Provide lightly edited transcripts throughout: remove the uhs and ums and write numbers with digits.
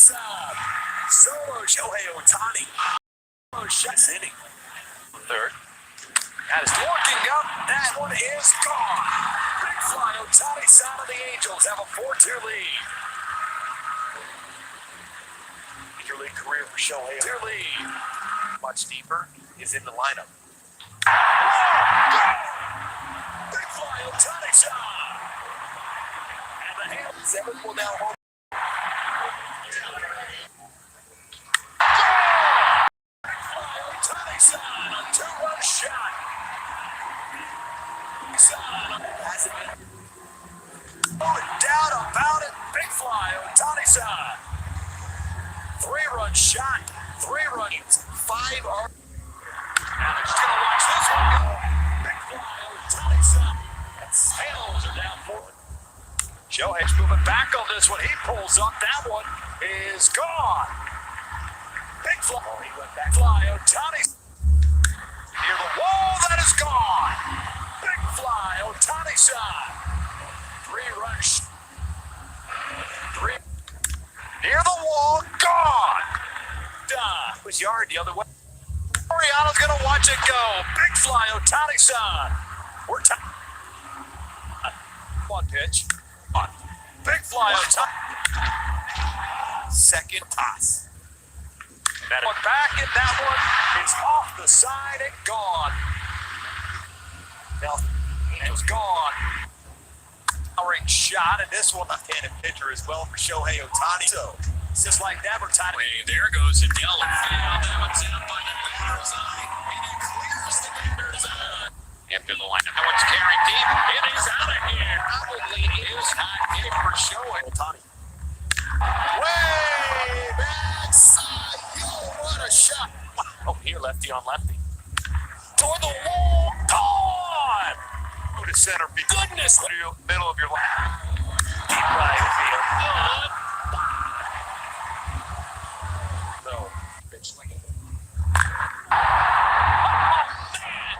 Solo Shohei Ohtani. Shots inning. Third. That is working up. That one is gone. Big fly. Ohtani side of the Angels have a 4-2 lead. Major league career for Shohei. Lead. Much deeper is in the lineup. Big fly. Ohtani side. And the hand. 7 will now home. No doubt about it. Big fly, Ohtani-san. 3-run shot. 3 runs. 5 are. Now they're just going to watch this one go. Big fly, Ohtani-san. And Sales are down 4. Shohei's moving back on this one. He pulls up. That one is gone. Big fly. Oh, he went back. Fly, Ohtani. Near the wall. That is gone. Big fly, Ohtani-san. 3-run shot. 3. Near the wall, gone. Done. It was yard the other way. Oriano's going to watch it go. Big fly, Ohtani-san. We're tied. One pitch. On. Big fly, Ohtani. Second toss. That one back, and that one is off the side and gone. Now, it was gone. Powering shot, and this one left-handed pitcher as well for Shohei Ohtani. So, it's just like that, we're tied. There goes the yellow field. That one's in by the batter's eye, and it clears the batter's eye. After the lineup, that one's carried deep. It is out of here. Probably is not hit for Shohei Ohtani. Way backside. Yo, what a shot. Oh, here, lefty on lefty. Toward the wall. Gone. Go to center. Goodness. Middle of your line. Deep right field. Good. No. Pitch swinging. Oh, man.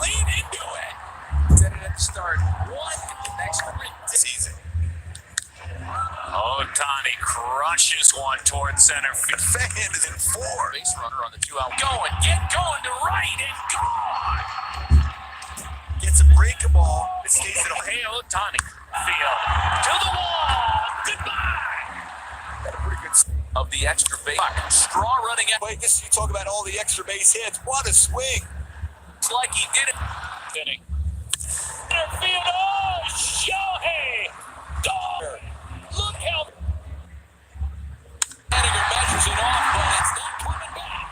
Lean into it. Said it at the start. One next season. Ohtani crushes one towards center field. Fan is in 4. Base runner on the 2-out. Going, get going to right and gone. Gets a breaking ball. It stays in a Ohtani field. To the wall. Goodbye. Got a pretty good of the extra base. Straw running out. Wait, this you talk about all the extra base hits. What a swing. It's like he did it. Inning. Center field. Oh, Shohei. Gone. Look how Henninger measures it off, but it's not coming back.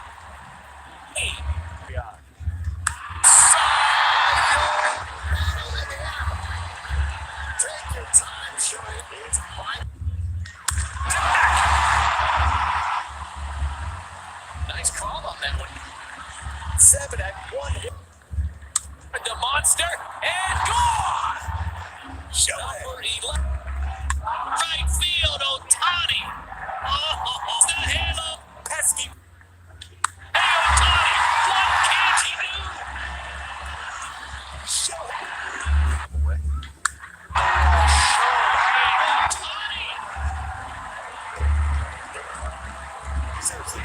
Hey. Yeah. Take your time, Shohei. It's fine. Nice call on that one. 7 at 1 hit. The monster and gone. Shohei. Right field, Ohtani. Oh, the handle. Pesky. Hey, Ohtani. What can't he do? Shohei. Ohtani. Seriously.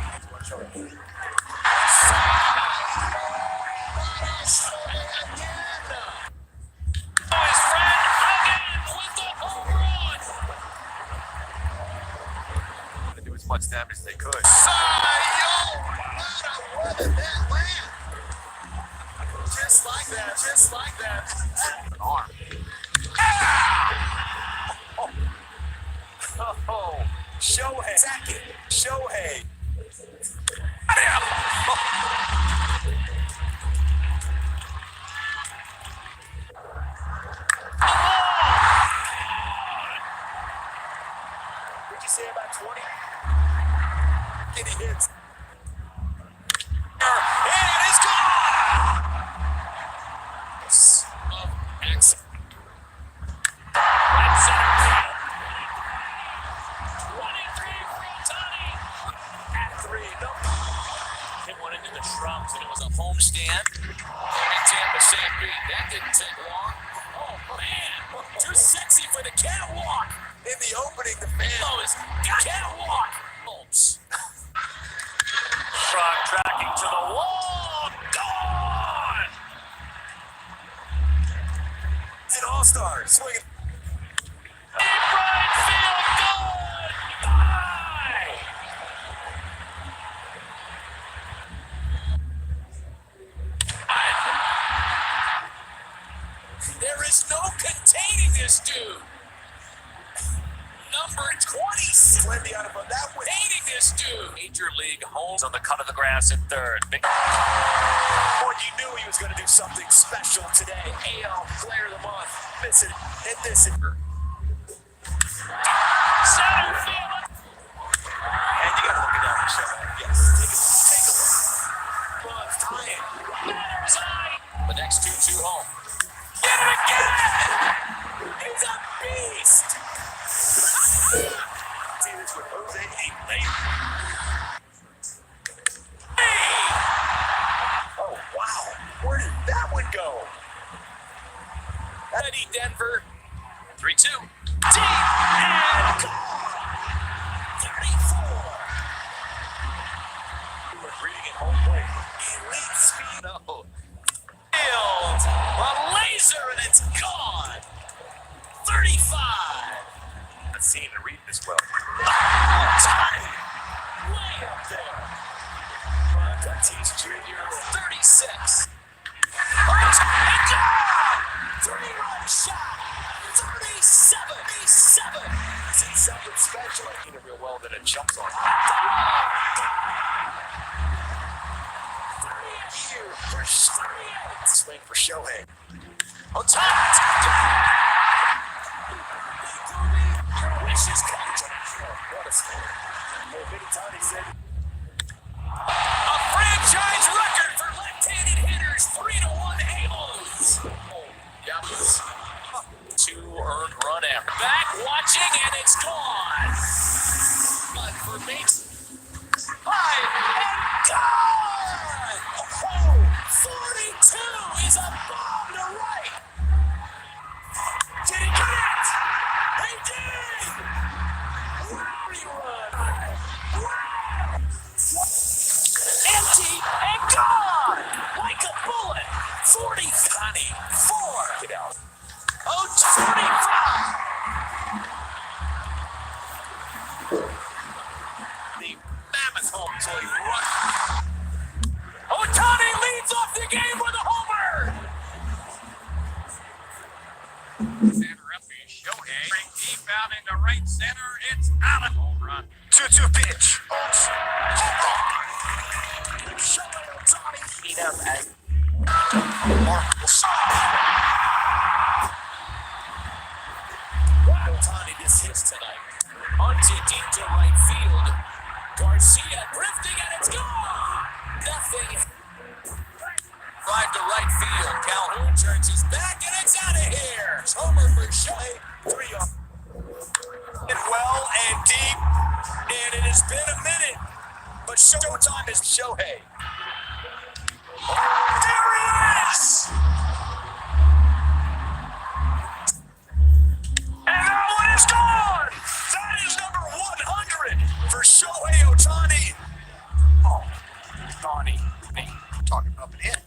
His friend again with the home run. Do as much damage as they could. Just like that, just like that. An arm. Oh, Shohei. Second, Shohei. What'd you say about 20? And he hits. And it is gone! Excellent. Right center field. 23 for Ohtani. At 3, no. Hit one into the shrubs, and it was a homestand. And Tampa St. Pete. That didn't take long. Oh, man. Too sexy for the catwalk. In the opening, the fan. Catwalk. All-Star swinging. Right field, goodbye! There is no containing this dude. Number 26. Plenty out of that win. Containing this dude. Major League homes on the cut of the grass at third. Boy, you knew he was going to do something special today. AL Player of the Month. Miss it. Hit this. Center field. And you got to look at that show. Yes. Take a look. Bugs tying. Matters eye. The next 2-2 home. Get it again! He's a beast! See this with Jose ain't late. Oh, wow. Where did that one go? Ready, Denver. 3-2. Deep and gone! 34. We're reading at home plate. Elite speed. No. Field. A laser and it's gone. 35. Not seeing and reading this well. Time. Way up there. Tatis Jr. 36. Three-run shot. 37. 37. See something special. I need it real well that it jumps on. Here for 38. Swing for Shohei. On top. Your wishes come true. What a score. Well, Big Tony said. A franchise record for left-handed hitters. 3-1 Halos. Yep. 2 earned run after. Back watching and it's gone. But for me. High and gone. Oh, 42 is a bomb to right. Did he get it? He did. Empty and gone. Like a bullet. 40. Honey. 4. Get out. Oh, 45. The mammoth home plate run. Ohtani leads off the game with a homer. Center up is Shohei. Deep out into right center. It's out of home run. 2-2 pitch. Shohei Ohtani. Beat up as remarkable shot. Ohtani hits tonight. Onto deep to right field. Garcia drifting and it's gone. Nothing. Drive to right field. Calhoun turns his back and it's out of here. Homer for Shohei. 3 up. And well and deep. And it has been a minute. But showtime is Shohei. There it is! And that one is gone! That is number 100 for Shohei Ohtani. Oh, Ohtani. Hey, talking up and in.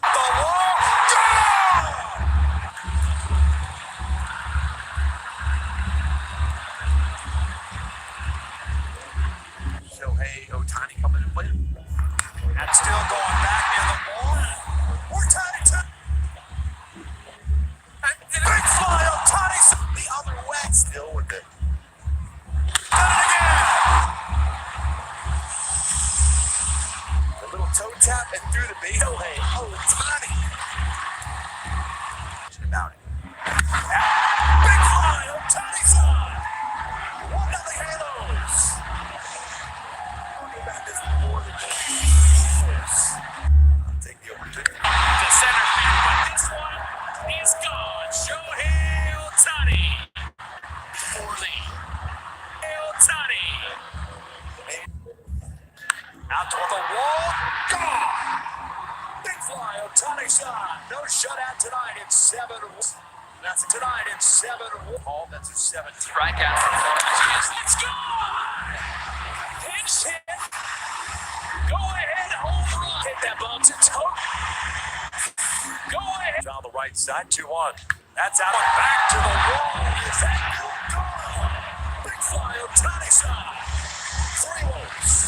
The wall, gone! Shohei Ohtani coming in play. That's still going back near the ball. Ohtani to big fly. Ohtani the other way. Still with it. Done it again. A little toe tap and through the base. Shohei Ohtani. About it. Big fly. Ohtani's on. 1-0 Halos. Talking about this more than just take the opportunity. To center field, but this one is gone. Shohei Ohtani. For the Ohtani. Out toward the wall. Gone. Big fly. Ohtani shot. No shutout tonight in 7. That's tonight in 7. Oh, that's a 17. Strikeout from one of his hands. It's gone. Pinch hit. Go that ball to toe. Go ahead. On the right side, 2-1. That's out. Back to the wall. Is that gone? Big fly on Tiny side. 3 rolls.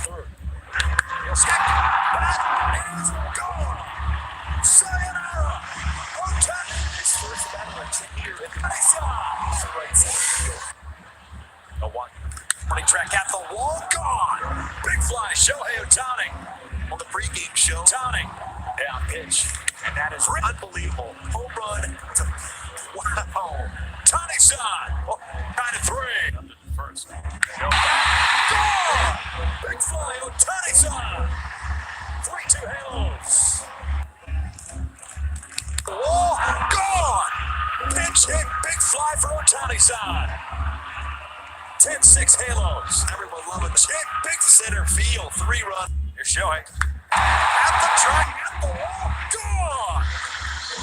Third. He'll stick. That is gone. Sayonara. Otani. His first battle of 10 years. Tiny side. The right center field. A 1. Running track at the wall. Gone. Big fly. Shohei Otani. On the pregame show, Otani. Down pitch. And that is unbelievable. Home run to wow. Tony side. Oh, 9-3. First. No. Gone! Big fly on Tony side. 3-2 Halos. Wall gone. Pitch hit. Big fly for Otani side. 10-6 Halos. Everyone loving this hit. Big center field. 3-run. Here's Shohei. At the track, at the wall, gone!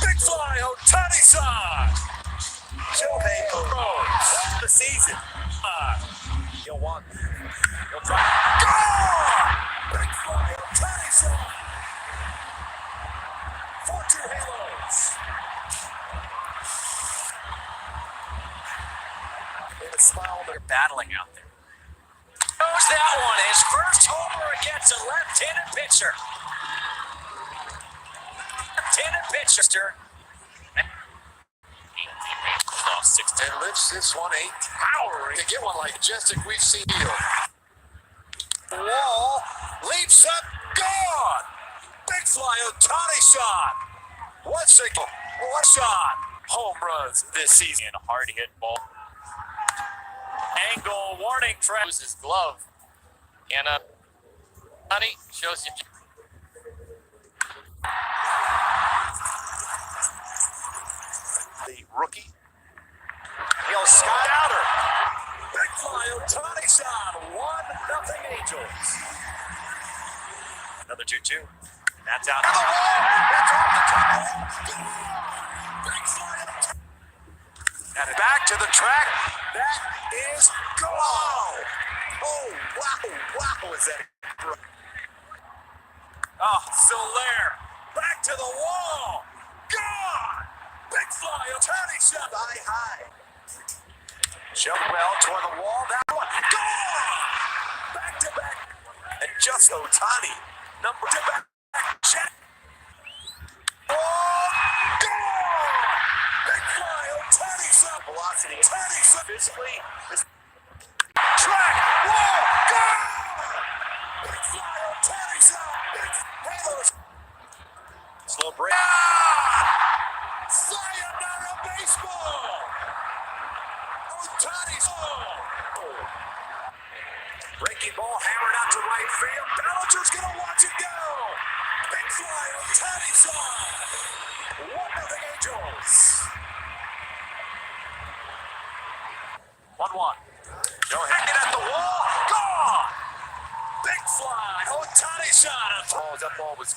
Big fly, Otani side! Shohei throws the season. He'll want. He'll try. Gone! Big fly, Otani side! 4-2 Halos. And a smile, they're battling out there. Knows that one. His first homer against a left-handed pitcher. Left-handed pitcher. Lost 6 and lifts this one, a towering. To get one like Majestic, we've seen you. Wall leaps up, gone. Big fly, Otani shot. What shot? Home runs this season. A hard hit ball. Angle warning track. His glove. And honey shows you. The rookie. He'll Scott Outer. Big fly, Otani shot. 1-0 Angels. Another 2-2. That's out. That's off the top. Big fly. And back to the track. That is gone. Oh, wow. Is that? Oh, Soler. Back to the wall. Gone. Big fly. Otani shot. High. Jump well toward the wall. That one. Gone. Back to back. And just Otani. Number to back. Check. Oh, gone. Big fly. Otani shot. Velocity. Otani shot. Physically. Track. Wall. Gone. Big fly. Otani shot. Halos. Slow break. Sayonara baseball. Otani's breaking ball hammered out to right field. Bellinger's gonna watch it go. Big fly, Otani's side. 1-0 Angels. 1-1. Hanging at the wall. Gone. Big fly, Otani's shot. Oh, that ball was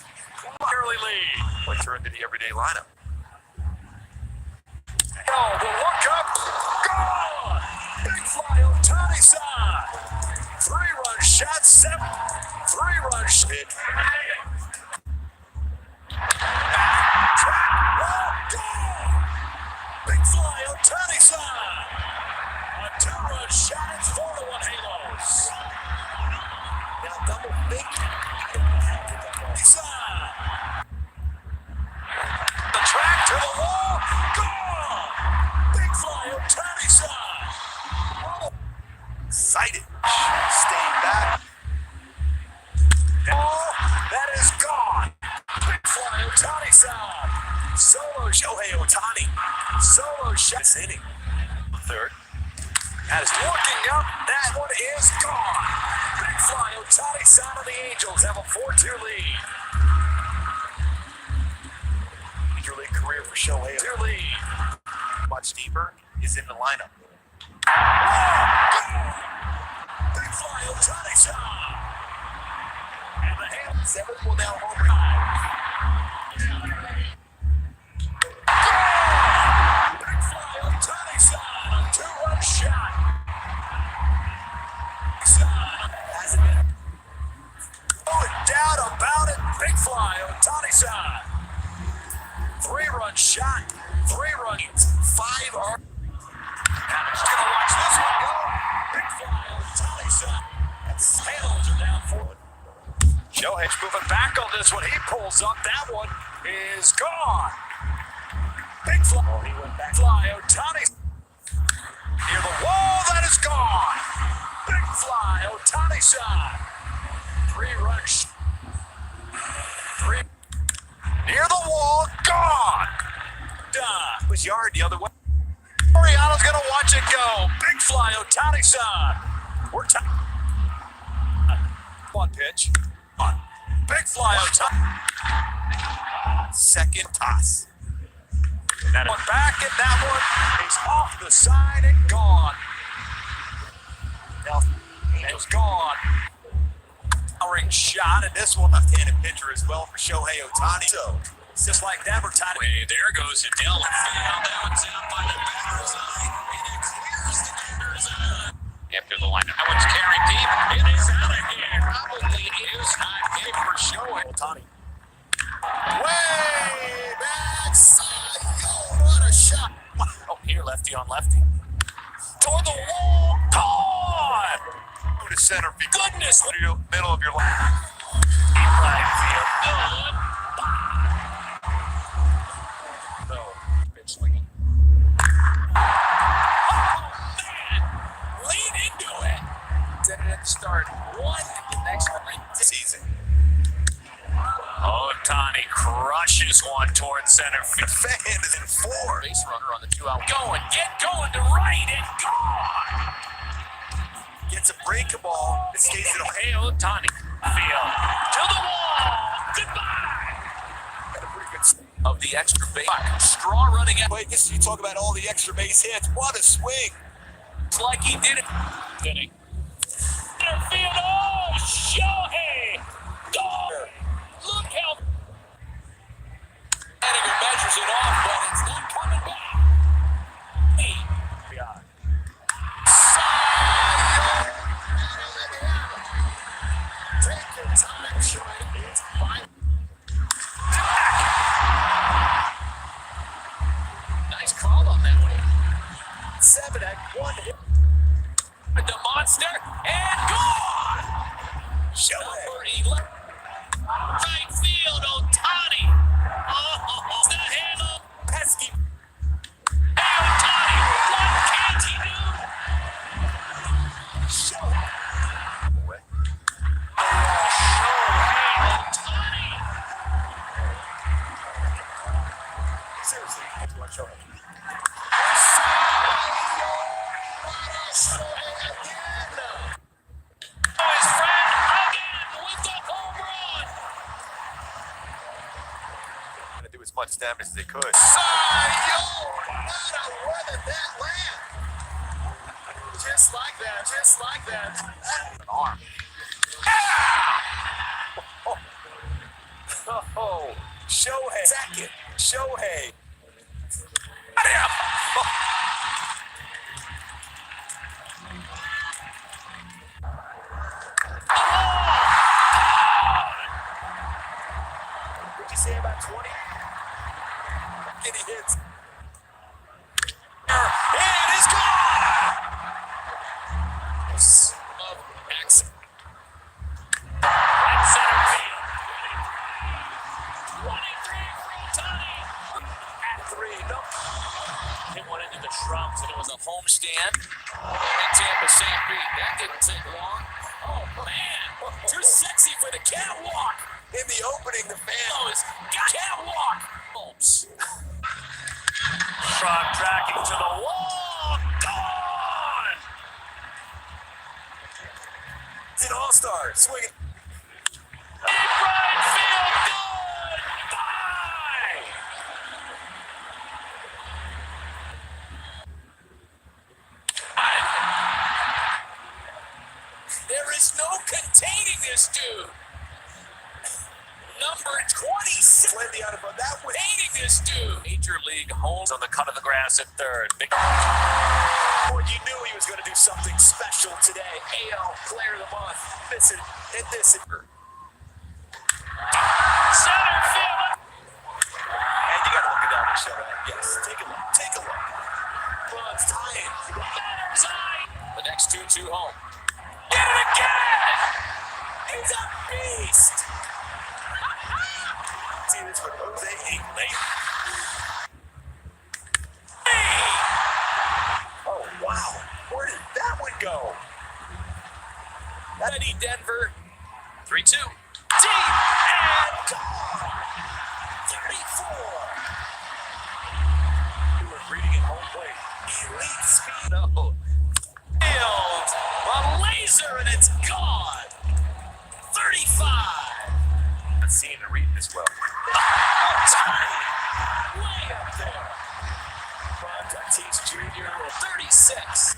clearly lead. What turned to the everyday lineup? Oh, the look up. Gone. Big fly, Otani side. 3-run shot, 7. 3-run hit. Track, wall, gone. Big fly, Otani side. A 2-run shot, it's 4-1 Halos. Now double big. Side. The track to the wall, gone. Big fly, Otani side. Oh. Sighted. Staying back. Oh, that is gone. Big fly, Otani side. Solo Shohei Otani. Solo shot this inning. Third. That is looking up. That one is gone. Big fly, Otani side of the Angels have a 4-2 lead. Major league career for Shohei. Their lead. Much deeper is in the lineup. Big fly, Otani side. And the hand 7 will now home run. Big fly, Otani side. A 2-run shot. Hasn't been. fly, Otani-san. 3-run shot. 3 runs. 5 are. And he's going to watch this one go. Big fly, Otani-san. And Sales are down for it. Shohei's moving back on this one. He pulls up. That one is gone. Big fly. Oh, he went back. Fly, Otani. Near the wall, that is gone. Big fly, Otani-san. 3-run shot. 3. Near the wall, gone. Done. Was yard the other way. Oriano's gonna watch it go. Big fly, Otani-san. We're tied. One pitch. On. Big fly, Otani. Second toss. That one back, and that one is off the side and gone. Now, it's gone. Powering shot, and this one left-handed pitcher as well for Shohei Otani. So, it's just like that, we're tied. Hey, there goes Adele. That one's out by the batter's eye, and it clears the batter's eye. After the line, that one's carried deep. It is out of here. Probably is not hit for Shohei Otani. Way back side. Oh, what a shot. Oh, here, lefty on lefty. Toward the wall. Gone. Go to center field. Goodness. Middle of your line. Deep right field. Good. No. Pitch swinging. Oh, man. Lean into it. Did it start one the next Season. Otani crushes one towards center field. fan is in 4. Base runner on the 2-out. Get going to right and gone. Gets a break ball. It stays in a Hey, Otani. Field. To the wall. Goodbye. Got a pretty good Of the extra base. Straw running out. Wait, you talk about all the extra base hits. What a swing. It's like he did it. Inning. Center field. Oh, Shohei. Go. Look how. Henniger measures it off, but it's not coming back. Hey. God. Take your time, Shohei. It's fine. Nice call on that one. 7 at 1 hit. The monster and gone. Shohei. Number 11. Right field, Otani. Oh, the handle. Pesky. Hey, Otani, what can't he do? Shohei. Otani. Seriously. Watch Shohei. His friend again with the home run. Gonna do as much damage as they could. What a weather that land. Just like that, just like that. An arm. Oh, Shohei. Second. Shohei. Damn. What'd you say about 20? And he hits. And he's gone! Of X. Right center field. 23 for Otani. At 3. No. Hit one into the shrubs, and it was a homestand in Tampa St. Pete. That didn't take long. Oh, man. Too sexy for the catwalk. In the opening, the fan. Oh, it's catwalk. Holmes. Frog tracking to the Wall. Gone. It's an all-star. Swinging. Deep right field. Goodbye. There is no containing this dude. Number 26. Plenty out of that one. Containing this dude. Major League homes on the cut of the grass at third. Big. Boy, you knew he was going to do something special today. AL Player of the Month. This and this. 7 see this with Jose Iglesias. Oh, wow. Where did that one go? Ready, Denver. 3-2. Deep and gone. 34. We were reading at home plate. Elite speed. No. Field. A laser and it's gone. 35. Not seeing the read this well. Tiny. Way up there. Tatis Jr. 36.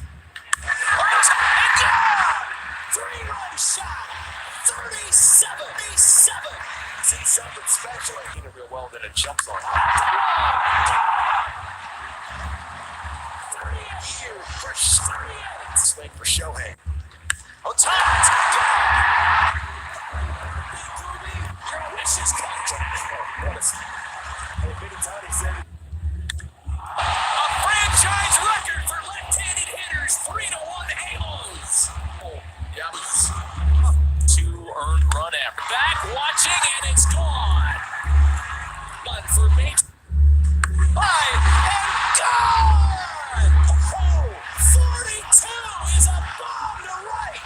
Right and gone. 3-run shot. 37. 37. See something special. He did real well, then it jumps on. 38. Here for 38. Swing for Shohei. Ohtani. Your wishes come true. What a hey, Big Ohtani said it. A franchise record for left-handed hitters. 3-1 Halos. Yeah. 2 earned run after. Back watching and it's gone. One for me. 5 and gone. Oh, 42 is a bomb to right.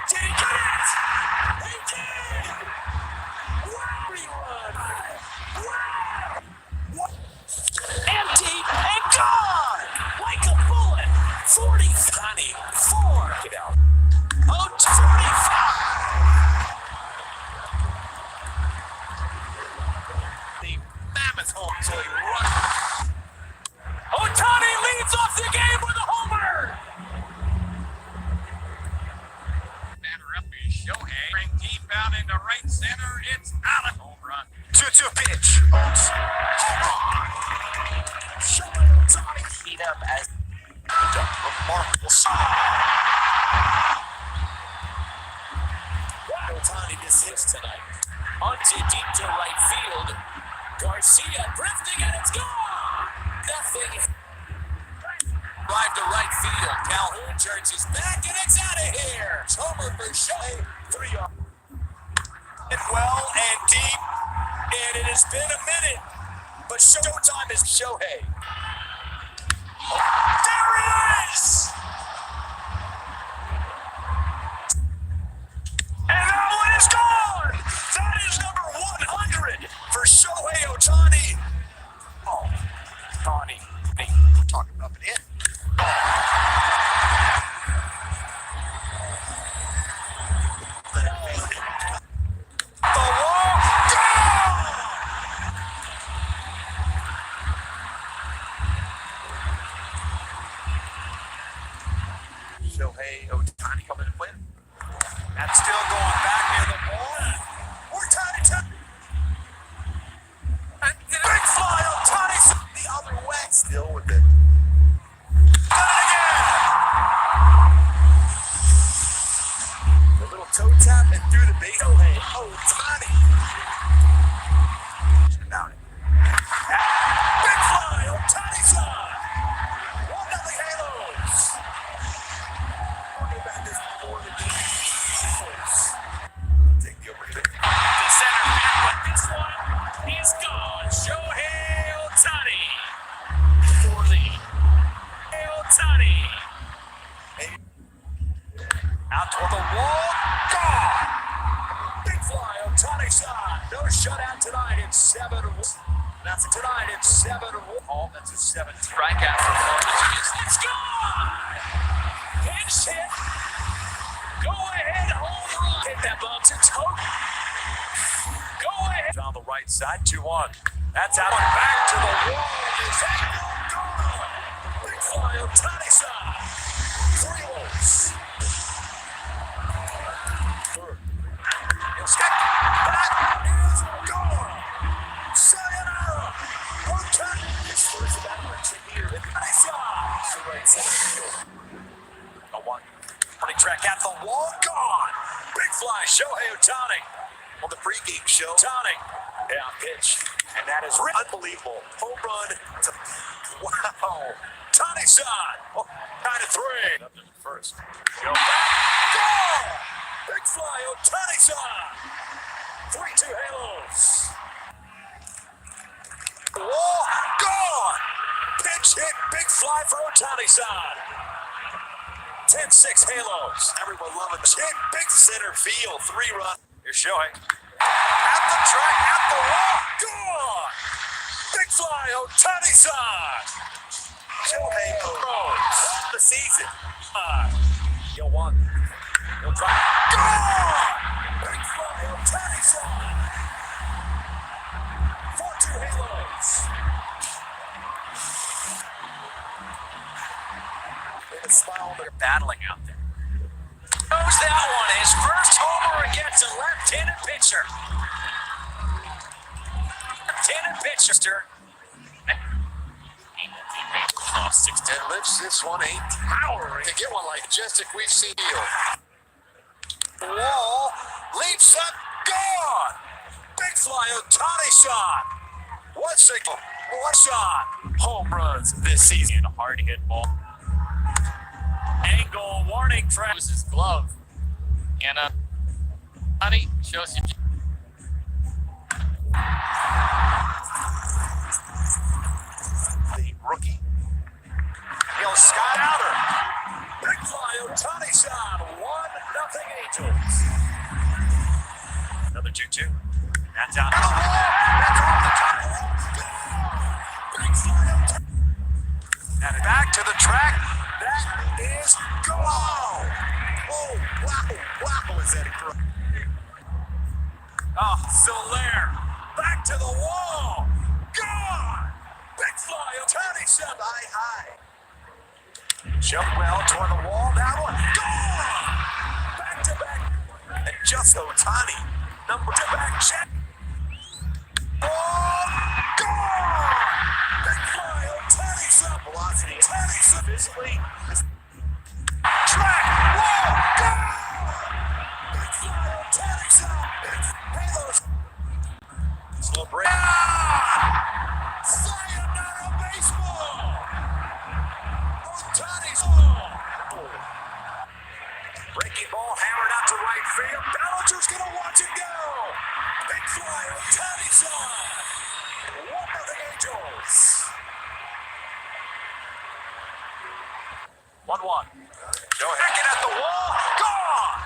Did he get it? He did. Wow. Rerun. Wow. What? Empty and gone. Like a bullet. 40. Tiny. 4. Get out. Oh, 45. The mammoth home, so he runs. Ohtani leads off the game with a homer. Batter up is Shohei. Bring deep out into right center. It's out of home run. 2-2 pitch. Shohei Ohtani heat up as remarkable Ohtani just hits tonight. Onto deep to right field. Garcia drifting and it's gone. Nothing. Drive to right field. Calhoun turns his back and it's out of here. Homer for Shohei. 3 up. Well and deep. And it has been a minute. But showtime is Shohei. There it is! And that one is gone! That is number 100 for Shohei Ohtani. Oh, Ohtani. Hey, we're talking about it. The wall, gone! Shohei Ohtani coming to play. That's still going back near the ball. We're tied to big fly. Ohtani the other way. Still with it. Done again. The little toe tap and through the base. Shohei Ohtani. About it. Big fly. Ohtani's on. 1-0 Halos. Talking about this before the game. Take the overhit. The center field, but this one is gone. Shohei Ohtani. For the Ohtani. Out toward the wall. Gone. Big fly. Ohtani shot. No shutout tonight. It's 7-1. That's tonight. It's 7-1. Oh, that's a 7 strikeout performance. It's gone. Pinch hit. Go ahead, home run. Hit that ball to toe. Go ahead. On the right side, 2-1. That's out. Back to the wall. Is that gone? Big fly. Ohtani shot. 3 holes. Third. He'll stick. That is gone. Sayonara. Ohtani. His first batter here. Nice shot. To right center field. A 1. Running track at the wall. Gone. Big fly. Shohei Ohtani. On the pregame show. Ohtani. Yeah, pitch. And that is unbelievable. Home run to wow. Ohtani shot. Oh, 9-3. Up to the first. Go back. Goal. Big fly. Ohtani shot. 3-2 halos. Wall, gone. Pitch hit, big fly for Ohtani-san. 10-6 halos. Everyone loving this hit, big center field, 3-run. Here's Shohei. At the track, at the wall, gone. Big fly, Ohtani-san. Shohei throws the season. He'll one. He'll try. Gone. Big fly, Ohtani-san. 4-2 halos. And a smile, they're battling out there. Knows that one. His first homer against a left-handed pitcher. Left-handed pitcher. Oh, 6'10" lifts this one, ain't powering to get one like Majestic we've seen. Wall leaps up, gone. Big fly, Ohtani-san. One signal, one shot. Home runs this season. Hard to hit ball. Angle warning track. Was his glove. And Honey shows you. The rookie. He'll sky outer. Big fly, Ohtani-san. 1-0 Angels. Another 2-2. That's out. That's off the top. Big fly, Ohtani. And back to the track. That is go. Oh, wow, is that a great? Oh, Soler. Back to the wall. Gone. Big fly, Ohtani-san. High. Jump well toward the wall. That one. Gone. Back to back. And just Ohtani. Number to back check. Oh, gone. Big fly, Ohtani-san. Velocity. Ohtani-san. Physically. Track. Wall. Gone. Big fly, Ohtani-san. Halos. Slow break. Sayonara baseball. Ohtani-san. Breaking ball hammered out to right field. Bellinger's gonna watch it go. Big fly, Ohtani-san. 1-0 Angels. 1-1. Hacking at the wall. Gone.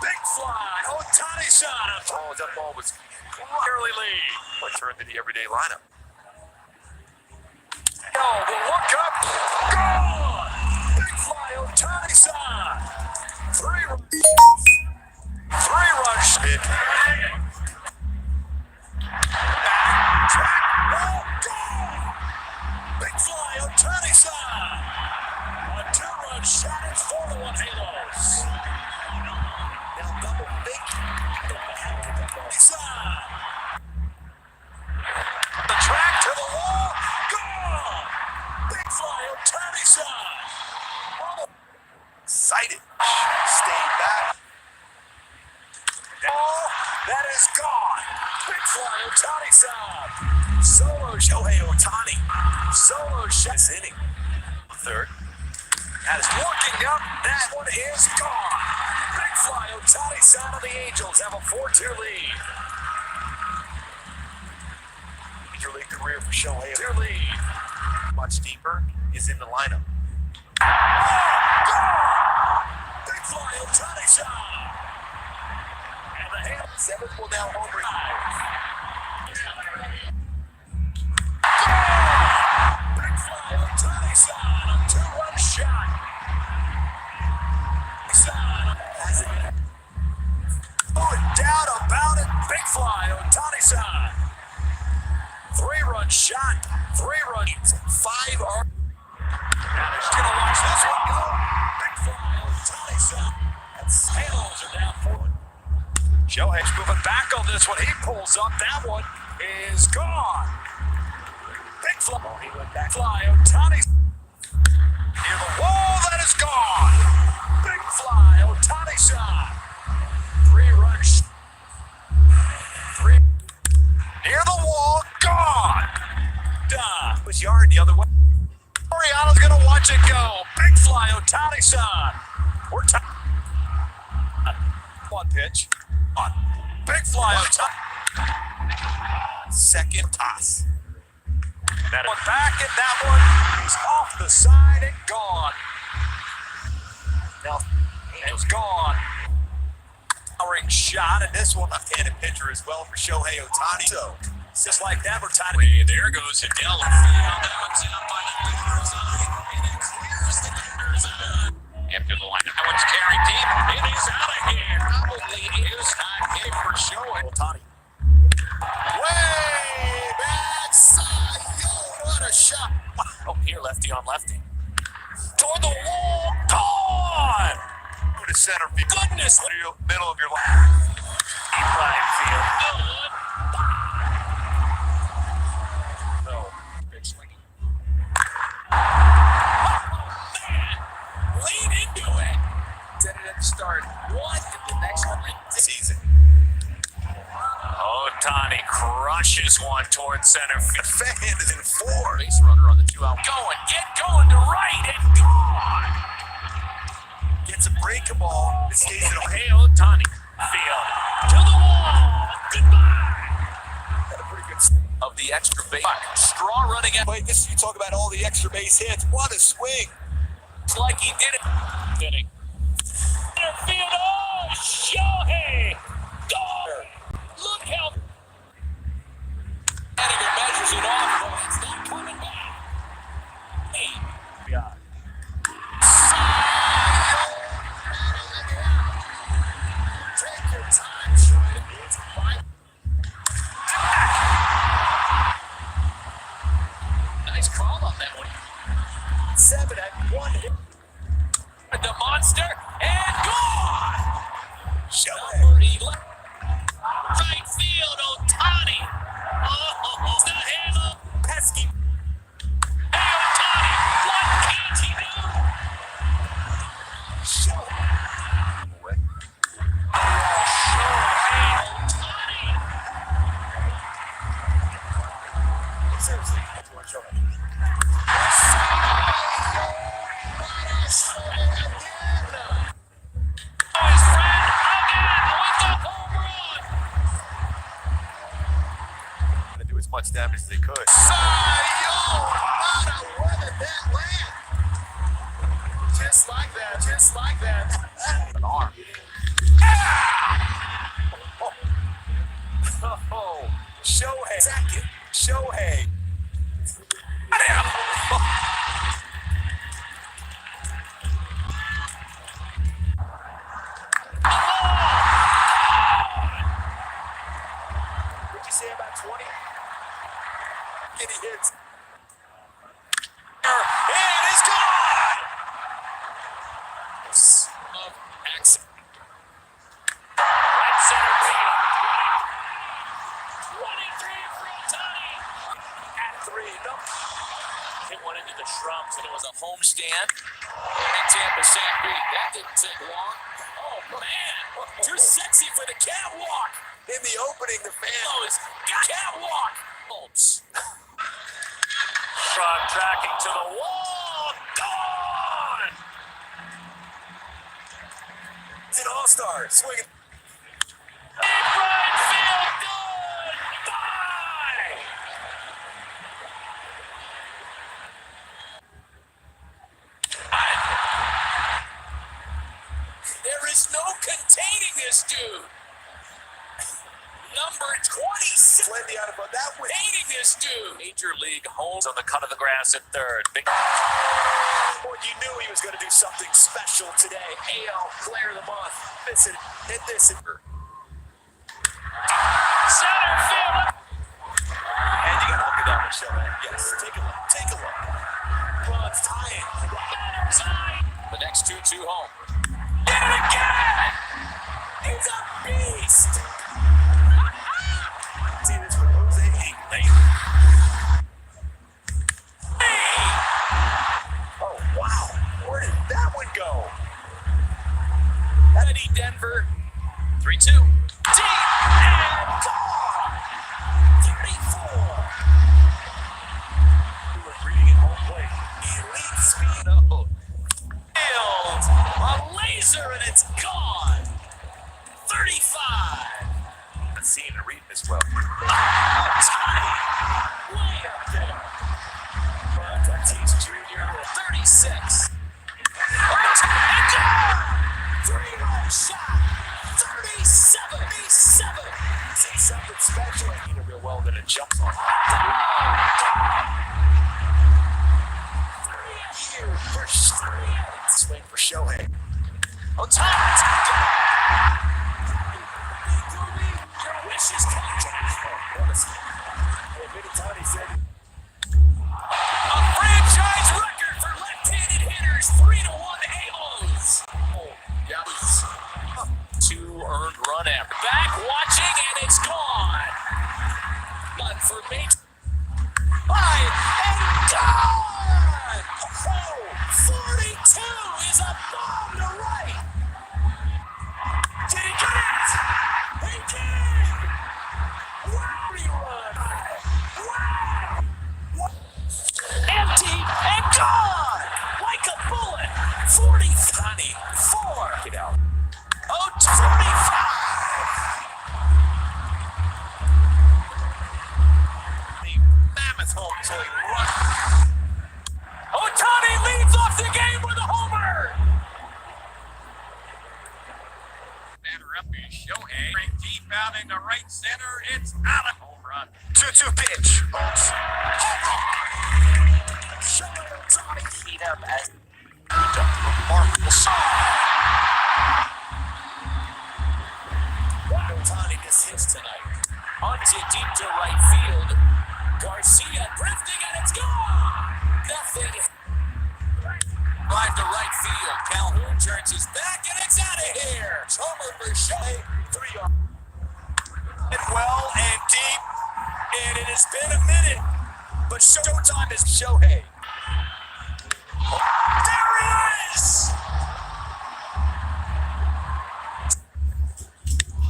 Big fly, Ohtani-san. Oh, that ball was early lead. Return to the everyday lineup. Oh, the look up. Gone. Big fly, Ohtani-san. 3-run hit. Back, track, wall, gone. Big fly, Ohtani-san. A 2-run shot. It's 4-1 halos. Now double big. Ohtani-san. The track to the wall. Gone. Big fly, Ohtani-san. Excited. Stay back. Ball, that is gone. Big fly, Ohtani-san. Solo Shohei Ohtani. Solo shot this inning. Third. That is working up. That one is gone. Big fly, Ohtani-san and the Angels have a 4-2 lead. Major league career for Shohei. 2 lead. Much deeper is in the lineup. Big fly, Ohtani-san. And the hand 7th will now home run. Big fly, Ohtani-san. A 2-run shot. Has it. No doubt about it. Big fly, Ohtani-san. 3-run shot. 3 runs. 5 are. Now they're gonna watch this one go. Big fly, Ohtani-san. And Halos are down 4. Shohei's moving back on this one. He pulls up. That one is gone. Big fly. Oh, he went back. Fly, Ohtani. Near the wall. That is gone. Big fly, Ohtani-san. 3-run. 3. Near the wall. Gone. Duh. Was yard the other way. Oriana's gonna watch it go. Big fly, Ohtani-san. We're one pitch. On. Big fly on top. Second toss. That one back, and that one is off the side and gone. Now, it was gone. Powering shot, and this one left-handed pitcher as well for Shohei Ohtani. So, just like that, we're tied. There goes Adele. That one's up by the Bears eye, and it clears the Bears eye. After the line, that one's carried deep. It is out of here. Probably is high hit for Shohei Ohtani. Way back side. Yo, what a shot. Oh, here, lefty on lefty. Toward the wall. Gone! Go to center field. Goodness! Middle of your line. Deep right field. Good. No. Big swinging. Man! Lean into it. Set it at the start. What? The next one. Season. Ohtani crushes one towards center field. Fan is in 4. Base runner on the 2-out. Get going to right and gone. Gets a breaking ball. It stays in a Hey, Ohtani. Field. To the wall. Goodbye. Had a pretty good Of the extra base. Straw running out. Wait, this you talk about all the extra base hits. What a swing. It's like he did it. Inning. Center field. Oh, Shohei. Go. Look how. Henniger measures it off, but it's not coming back. Hey. Yeah. Take your time, Shohei. It's fine. Nice call on that one. 7 at 1 hit. The monster and gone. Shohei. Number 11. Right field, Ohtani. Oh, the handle. Pesky. Hey, Ohtani, what can't he do? Shohei. Shohei Ohtani. Seriously, that's one Shohei. Oh, his friend again with the home run. Gonna do as much damage as they could. Just like that, just like that. An arm. Oh, Shohei. Second, Shohei. What'd you say about 20? And he hits. And it's gone! Of accident. Right center field. 23 for Ohtani. At 3, no. Hit one into the shrubs, and it was a homestand. And Tampa St. Pete. That didn't take long. Oh, man. Too sexy for the catwalk. In the opening, the fan. Oh, it's catwalk. Holmes. Frog tracking to the wall. Gone. It's an all-star. Swinging. Deep right field. Goodbye. There is no containing this dude. Number 26. Plenty out of that win. Containing this dude. Major League homes on the cut of the grass at third. Big. Boy, you knew he was going to do something special today. AL player of the month. Listen, hit this. Center field. And you got to look at that one, Shohei. Yes, take a look. Take a look. Runs tying. Batter's eye. The next 2-2 home. Did it again. He's a beast. See this with Jose Late. Oh, wow. Where did that one go? Eddie Denver. 3-2. real well than a jump on. Here for swing for Shohei. Ohtani. Your wishes come true. Ohtani said, A franchise record for left-handed hitters, 3-1 halos. Two earned run after. Back watching, and it's gone. None for me. Five and gone. Oh, 42 is a bomb to right. Did he get it? He did. Wow, rerun. Wow. Empty and gone. Like a bullet. 40-24. Get out. Oh, 45. the mammoth home team run. Ohtani leads off the game with a homer. Batter up is Shohei. Right deep out into right center. It's out of home run. 2-2 pitch. Shohei Ohtani heat up as remarkable song. Ohtani is his tonight. Onto deep to right field. Garcia drifting, and it's gone. Nothing. Drive to right field. Calhoun turns his back, and it's out of here. Homer for Shohei. 3 yards. Well and deep, and it has been a minute, but showtime is Shohei. There he is!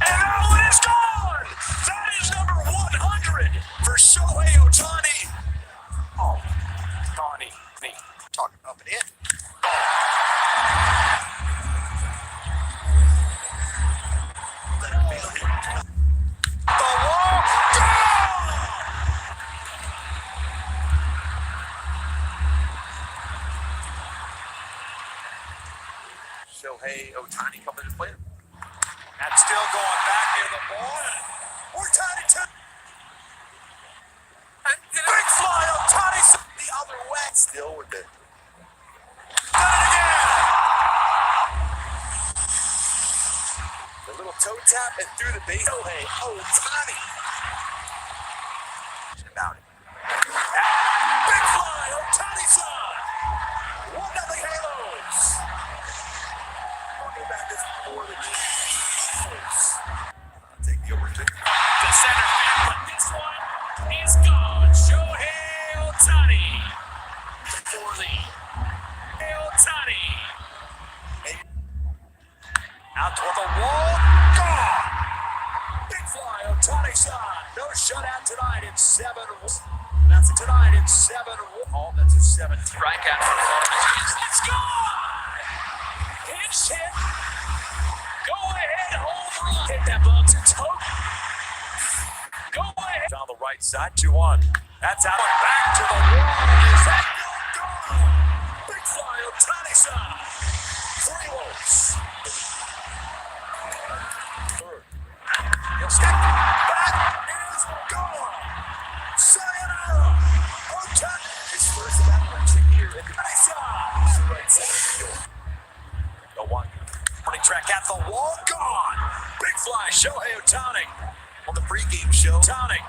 And now it is gone! That is number 100 for Shohei Ohtani. Oh, Ohtani, me talking up and in. Shohei Ohtani coming to play. That's still going back near the ball. Ohtani to big fly. Ohtani the other way. Still with it. Done it again. The little toe tap and through the base. Shohei Ohtani. About it. Big fly. Ohtani's on. 1-0 Halos. Back this before the take the overtake. The center field, but this one is gone. Shohei Ohtani. For the Ohtani. Out toward the wall. Gone. Big fly. Ohtani shot. No shutout tonight in 7. That's tonight in 7. Oh, that's a 7. Strikeout for Columbus. It's gone. Pitch hit. Go ahead, home run. Hit that ball to toe. Go ahead. Down the right side, 2-1. That's out. Back to the wall. Is that gone? Big fly. Ohtani shot. 3 volts. Third. He'll stick. That is gone. Sayonara. Ohtani. His first batter here. Ohtani shot. Right center field. The one. Running track at the wall. Gone. Big fly. Shohei Ohtani on the pregame show. Ohtani.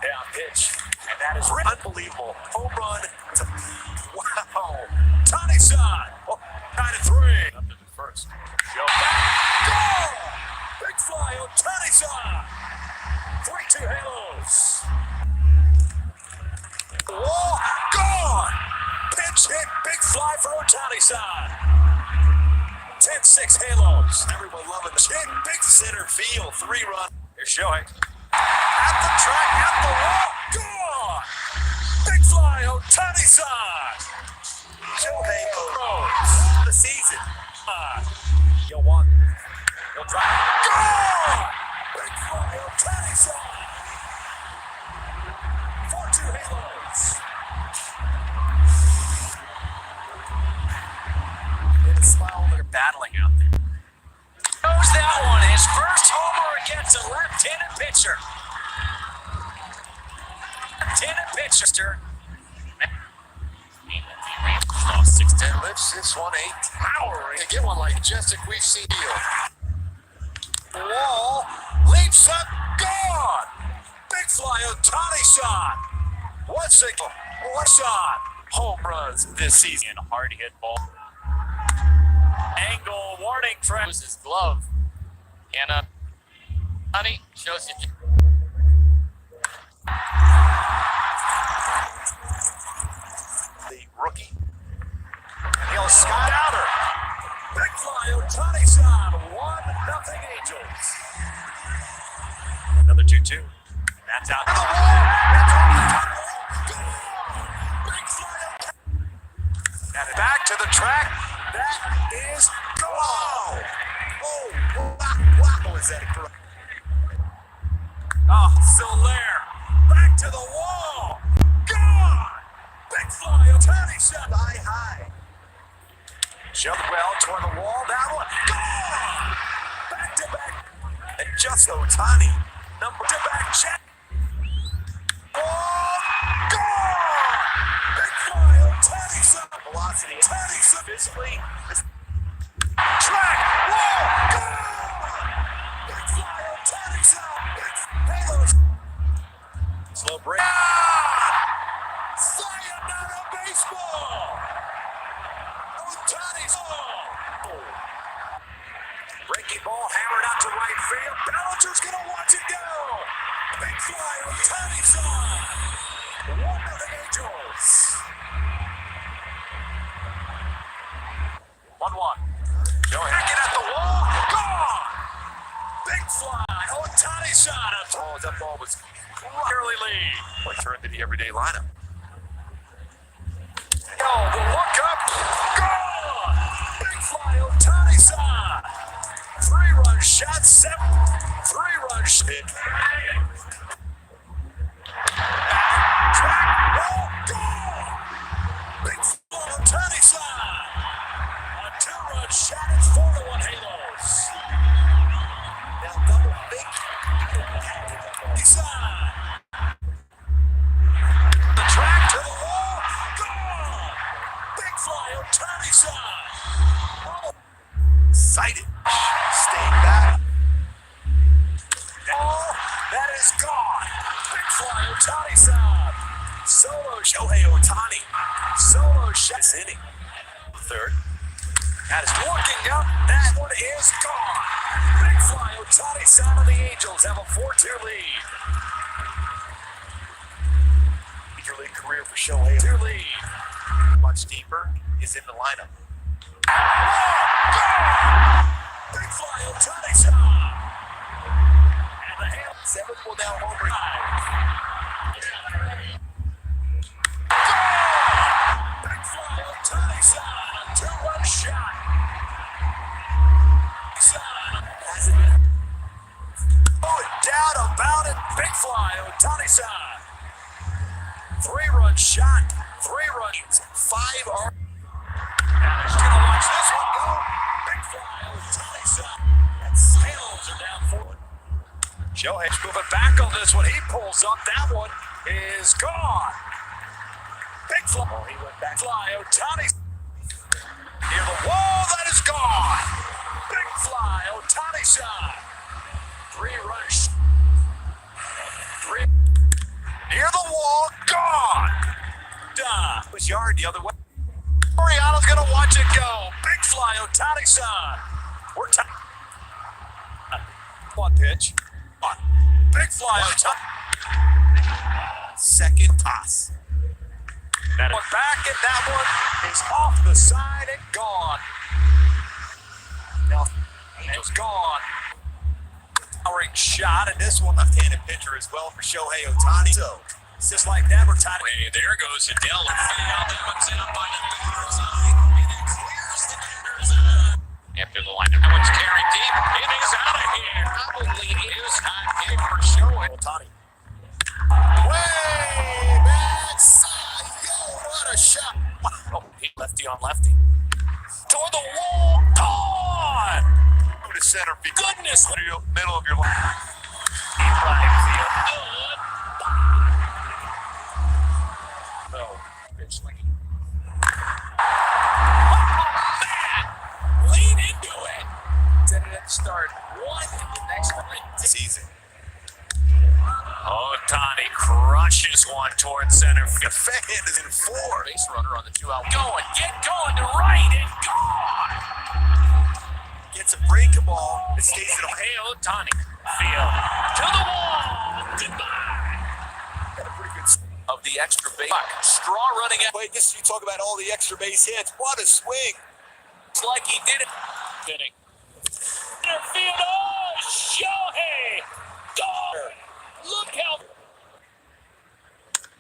Yeah, pitch. And that is unbelievable. Home run to wow. Ohtani shot. Oh, 9-3. Up to the first. Goal. Big fly. Ohtani shot. 3-2 Halos. Wall. Gone. Pitch hit. Big fly for Ohtani shot. 10-6 Halos. Everyone loving the hit. Big center field. 3-run. Here's Shohei. At the track, at the wall. Gone. Big fly. Ohtani side. Shohei throws the season. You'll want. He'll drive. Gone. Big fly. Ohtani side. 4-2 Halos. And a smile. They're battling out there. Knows that one. His first homer against a left-handed pitcher. pitcher. Lost 6-10. Lifts this one, a towering. To get one like Majestic we've seen deal. Wall leaps up, gone. Big fly, Otani shot. One signal, one shot. Home runs this season. Hard hit ball. Angle warning track. His glove. Hannah, honey, shows you. The rookie. And he'll Scott Outer. Big fly, Otani shot. 1-0 Angels. Another 2-2. That's out. Big fly. And back to the track. That is gone. Oh, wow. Is that correct? Oh, Soler. Back to the wall. Gone. Big fly, Otani shot. High. Jumped well toward the wall. That one. Gone. Back to back. And just Otani. Number to back check. Oh, Gone. Big fly, Otani shot. velocity. Otani shot. Physically. Track. Wall. Gone. Big fly, Otani shot. Halos. Slow break. Sayonara baseball. Otani shot. Breaking ball hammered out to right field. Bellinger's gonna watch it go. Big fly, Otani shot. 1-0 Angels. 1-1. Hacking at the wall. Gone. Big fly, Otani shot. Oh, that ball was Early lead. like turned to the everyday lineup. Oh, the look up. Gone. Big fly, Otani shot. 3-run shot, 3-run hit. Track, wall, gone. Big fly, Otani shot. A 2-run shot, it's 4-1 Halos. Now double fake. Shot. The track to the wall, gone. Big fly, Otani shot. Oh, Sighted. Staying back. oh, that is gone. Big fly, Otani shot. Solo Shohei Otani. Solo shot. This inning. Third. That is looking up. That one is gone. Big fly, Otani shot, and the Angels have a 4-2 lead. Major league career for Shohei. 2 lead. Much deeper is in the lineup. Big fly, Otani shot. And the Hail 7 will now home run. Big fly, Otani shot. A 2-run shot. Has it been? No doubt about it. Big fly, Otani shot. 3-run shot. 3 runs. 5 are. And he's gonna watch this one go. Big fly, Otani shot. And Sales are down 4. Shohei's moving back on this one. He pulls up. That one is gone. Big fly. Oh, he went back. Fly, Otani. Near the wall, that is gone. Big fly, Otani shot. 3-run shot. 3. Near the wall, gone. Duh. It was yard the other way. Oriano's gonna watch it go. Big fly, Otani shot. We're tied. One pitch. On. Big fly, Otani. Second toss. That one back, and that one is off the side and gone. Now, Angels gone. Powering shot, and this one left-handed pitcher as well for Shohei Otani. so just like that, we're tied. Hey, there goes Adele. That one's in by the Bears eye. And it clears the Bears eye. After the line, that one's carried deep. It is out of here. Probably is hot game for Shohei Otani. Way back side. Yo, what a shot. Oh, he lefty on lefty. Toward the wall. Gone. Go to center field. Goodness. Middle of your line. Right field. crushes one towards center The field. fan is in 4. Base runner on the 2-out. Get going to right and gone. Gets a breaking ball. It stays in a Hey, Ohtani. Field to the wall. Goodbye. Got a pretty good Of the extra base. Straw running out. Wait, this you talk about all the extra base hits. What a swing. It's like he did it. Inning. Center field. Oh, Shohei. Gone. Look how.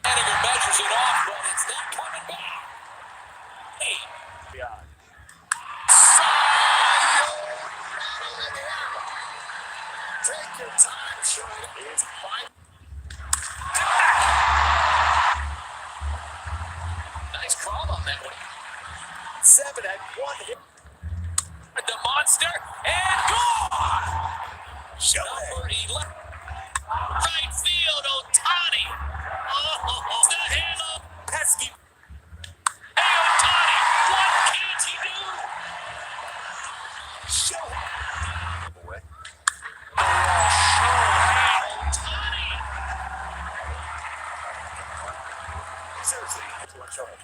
Manager measures it off, but it's not coming back. Hey. Take your time, Shohei. It's fine. Nice call on that one. 7 had 1 hit. The monster and gone. Shohei. Number 11. Right field, Ohtani. Oh, the handle. Pesky. Hey, Ohtani, what can't he do? Shohei. Boy. Ohtani. Seriously, that's what Shohei.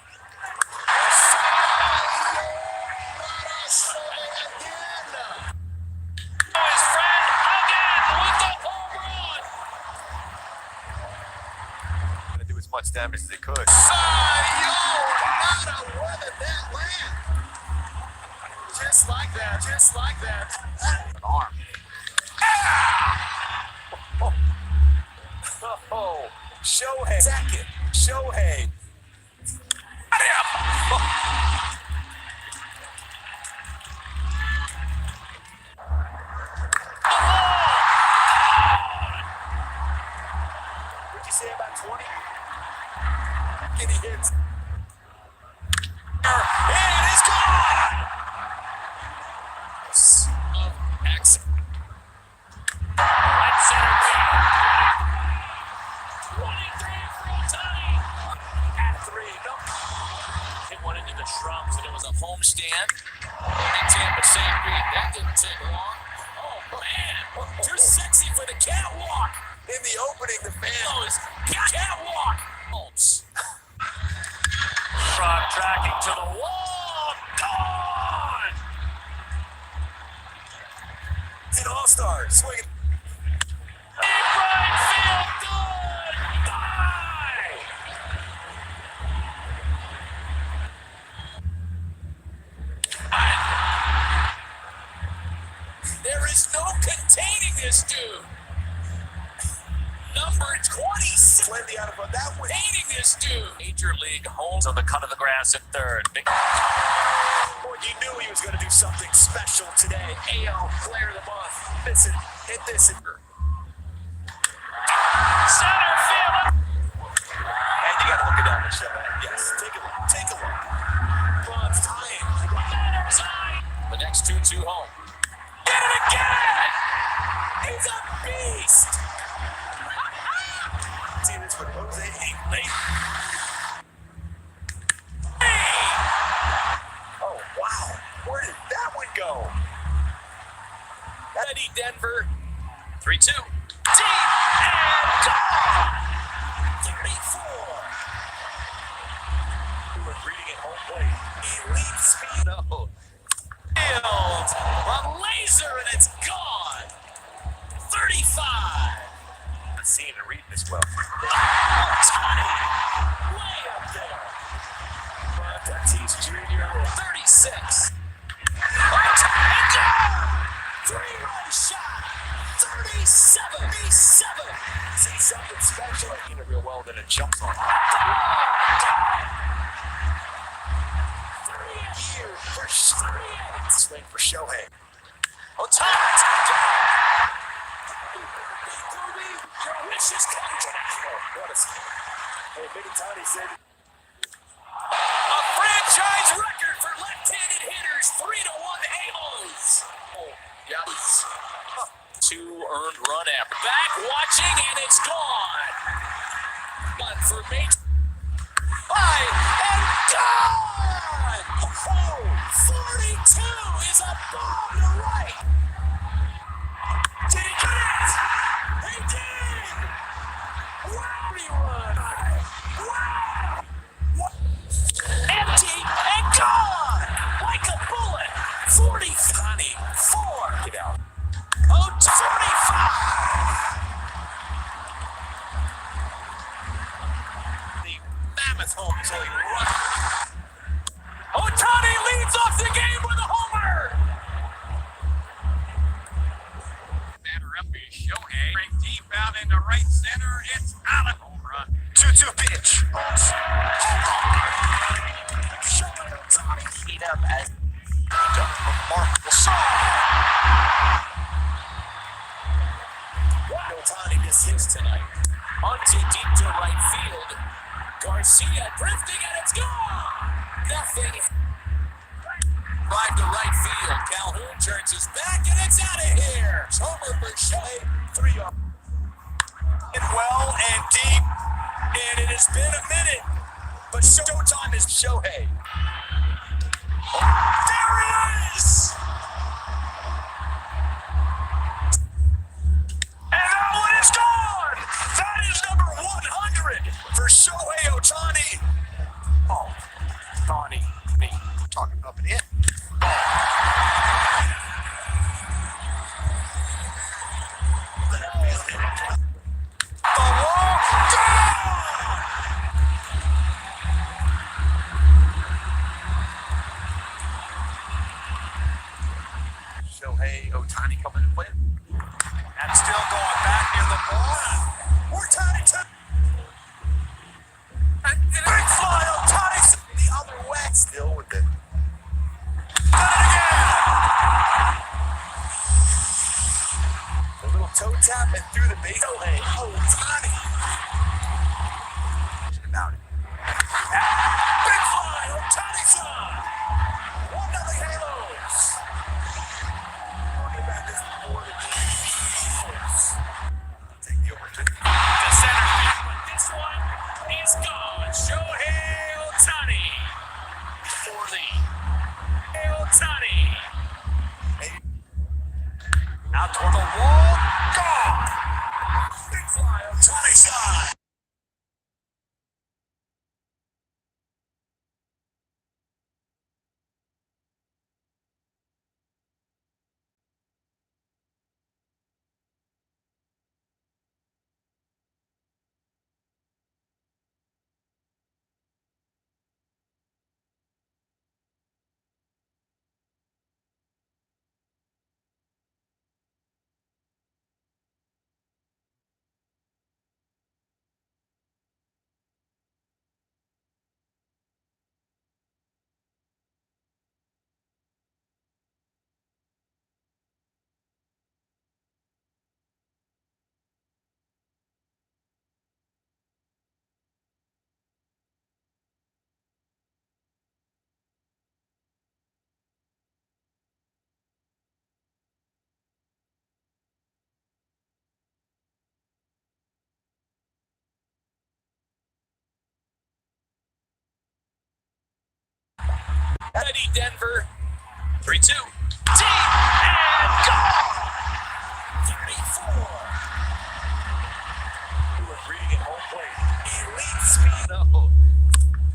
His friend again with the home run. Gonna do as much damage as they could. Just like that, just like that. An arm. Oh, Shohei. Second, Shohei. What'd you say about 20? Getting hits. It is gone. Of X. Right center field. 23 for Ohtani. At 3, no. Hit one into the shrubs, and it was a homestand. And Tampa Bay, that didn't take long. Oh, man. Too sexy for the catwalk. In the opening, the fan. Oh, his catwalk. Holmes. Frog tracking to the wall. Gone. It's an all-star. Swinging. Deep right field. Goodbye. There is no containing this dude. Number 26. Plenty out of that one. Containing this dude. Major League Holmes on the cut of the grass at third. Boy, you knew he was going to do something special today. AL Player of the Month. Listen, hit this. Center field. And you got to look it down and show that. Yes, take a look. Take a look. Bronze tying. Matters high. The next 2-2 home. Get it again. He's a beast. See this with Jose Hingley. Oh, wow. Where did that one go? Ready, Denver. 3-2. Deep and gone. 34. We were reading at home plate. Elite speed. No. Field. A laser and it's gone. 35. Not seeing and reading this well. Ohtani. Way up there. Tatis Jr. 36. Ohtani. Three-run shot. 37. 37. See something special. He did real well, then it jumps on. 3 years for 3 swing for Shohei. Ohtani. Your wishes come true. What a hey, Big Tony said. A franchise record for left-handed hitters. 3-1 Halos. Oh, yeah. 2 earned run after. Back watching and it's gone. But for me. High and gone. Oh, 42 is a bomb to right. Did he get it? He did. Rerun. Wow. Empty and gone. Like a bullet. 40. 4. Get out. Oh, 45. The mammoth home until he runs. Ohtani leads off the game with a homer. Batter up is Shohei. Right deep out into right center. It's out of home run. 2-2 pitch. Shohei Ohtani heat up as remarkable song. Ohtani missed his tonight. Onto deep to right field. Garcia drifting and it's gone. Nothing. Drive to right field. Calhoun turns his back and it's out of here. Homer for Shohei. 3 yards. Well and deep. And it has been a minute. But showtime is Shohei. There he is! And that one is gone! That is number 100 for Shohei Ohtani. Oh, Ohtani. Me. Talking up and in. The wall. Shohei Ohtani coming to play. And still going back near the ball. Ohtani to and big fly. Ohtani the other way. Still with it. Done it again. A little toe tap and through the base. Shohei Ohtani. About it. Big fly. Ohtani's on. 1-0 Halos. Take the opportunity. To center field, but this one is gone. Shohei Ohtani for the Ohtani. Out toward the wall. Gone. Big fly. Ohtani's on. Ready, Denver. 3-2. Deep and gone. 34. He was reading at home plate. Elite speed. No.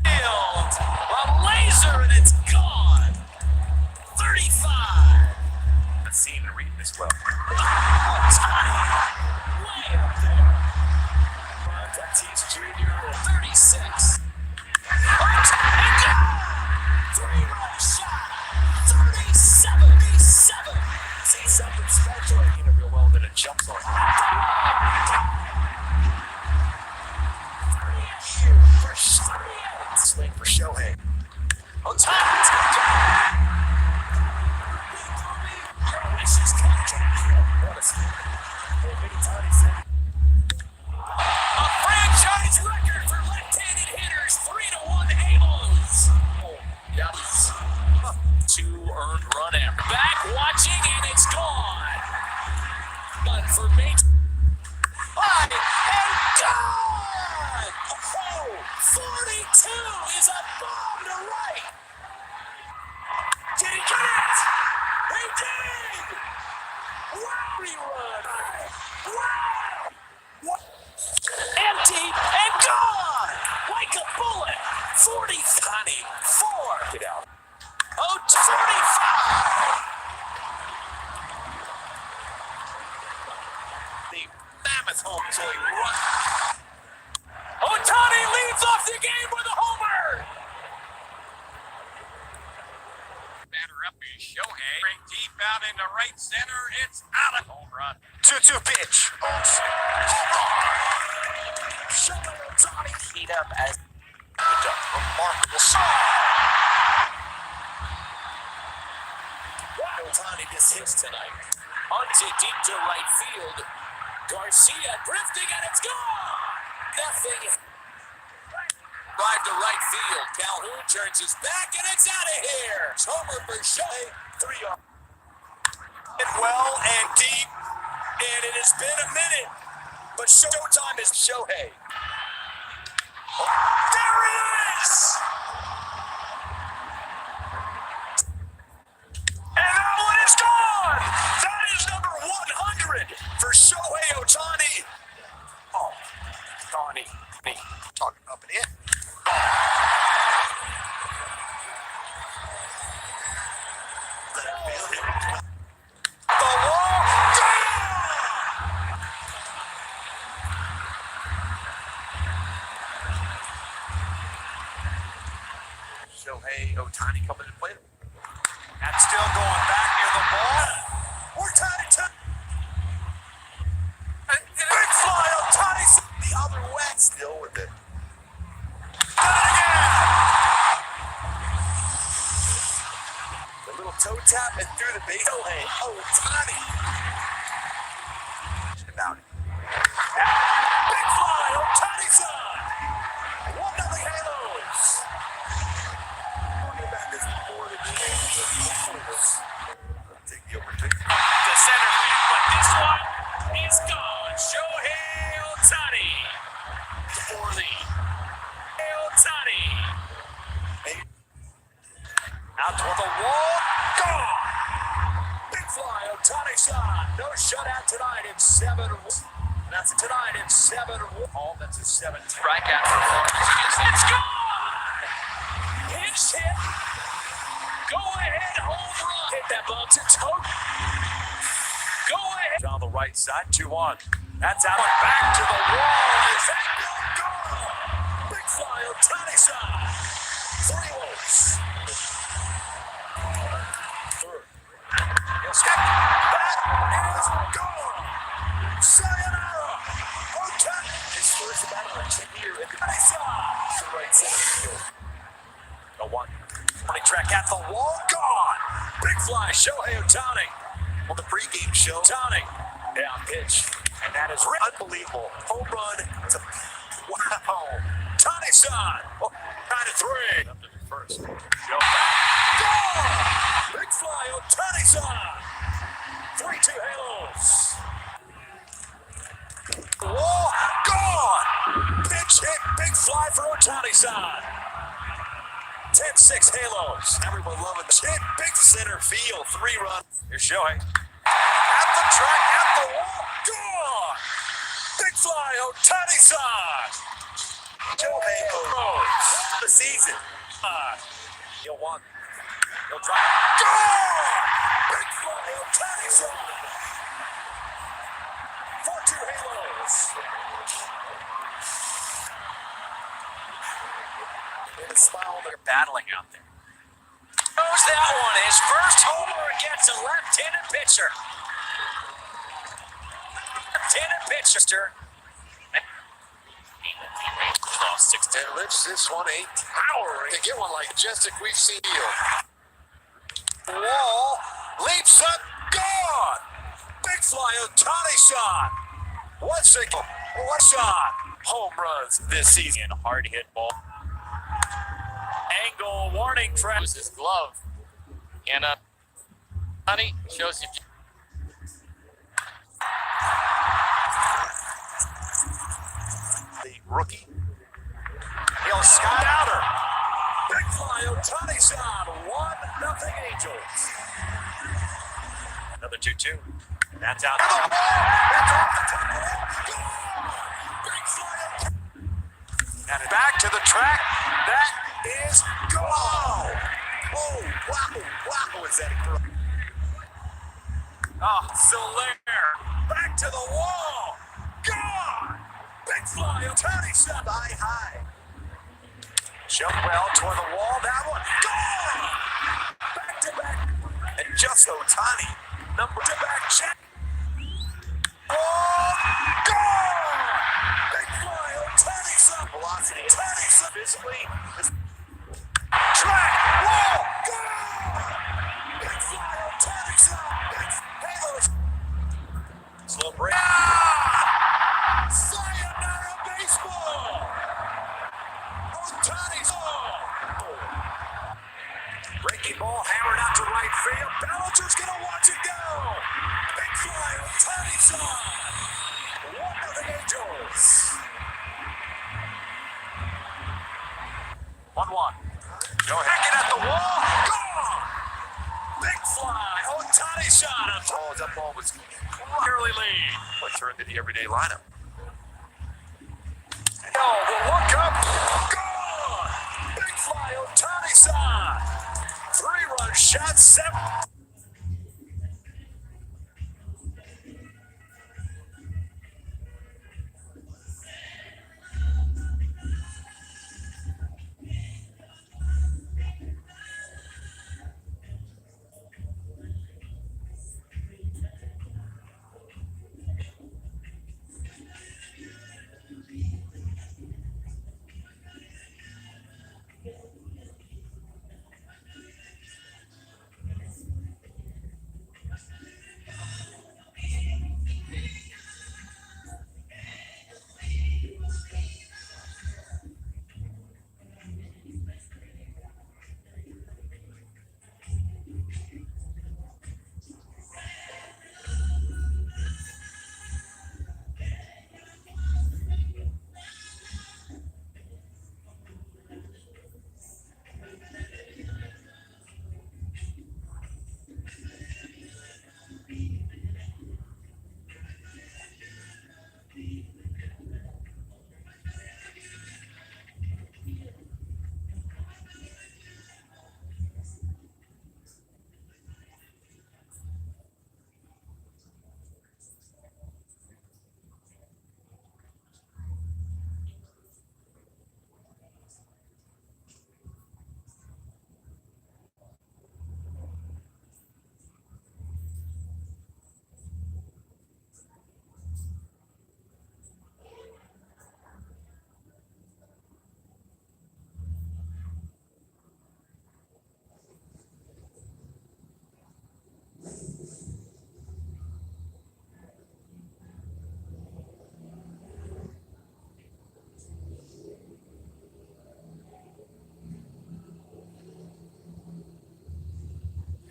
Field. A laser and it's gone. 35. I've seen and reading this well. Ohtani. Way up there. Tatis Jr. 36. Ohtani gone. 3-run shot. 37. See something special. He did it real well, then it jumps on him. Swing for Shohei. Ohtani's got it. Delicious catch. What a swing. Hey, Big Tony said. A franchise record for left-handed hitters. 3-1 Halos. Oh, yeah. 2 earned run after. Back watching and it's gone. Done for me. High and gone. Oh, 42 is a bomb to right. Did he get it? He did. Wow. Rerun. Wow. 2-2 pitch. Shohei Ohtani heat up as the remarkable Ohtani gets hits tonight. Hunted deep to right field. Garcia drifting, and it's gone! Nothing. Drive to right field. Calhoun turns his back, and it's out of here. Homer for Shohei. 3 yards. Well and deep, and it has been a minute, but showtime is Shohei. There he is! And that one is gone! That is number 100 for Shohei Ohtani. Oh, Ohtani. Talking up and in. Shohei Ohtani coming to play. That's still going back near the ball. We're tied to big fly. Ohtani's the other way. Still with it. Got it again. The little toe tap and through the base. Shohei Ohtani. About it. Big fly. Ohtani's on. 1-0 Halos. To center field, but this one is gone. Shohei Ohtani for the Ohtani. Out toward the wall. Gone. Big fly. Ohtani shot. No shutout tonight in 7. That's tonight in 7. Oh, that's a 7. Strikeout performance. It's gone. Pitch hit. Go ahead, home run. Hit that ball to toe. Go ahead. On the right side, 2-1. That's out. Back to the wall. Is that gone? Big fly. Ohtani shot. 3 walks. He'll step. That is gone. Sayonara. Ohtani. His first battle of 10 years. Ohtani shot. To right center field. The 1. Money track at the wall. Gone. Big fly. Shohei Ohtani. On the pregame show. Ohtani. Down pitch. And that is unbelievable. Home run. To, wow. Ohtani-san. Oh, 9-3. Up to the first. Gone. Big fly. Ohtani-san. 3-2 Halos. Wall. Gone. Pitch hit. Big fly for Ohtani-san. 10-6 Halos. Everyone loving the hit. Big center field. 3-run. Here's Shohei. At the track, at the wall. Gone. Big fly. Ohtani-san. Shohei Ohtani. The season. He'll want. He'll try. Gone. Big fly. Ohtani-san. 4-2 Halos. Smile, they're battling out there. Knows that one. His first homer against a left-handed pitcher. Left-handed pitcher. Lost 6-10. Lifts this one, 8 powering. To get one like Majestic, we've seen Wall leaps up, gone. Big fly, Ohtani shot. 1 single, 1 shot. Home runs this season. Hard hit ball. Angle warning track. Was his glove. And Honey shows you. The rookie. He'll sky outer. Big fly, Ohtani shot. 1-0 Angels. Another 2-2. That's out. That's off the top. Big fly. And back to the track. That is go. Oh, wow, is that a great? Soler. Back to the wall. Gone. Big fly. Ohtani shot high. Jump well toward the wall. That one. Gone. Back to back. And just Ohtani. Number to back check. Big fly, Ohtani-san. Velocity, Ohtani-san. Physically, track, wall, gone! Big fly, Ohtani-san. Halo. Slow break. Sayonara baseball. Ohtani-san. Breaking ball hammered out to right field. Bellinger's gonna watch it go. Big fly, Ohtani-san. 1-0 Angels. 1-1. Go ahead. Get at the wall. Gone. Big fly. Ohtani-san. Oh, that ball was clearly lead. But turned to the everyday lineup. No, we'll look up. Gone. Big fly. Ohtani-san. 3-run shot. 7.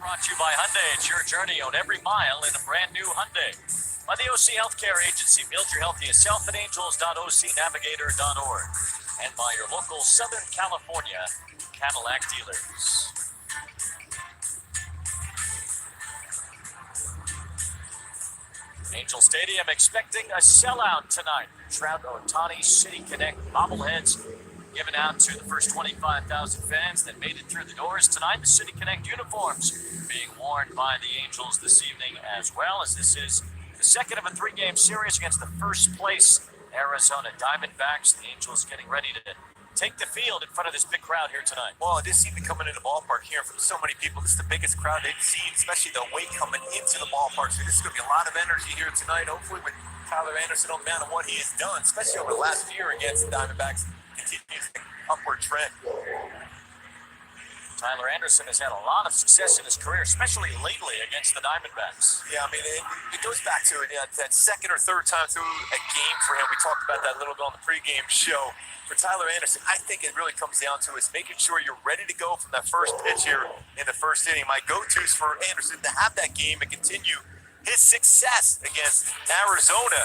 Brought to you by Hyundai. It's your journey on every mile in a brand new Hyundai. By the OC Healthcare Agency, build your healthiest self at angels.ocnavigator.org. And by your local Southern California Cadillac dealers. Angel Stadium expecting a sellout tonight. Trout Ohtani City Connect bobbleheads given out to the first 25,000 fans that made it through the doors tonight. The City Connect uniforms being worn by the Angels this evening, as well as this is the second of a 3-game series against the first place Arizona Diamondbacks. The Angels getting ready to take the field in front of this big crowd here tonight. Well, this seemed to coming in the ballpark here from so many people. This is the biggest crowd they've seen, especially the way coming into the ballpark. So this is going to be a lot of energy here tonight. Hopefully with Tyler Anderson on the mound and what he has done, especially over the last year against the Diamondbacks, continues the upward trend. Tyler Anderson has had a lot of success in his career, especially lately against the Diamondbacks. Yeah, I mean, it goes back to it. Yeah, that second or third time through a game for him. We talked about that a little bit on the pregame show. For Tyler Anderson, I think it really comes down to is making sure you're ready to go from that first pitch here in the first inning. My go-tos for Anderson to have that game and continue his success against Arizona.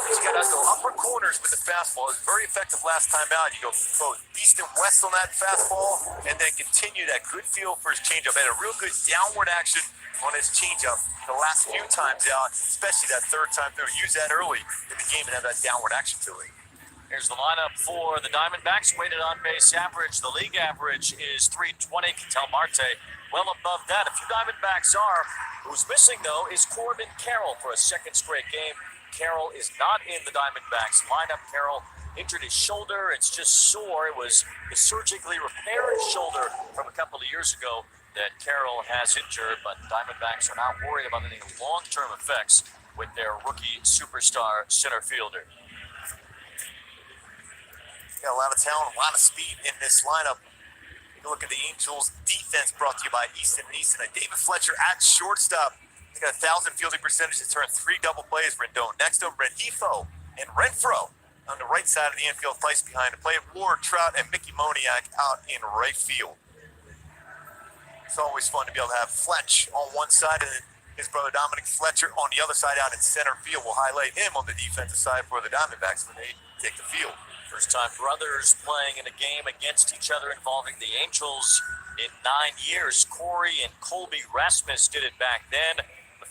He's got us go upper corners with the fastball. It was very effective last time out. You go both east and west on that fastball, and then continue that good feel for his changeup. Had a real good downward action on his changeup the last few times out, especially that third time through. Use that early in the game and have that downward action to it. Here's the lineup for the Diamondbacks. Weighted on base average. The league average is .320. Ketel Marte well above that. A few Diamondbacks are. Who's missing, though, is Corbin Carroll for a second straight game. Carroll is not in the Diamondbacks lineup. Carroll injured his shoulder. It's just sore. It was the surgically repaired shoulder from a couple of years ago that Carroll has injured, but Diamondbacks are not worried about any long-term effects with their rookie superstar center fielder. Got a lot of talent, a lot of speed in this lineup. Take a look at the Angels defense brought to you by Easton & Easton. David Fletcher at shortstop. He's got 1,000 fielding percentage to turn 3 double plays. Rendon next to him, Renifo and Renfro on the right side of the infield, placed behind the plate. Ward, Trout, and Mickey Moniak out in right field. It's always fun to be able to have Fletch on one side and his brother Dominic Fletcher on the other side out in center field. We'll highlight him on the defensive side for the Diamondbacks when they take the field. First time brothers playing in a game against each other involving the Angels in 9 years. Corey and Colby Rasmus did it back then.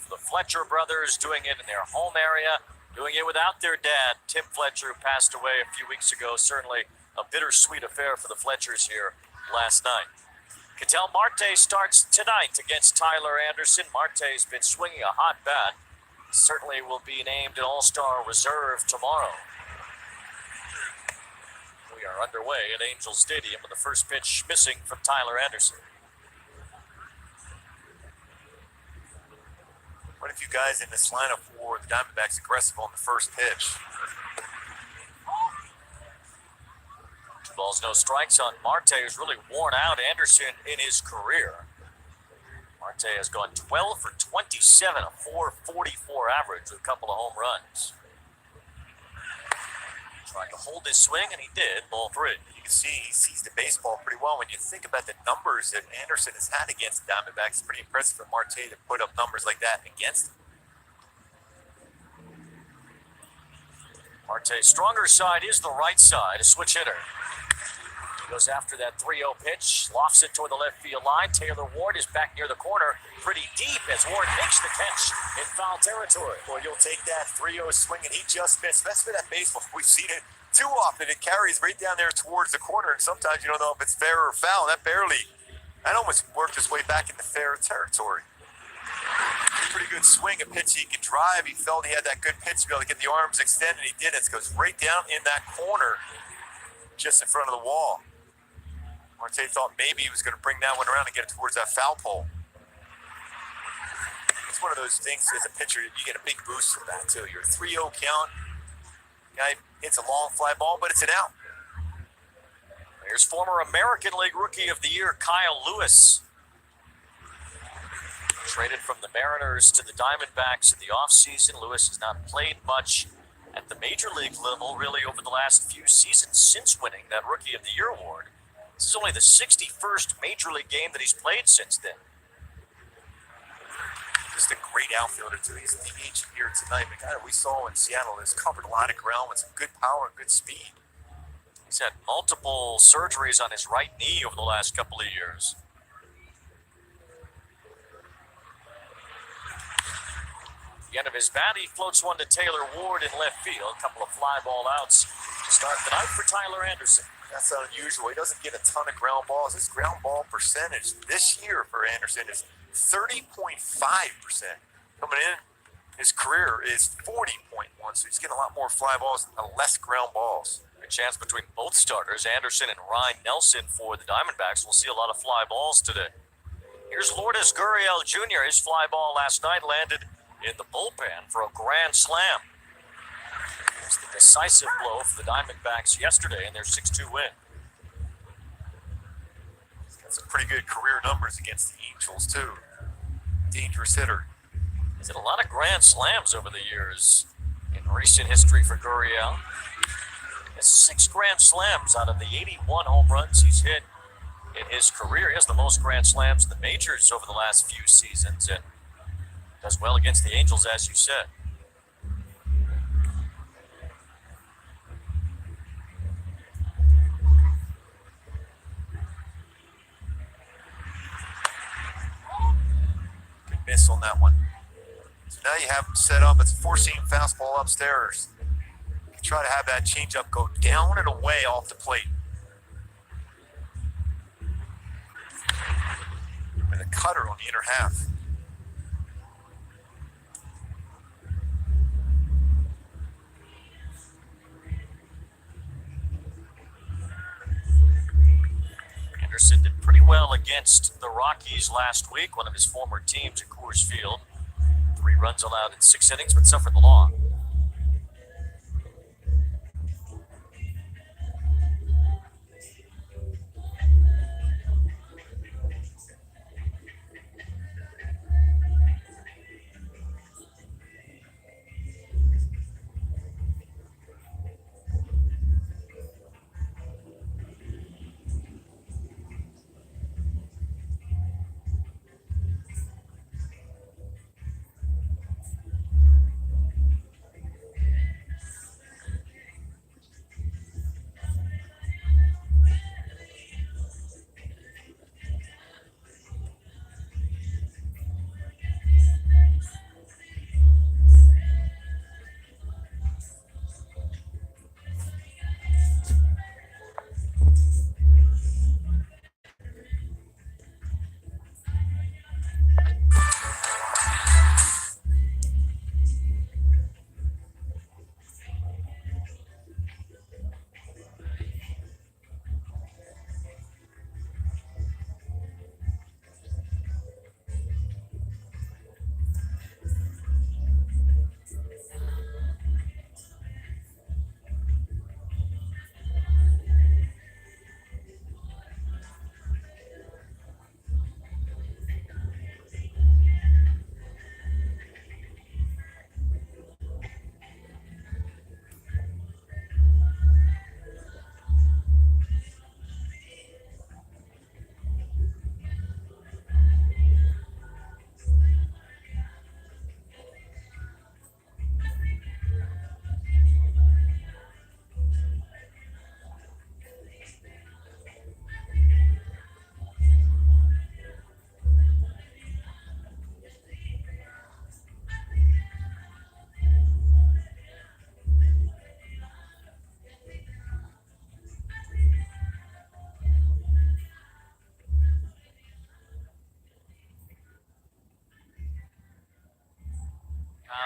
The Fletcher brothers doing it in their home area, doing it without their dad, Tim Fletcher, who passed away a few weeks ago. Certainly a bittersweet affair for the Fletchers here last night. Ketel Marte starts tonight against Tyler Anderson. Marte's been swinging a hot bat. Certainly will be named an All-Star reserve tomorrow. We are underway at Angel Stadium with the first pitch missing from Tyler Anderson. What if you guys in this lineup for the Diamondbacks aggressive on the first pitch? 2 balls, no strikes on Marte, who's really worn out Anderson in his career. Marte has gone 12 for 27, a 4.44 average with a couple of home runs. Trying to hold his swing, and he did. Ball 3. You can see he sees the baseball pretty well. When you think about the numbers that Anderson has had against the Diamondbacks, it's pretty impressive for Marte to put up numbers like that against him. Marte's stronger side is the right side, a switch hitter. He goes after that 3-0 pitch, lofts it toward the left field line. Taylor Ward is back near the corner, pretty deep as Ward makes the catch in foul territory. Boy, you'll take that 3-0 swing, and he just missed. That's for that baseball. We've seen it too often. It carries right down there towards the corner, and sometimes you don't know if it's fair or foul. That almost worked his way back into fair territory. Pretty good swing, a pitch he could drive. He felt he had that good pitch to be able to get the arms extended. He did it. It goes right down in that corner, just in front of the wall. Marte thought maybe he was going to bring that one around and get it towards that foul pole. It's one of those things as a pitcher, you get a big boost from that too. Your 3-0 count, guy hits a long fly ball, but it's an out. Here's former American League Rookie of the Year, Kyle Lewis. Traded from the Mariners to the Diamondbacks in the offseason. Lewis has not played much at the major league level really over the last few seasons since winning that Rookie of the Year award. This is only the 61st major league game that he's played since then. Just a great outfielder too. He's DH here tonight. The guy that we saw in Seattle has covered a lot of ground with some good power and good speed. He's had multiple surgeries on his right knee over the last couple of years. The end of his bat, he floats one to Taylor Ward in left field. A couple of fly ball outs to start the night for Tyler Anderson. That's unusual. He doesn't get a ton of ground balls. His ground ball percentage this year for Anderson is 30.5%. Coming in, his career is 40.1, so he's getting a lot more fly balls and less ground balls. A chance between both starters, Anderson and Ryan Nelson for the Diamondbacks. We'll see a lot of fly balls today. Here's Lourdes Gurriel Jr. His fly ball last night landed in the bullpen for a grand slam. It's the decisive blow for the Diamondbacks yesterday in their 6-2 win. He's got some pretty good career numbers against the Angels, too. Dangerous hitter. He's had a lot of grand slams over the years in recent history for Gurriel. He has 6 grand slams out of the 81 home runs he's hit in his career. He has the most grand slams in the majors over the last few seasons and does well against the Angels, as you said. Miss on that one. So now you have him set up. It's a 4-seam fastball upstairs. You try to have that changeup go down and away off the plate. With a cutter on the inner half. Anderson did pretty well against the Rockies last week, one of his former teams at Coors Field. 3 runs allowed in 6 innings, but suffered the loss.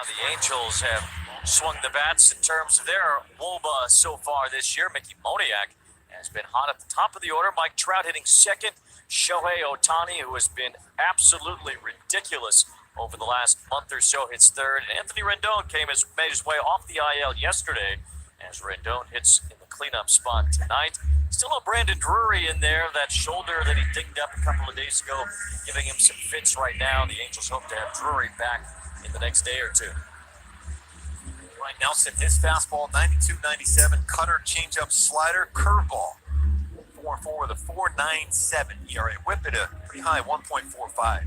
The Angels have swung the bats in terms of their WOBA so far this year. Mickey Moniak has been hot at the top of the order. Mike Trout hitting second. Shohei Ohtani, who has been absolutely ridiculous over the last month or so, hits third. And Anthony Rendon made his way off the IL yesterday as Rendon hits in the cleanup spot tonight. Still a Brandon Drury in there, that shoulder that he dinged up a couple of days ago, giving him some fits right now. The Angels hope to have Drury back in the next day or two. Ryan Nelson, his fastball, 92-97, cutter, changeup, slider, curveball. 4-4 with a 4.97 ERA. Whip it a pretty high 1.45.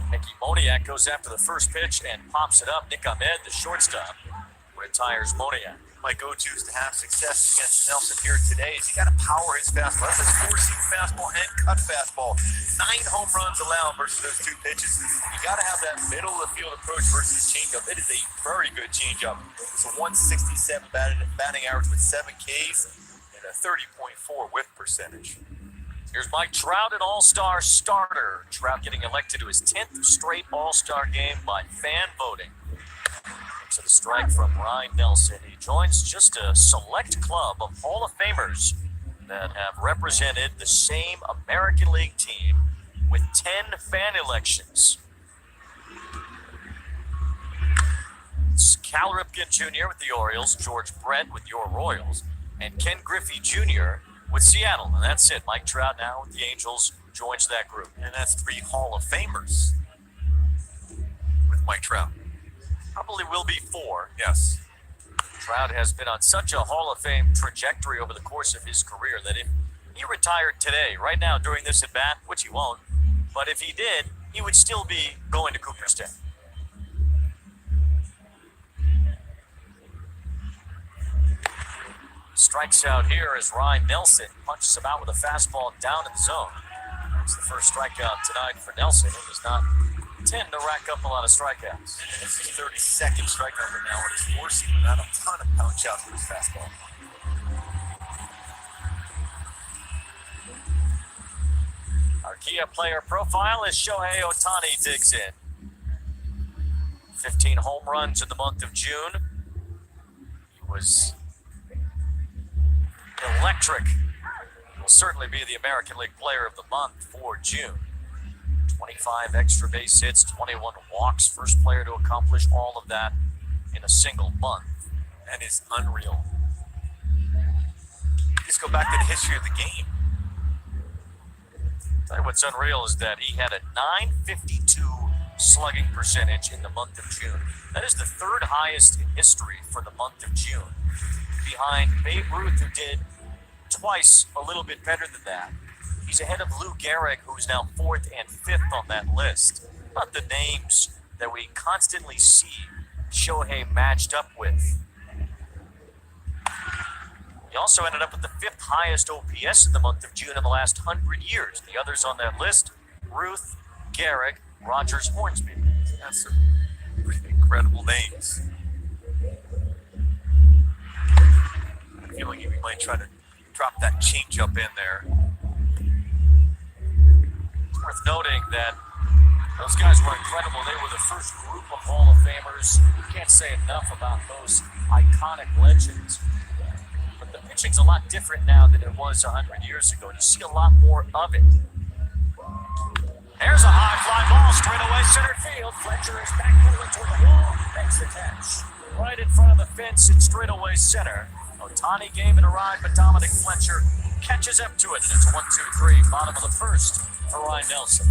Mickey Moniak goes after the first pitch and pops it up. Nick Ahmed, the shortstop, retires Moniak. My go-tos to have success against Nelson here today is you got to power his fastball. That's his 4-seam fastball and cut fastball. 9 home runs allowed versus those 2 pitches. You got to have that middle of the field approach versus changeup. It is a very good changeup. It's a 167 batting average with 7 Ks and a 30.4 whiff percentage. Here's Mike Trout, an all-star starter. Trout getting elected to his 10th straight all-star game by fan voting. To the strike from Ryan Nelson. He joins just a select club of Hall of Famers that have represented the same American League team with 10 fan elections. It's Cal Ripken Jr. with the Orioles, George Brett with your Royals, and Ken Griffey Jr. with Seattle. And that's it. Mike Trout now with the Angels joins that group. And that's 3 Hall of Famers with Mike Trout. Probably will be 4. Yes. Trout has been on such a Hall of Fame trajectory over the course of his career that if he retired today, right now during this at-bat, which he won't, but if he did, he would still be going to Cooperstown. Strikes out here as Ryan Nelson punches him out with a fastball down in the zone. It's the first strikeout tonight for Nelson. He does not tend to rack up a lot of strikeouts. This is his 32nd strike number now, and he's forcing not a ton of punch outs with his fastball. Our Kia player profile is Shohei Ohtani digs in. 15 home runs in the month of June. He was electric will certainly be the American League Player of the Month for June. 25 extra base hits, 21 walks. First player to accomplish all of that in a single month. That is unreal. Just go back to the history of the game. Tell you what's unreal is that he had a .952 slugging percentage in the month of June. That is the third highest in history for the month of June, behind Babe Ruth, who did twice a little bit better than that. He's ahead of Lou Gehrig, who's now 4th and 5th on that list. Not the names that we constantly see Shohei matched up with. He also ended up with the 5th highest OPS in the month of June in the last 100 years. The others on that list, Ruth, Gehrig, Rogers, Hornsby. That's some pretty incredible names. I feel like we might try to drop that changeup in there. It's worth noting that those guys were incredible. They were the first group of Hall of Famers. You can't say enough about those iconic legends. But the pitching's a lot different now than it was 100 years ago. You see a lot more of it. There's a high fly ball straight away center field. Fletcher is backpedaling toward the wall. Makes the catch. Right in front of the fence in straightaway center. Ohtani gave it a ride, but Dominic Fletcher catches up to it. And it's 1-2-3, bottom of the first for Ryan Nelson.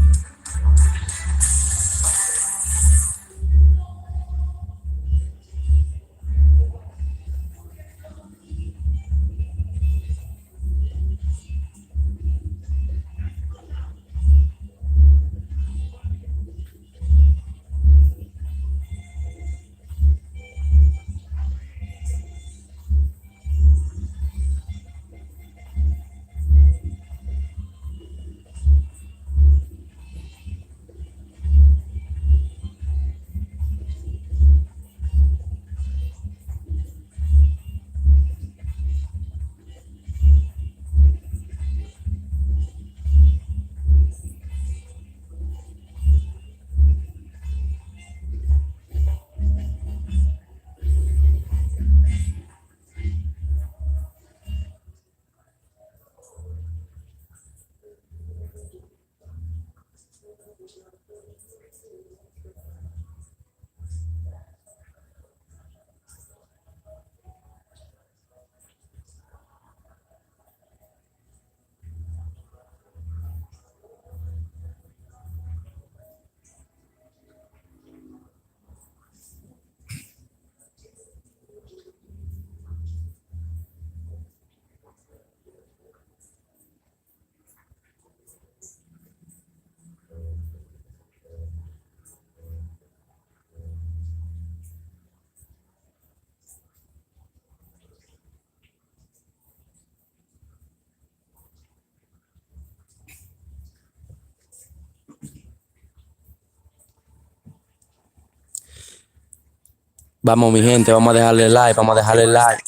Vamos, mi gente, vamos a dejarle like, vamos a dejarle like.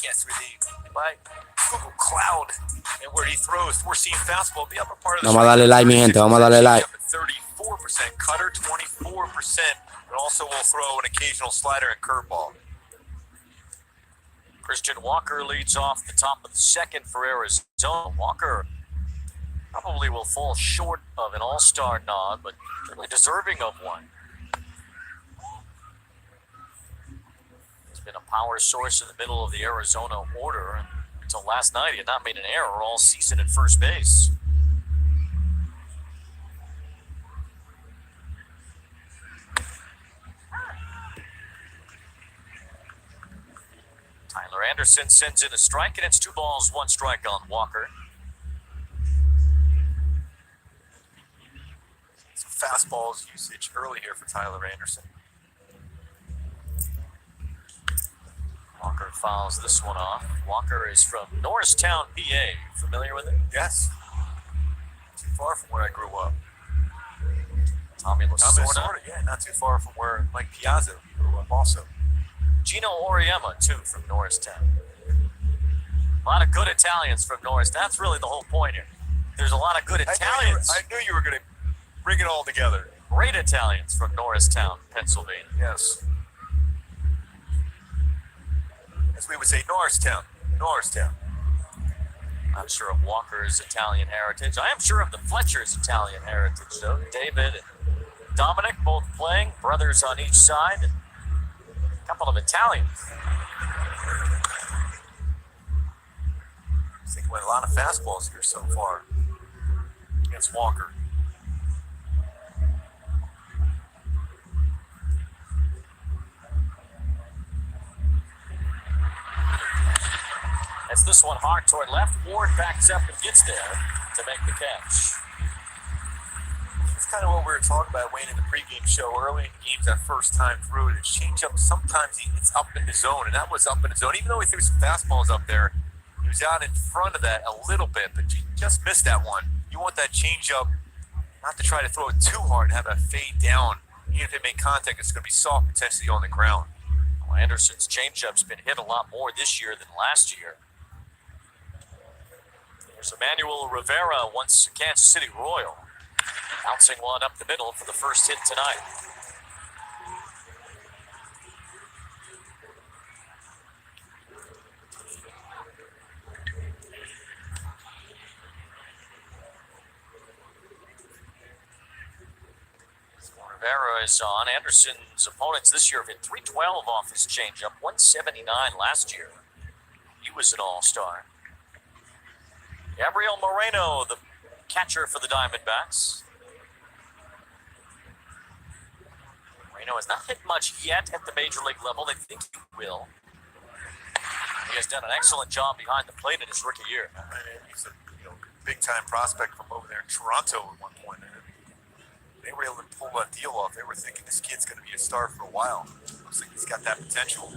Cloud, and where he throws, we're seeing fastball the upper part of the Vamos a darle like, mi gente, vamos a darle like. 34% cutter, 24%, but also will throw an occasional slider and curveball. Christian Walker leads off the top of the second for Arizona. Walker probably will fall short of an all-star nod, but certainly deserving of one. He's been a power source in the middle of the Arizona order. Until last night, he had not made an error all season at first base. Tyler Anderson sends in a strike, and it's 2 balls, 1 strike on Walker. Some fastballs usage early here for Tyler Anderson. Walker fouls this one off. Walker is from Norristown, PA. Familiar with it? Yes. Too far from where I grew up. Tommy Lasorda. Yeah, not too far from where Mike Piazza grew up also. Gino Auriemma, too, from Norristown. A lot of good Italians from Norristown. That's really the whole point here. There's a lot of good Italians. I knew you were going to bring it all together. Great Italians from Norristown, Pennsylvania. Yes. As we would say, Norristown. Norristown. Not sure of Walker's Italian heritage. I am sure of the Fletcher's Italian heritage, though. David and Dominic both playing, brothers on each side. A couple of Italians. I think we had a lot of fastballs here so far against Walker. As this one hard toward left, Ward backs up and gets there to make the catch. It's kind of what we were talking about, Wayne, in the pregame show. Early in the games, that first time through, the changeup, sometimes it's up in the zone, and that was up in the zone. Even though he threw some fastballs up there, he was out in front of that a little bit, but you just missed that one. You want that changeup not to try to throw it too hard and have it fade down. Even if it made contact, it's going to be soft, potentially on the ground. Well, Anderson's changeup's been hit a lot more this year than last year. There's Emmanuel Rivera, once a Kansas City Royal, bouncing one up the middle for the first hit tonight. Rivera is on. Anderson's opponents this year have hit 312 off his changeup, 179 last year. He was an all-star. Gabriel Moreno, the catcher for the Diamondbacks. Moreno has not hit much yet at the major league level. They think he will. He has done an excellent job behind the plate in his rookie year. He's a big-time prospect from over there in Toronto at one point. They were able to pull that deal off. They were thinking this kid's going to be a star for a while. Looks like he's got that potential.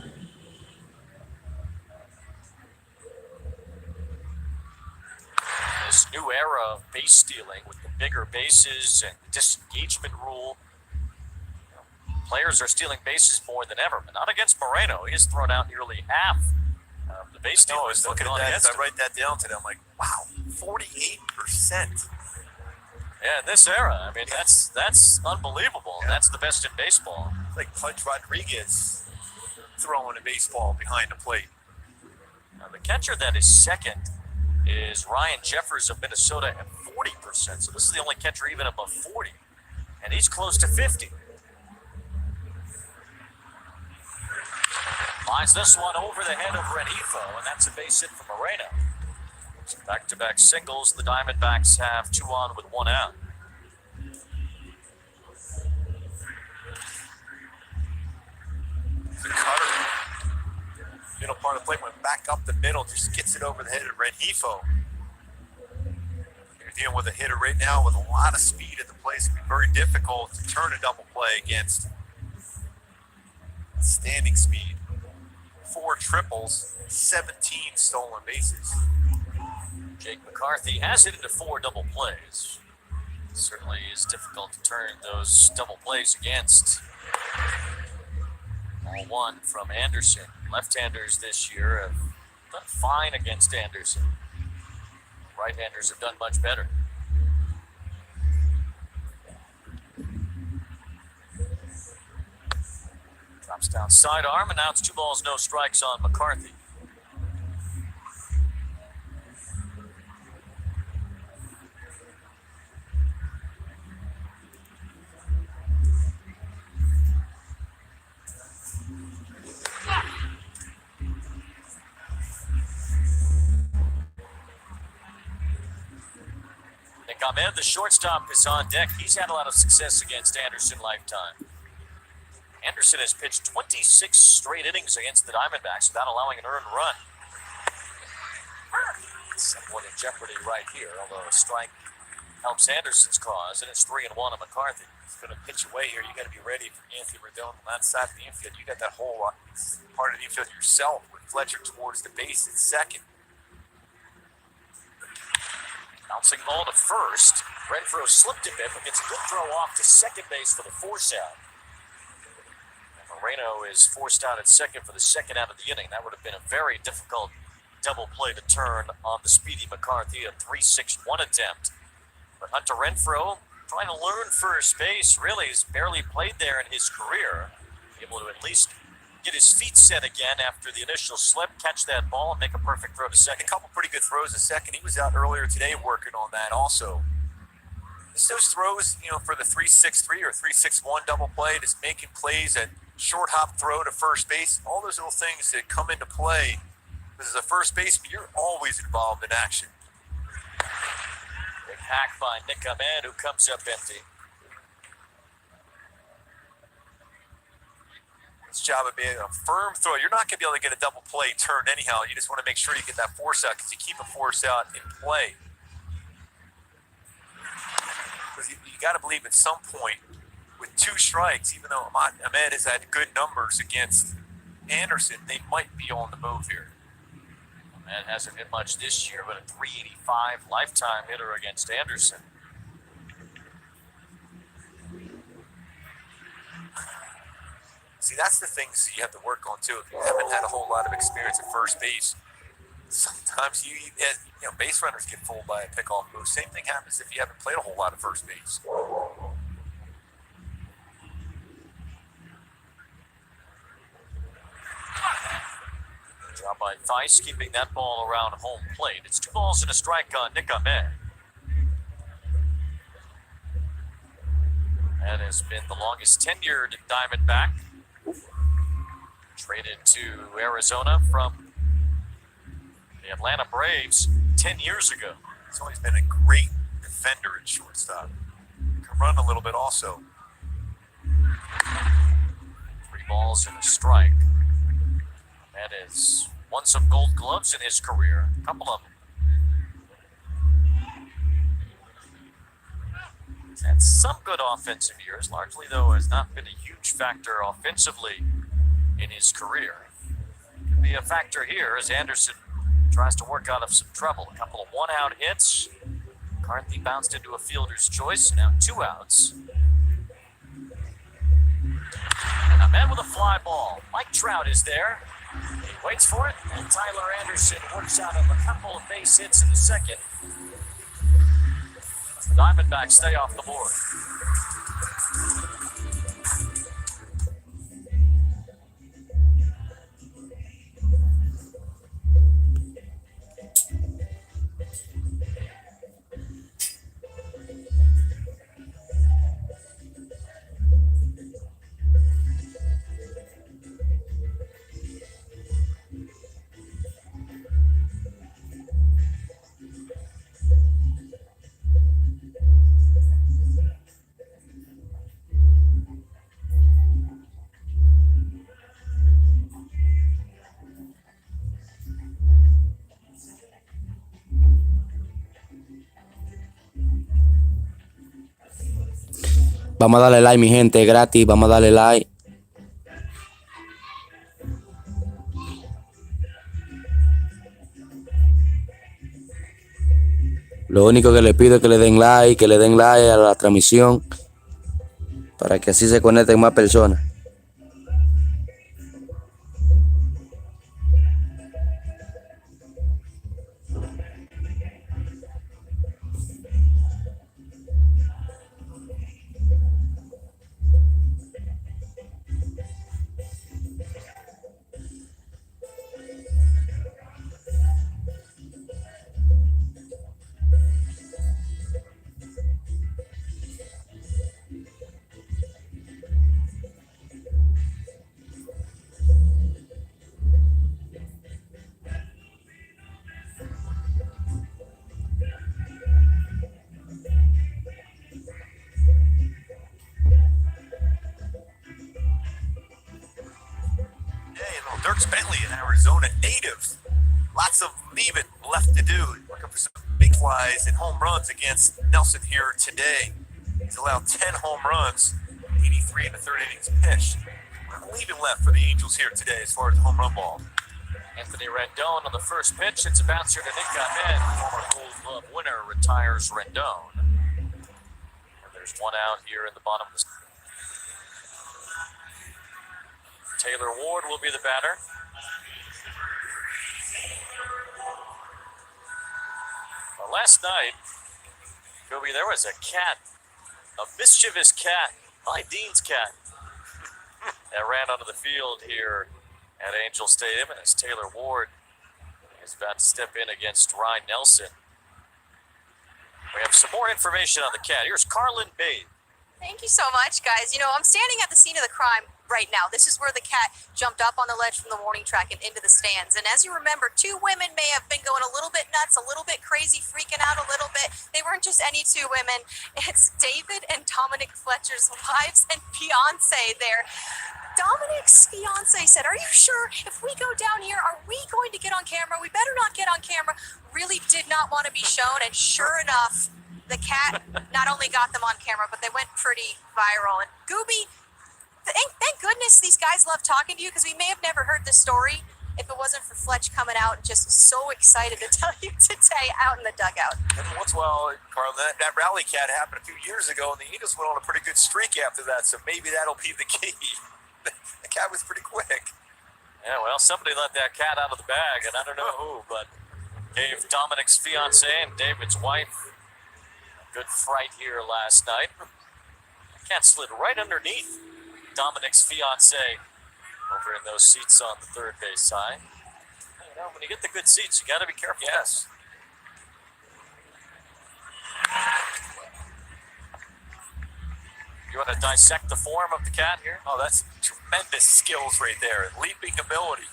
This new era of base stealing with the bigger bases and the disengagement rule. Players are stealing bases more than ever, but not against Moreno. He has thrown out nearly half of the base stealers. I was looking at that as I write that down today. I'm like, wow, 48%. Yeah, in this era, I mean, that's unbelievable. Yeah. That's the best in baseball. It's like Pudge Rodriguez throwing a baseball behind the plate. Now, the catcher that is second is Ryan Jeffers of Minnesota at 40%. So this is the only catcher even above 40. And he's close to 50. Finds this one over the head of Rengifo, and that's a base hit for Moreno. So back-to-back singles. The Diamondbacks have 2 on with 1 out. The cutter. Middle part of the plate went back up the middle, just gets it over the head of Rengifo. You're dealing with a hitter right now with a lot of speed at the plate. It's going to be very difficult to turn a double play against standing speed. 4 triples, 17 stolen bases. Jake McCarthy has hit into 4 double plays. Certainly is difficult to turn those double plays against. All 1 from Anderson. Left-handers this year have done fine against Anderson. Right-handers have done much better. Drops down sidearm, and now it's 2 balls, no strikes on McCarthy. Ahmed, the shortstop, is on deck. He's had a lot of success against Anderson lifetime. Anderson has pitched 26 straight innings against the Diamondbacks without allowing an earned run. Somewhat in jeopardy right here, although a strike helps Anderson's cause, and it's 3-1 on McCarthy. He's going to pitch away here. You got to be ready for Anthony Rendon on that side of the infield. You got that whole part of the infield yourself with Fletcher towards the base at second. Bouncing ball to first. Renfroe slipped a bit, but gets a good throw off to second base for the force out. And Moreno is forced out at second for the second out of the inning. That would have been a very difficult double play to turn on the speedy McCarthy, a 3-6-1 attempt. But Hunter Renfroe, trying to learn first base, really has barely played there in his career. Able to at least get his feet set again after the initial slip, catch that ball, and make a perfect throw to A second. couple pretty good throws a second. He was out earlier today working on that also. Just those throws, for the 3-6-3 or 3-6-1 double play, just making plays at short hop throw to first base, all those little things that come into play. This is a first baseman, you're always involved in action. Big hack by Nick Ahmed, who comes up empty. His job of being a firm throw. You're not going to be able to get a double play turn anyhow. You just want to make sure you get that force out because you keep a force out in play. Because you got to believe at some point with 2 strikes, even though Ahmed has had good numbers against Anderson, they might be on the move here. Ahmed hasn't hit much this year, but a 385 lifetime hitter against Anderson. See, that's the things you have to work on too. If you haven't had a whole lot of experience at first base, sometimes base runners get fooled by a pickoff move. Same thing happens if you haven't played a whole lot of first base. Job by Theis keeping that ball around home plate. It's 2 balls and a strike on Nick Ahmed. That has been the longest tenured Diamondback. Traded to Arizona from the Atlanta Braves 10 years ago. He's always been a great defender at shortstop. Can run a little bit also. 3 balls and a strike. That has won some gold gloves in his career. A couple of them. He's had some good offensive years. Largely, though, has not been a huge factor offensively in his career. Could be a factor here as Anderson tries to work out of some trouble. A couple of 1-out hits. McCarthy bounced into a fielder's choice. Now 2 outs. And Ahmed with a fly ball. Mike Trout is there. He waits for it, and Tyler Anderson works out a couple of base hits in the second. The Diamondbacks stay off the board. Vamos a darle like, mi gente, gratis. Vamos a darle like. Lo único que les pido es que le den like, a la transmisión para que así se conecten más personas. Dirk Bentley, an Arizona native. Lots of leaving left to do. Looking for some big flies and home runs against Nelson here today. He's allowed 10 home runs, 83 in the 3rd innings pitched. Leaving left for the Angels here today as far as the home run ball. Anthony Rendon on the first pitch. It's a bouncer to Nick Ahmed. Former Gold Glove winner retires Rendon. And there's 1 out here in the bottom of the... Taylor Ward will be the batter. Well, last night, Kobe, there was a cat, a mischievous cat, my Dean's cat, that ran onto the field here Angel Stadium as Taylor Ward is about to step in against Ryan Nelson. We have some more information on the cat. Here's Carlin Bade. Thank you so much, guys. You know, I'm standing at the scene of the crime right now. This is where the cat jumped up on the ledge from the warning track and into the stands. And as you remember, two women may have been going a little bit nuts, a little bit crazy, freaking out a little bit. They weren't just any two women. It's David and Dominic Fletcher's wives and fiance there. Dominic's fiance said, "Are you sure if we go down here, are we going to get on camera? We better not get on camera." Really did not want to be shown. And sure enough, the cat not only got them on camera, but they went pretty viral. And Gooby, thank goodness these guys love talking to you, because we may have never heard this story if it wasn't for Fletch coming out and just so excited to tell you today out in the dugout. And once in a while, Carl, that rally cat happened a few years ago, and the Eagles went on a pretty good streak after that, so maybe that'll be the key. The cat was pretty quick. Yeah, well, somebody let that cat out of the bag, and I don't know who, but gave Dominic's fiance and David's wife good fright here last night. The cat slid right underneath Dominic's fiance over in those seats on the third base side. You know, when you get the good seats, you got to be careful. Yes. You want to dissect the form of the cat here? Oh, that's tremendous skills right there. Leaping ability.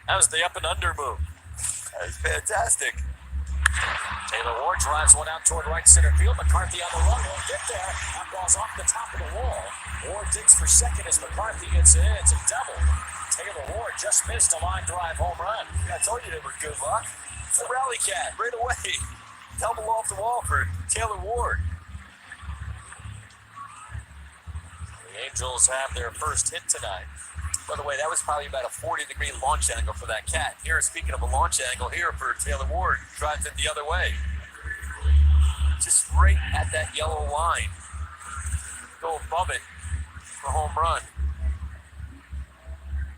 That was the up and under move. That's fantastic. Taylor Ward drives one out toward right center field. McCarthy on the run won't get there. That ball's off the top of the wall. Ward digs for second as McCarthy gets in. It's a double. Taylor Ward just missed a line drive home run. I told you they were good luck. It's a rally cat right away. Double off the wall for Taylor Ward. The Angels have their first hit tonight. By the way, that was probably about a 40-degree launch angle for that cat. Here, speaking of a launch angle, here for Taylor Ward, drives it the other way. Just right at that yellow line. Go above it for a home run.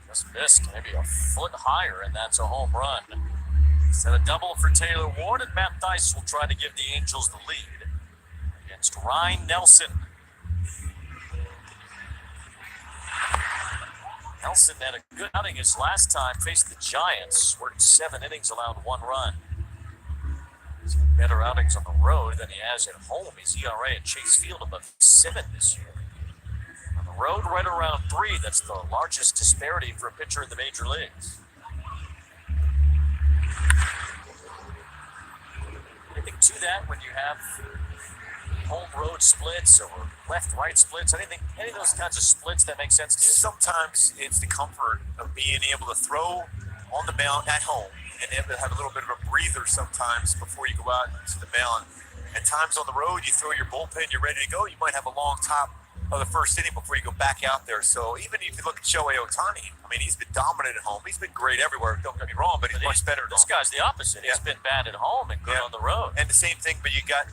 Just missed maybe a foot higher, and that's a home run. Set a double for Taylor Ward, and Matt Dice will try to give the Angels the lead against Ryan Nelson. Nelson had a good outing his last time, faced the Giants, worked 7 innings, allowed 1 run. He's had better outings on the road than he has at home. His ERA at Chase Field above 7 this year. On the road, right around 3. That's the largest disparity for a pitcher in the major leagues. Anything to that when you have home-road splits or left-right splits? Any of those kinds of splits that make sense to you? Sometimes it's the comfort of being able to throw on the mound at home and have a little bit of a breather sometimes before you go out to the mound. At times on the road, you throw your bullpen, you're ready to go. You might have a long top of the first inning before you go back out there. So even if you look at Shohei Ohtani, I mean, he's been dominant at home. He's been great everywhere. Don't get me wrong, but he's much better at home. This guy's the opposite. He's been bad at home and good on the road. And the same thing, but you got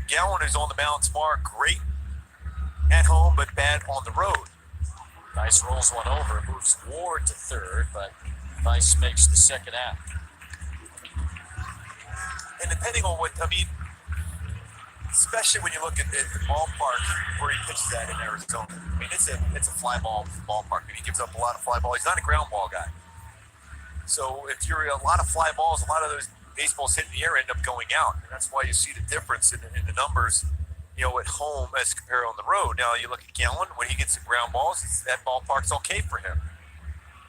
Gallen, who's on the mound tomorrow, great at home, but bad on the road. Dice rolls one over, moves Ward to third, but Dice makes the second out. And depending on what, I mean, especially when you look at the ballpark where he pitches at in Arizona. I mean, it's a fly ball ballpark. I mean, he gives up a lot of fly ball. He's not a ground ball guy. So if you're a lot of fly balls, a lot of those baseballs hit in the air end up going out. And that's why you see the difference in the numbers, you know, at home as compared on the road. Now, you look at Gallen, when he gets the ground balls, that ballpark's okay for him.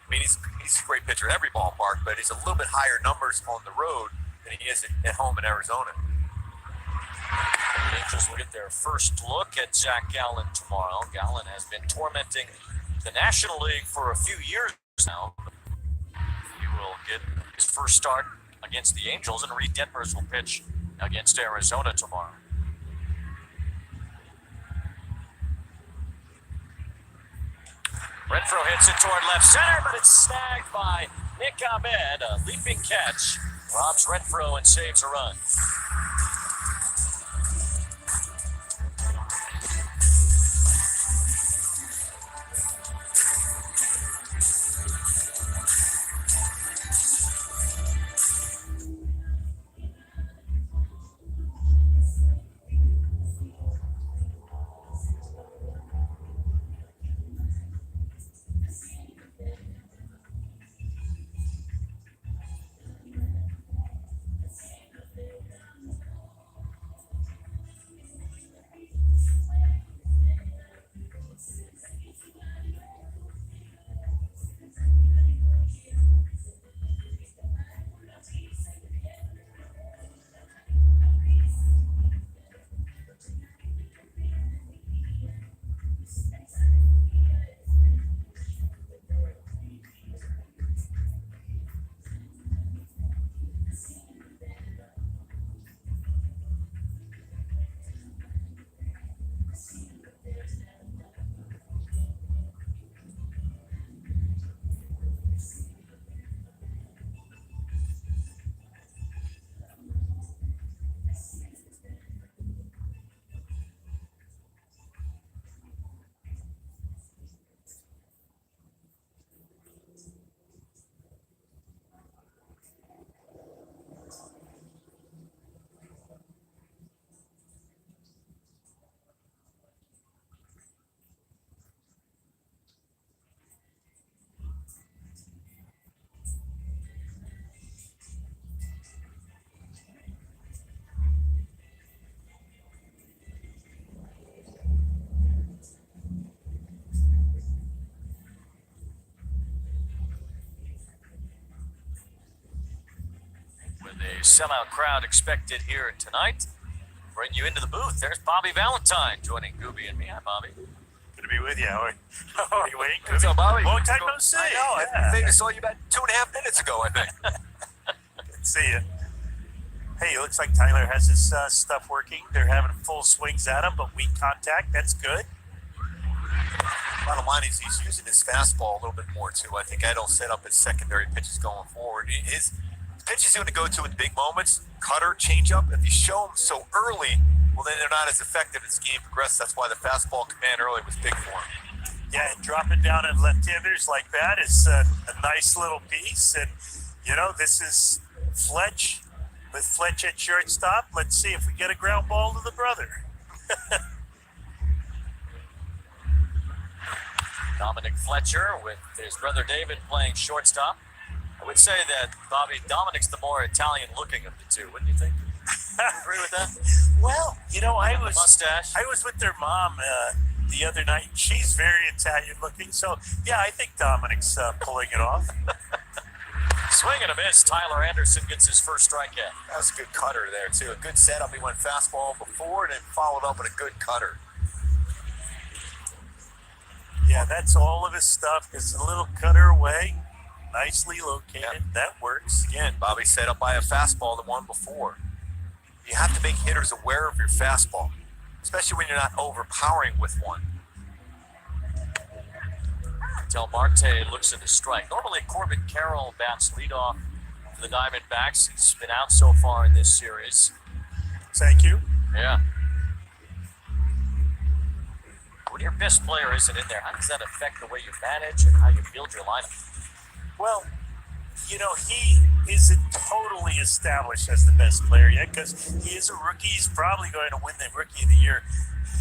I mean, he's a great pitcher at every ballpark, but he's a little bit higher numbers on the road than he is at home in Arizona. The Angels will get their first look at Zach Gallen tomorrow. Gallen has been tormenting the National League for a few years now. He will get his first start against the Angels, and Reed Detmers will pitch against Arizona tomorrow. Renfroe hits it toward left center, but it's snagged by Nick Ahmed. A leaping catch robs Renfroe and saves a run. A sellout crowd expected here tonight. Bring you into the booth. There's Bobby Valentine joining Gooby and me. Hi, Bobby. Good to be with you. How are you, Wayne? What's up, Bobby? Long time no see. I know. Yeah. I think I saw you about 2.5 minutes ago, I think. Good to see you. Hey, it looks like Tyler has his stuff working. They're having full swings at him, but weak contact. That's good. Bottom line is he's using his fastball a little bit more, too. I think Ed'll set up his secondary pitches going forward. His pitches he's going to go to in big moments, cutter, changeup. If you show them so early, well, then they're not as effective as the game progresses. That's why the fastball command early was big for him. Yeah, and dropping down at left-handers like that is a nice little piece. And, you know, this is Fletch with Fletch at shortstop. Let's see if we get a ground ball to the brother. Dominic Fletcher with his brother David playing shortstop. I would say that, Bobby, Dominic's the more Italian-looking of the two, wouldn't you think? You agree with that? Well, you know, I was Mustache. with their mom the other night. She's very Italian-looking, so yeah, I think Dominic's pulling it off. Swing and a miss. Tyler Anderson gets his first strikeout. That was a good cutter there, too. A good setup. He went fastball before and then followed up with a good cutter. Yeah, that's all of his stuff. It's a little cutter away, nicely located. Yeah. That works. Again, Bobby set up by a fastball the one before. You have to make hitters aware of your fastball, especially when you're not overpowering with one. Del Marte looks at the strike. Normally, Corbin Carroll bats leadoff for the Diamondbacks. He's been out so far in this series. Thank you. Yeah. When your best player isn't in there, how does that affect the way you manage and how you build your lineup? Well, you know, he isn't totally established as the best player yet because he is a rookie. He's probably going to win the Rookie of the Year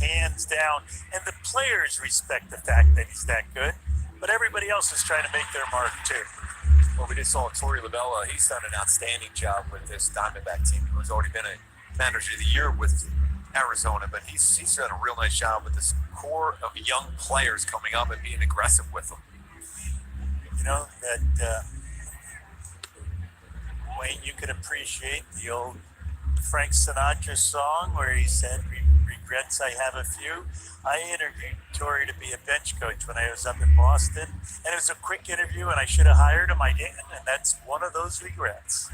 hands down. And the players respect the fact that he's that good. But everybody else is trying to make their mark, too. Well, we just saw Torey Lovella. He's done an outstanding job with this Diamondback team, who's already been a manager of the year with Arizona. But he's done a real nice job with this core of young players coming up and being aggressive with them. You know, that Wayne, you could appreciate the old Frank Sinatra song where he said, regrets I have a few. I interviewed Torey to be a bench coach when I was up in Boston, and it was a quick interview, and I should have hired him. I didn't, and that's one of those regrets.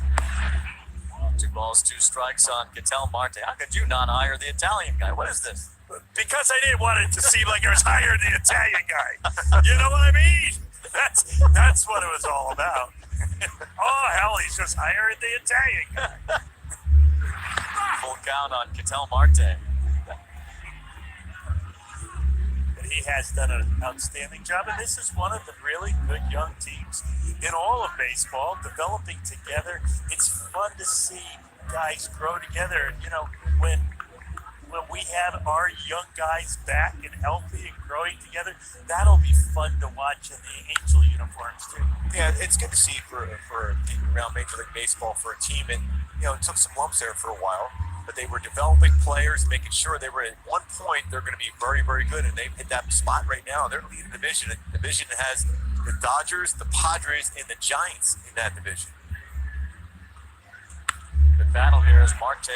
2 balls, 2 strikes on Ketel Marte. How could you not hire the Italian guy? What is this? Because I didn't want it to seem like I was hiring the Italian guy. You know what I mean? That's what it was all about. Oh, hell, he's just hiring the Italian guy. Full count on Ketel Marte. But he has done an outstanding job, and this is one of the really good young teams in all of baseball, developing together. It's fun to see guys grow together. You know, when we have our young guys back and healthy and growing together, that'll be fun to watch in the Angel uniforms too. Yeah, it's good to see for around Major League Baseball for a team, and it took some lumps there for a while, but they were developing players, making sure they were at one point they're going to be very, very good, and they've hit that spot right now. They're leading the division. A division that has the Dodgers, the Padres, and the Giants in that division. Good battle here as Marte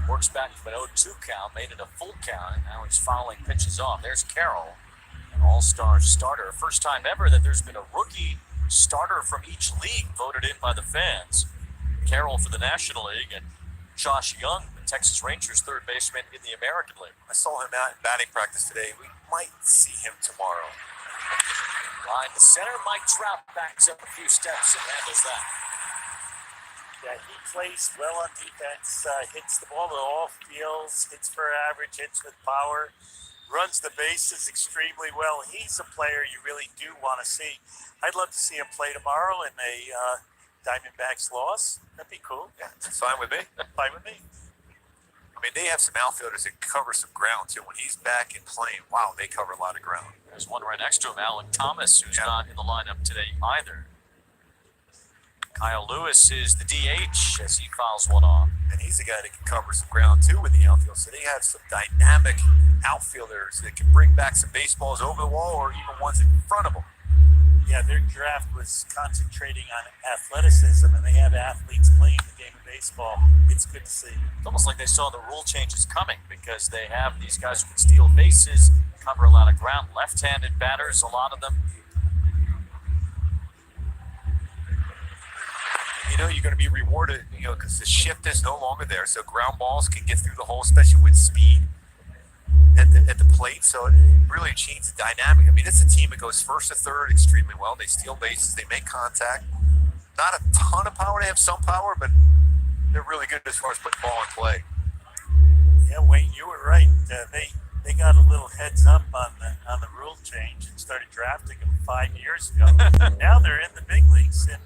works back from an 0-2 count, made it a full count, and now he's fouling pitches off. There's Carroll, an all-star starter. First time ever that there's been a rookie starter from each league voted in by the fans. Carroll for the National League and Josh Young, the Texas Rangers third baseman in the American League. I saw him out in batting practice today. We might see him tomorrow. Line to center, Mike Trout backs up a few steps and handles that. Yeah, he plays well on defense, hits the ball to all fields, hits for average, hits with power, runs the bases extremely well. He's a player you really do want to see. I'd love to see him play tomorrow in a Diamondbacks loss. That'd be cool. Yeah, it's fine with me. Fine with me. I mean, they have some outfielders that cover some ground, too. When he's back and playing, wow, they cover a lot of ground. There's one right next to him, Alec Thomas, who's not in the lineup today either. Kyle Lewis is the DH as he fouls one off. And he's a guy that can cover some ground, too, with the outfield. So they have some dynamic outfielders that can bring back some baseballs over the wall or even ones in front of them. Yeah, their draft was concentrating on athleticism, and they have athletes playing the game of baseball. It's good to see. It's almost like they saw the rule changes coming because they have these guys who can steal bases, cover a lot of ground, left-handed batters, a lot of them. You know, you're going to be rewarded, because the shift is no longer there. So ground balls can get through the hole, especially with speed at the plate. So it really changed the dynamic. I mean, it's a team that goes first to third extremely well. They steal bases. They make contact. Not a ton of power. They have some power, but they're really good as far as putting ball in play. Yeah, Wayne, you were right. They got a little heads up on the rule change and started drafting them 5 years ago. Now they're in the big leagues, and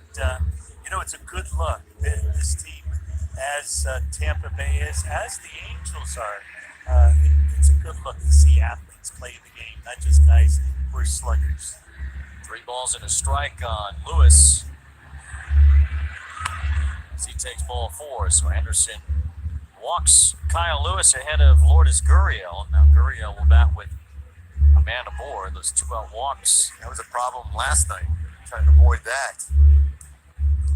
it's a good look. This team, as Tampa Bay is, as the Angels are, it's a good look to see athletes play the game, not just guys who are sluggers. 3 balls and a strike on Lewis as he takes ball 4. So Anderson walks Kyle Lewis ahead of Lourdes Gurriel. Now Gurriel will bat with a man aboard. Those 2-out walks. That was a problem last night, trying to avoid that.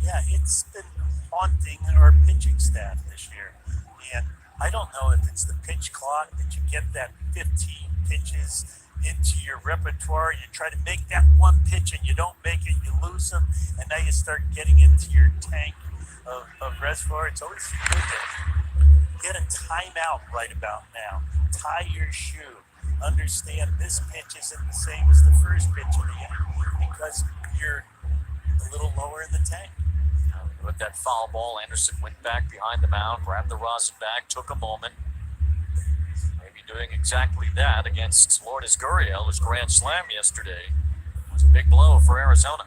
Yeah, it's been haunting our pitching staff this year. And I don't know if it's the pitch clock that you get that 15 pitches into your repertoire. You try to make that one pitch and you don't make it, you lose them, and now you start getting into your tank of reservoir. It's always good to get a timeout right about now. Tie your shoe. Understand this pitch isn't the same as the first pitch of the inning because you're a little lower in the tank. With that foul ball, Anderson went back behind the mound, grabbed the rosin bag, took a moment. Maybe doing exactly that against Lourdes Gurriel. His grand slam yesterday was a big blow for Arizona.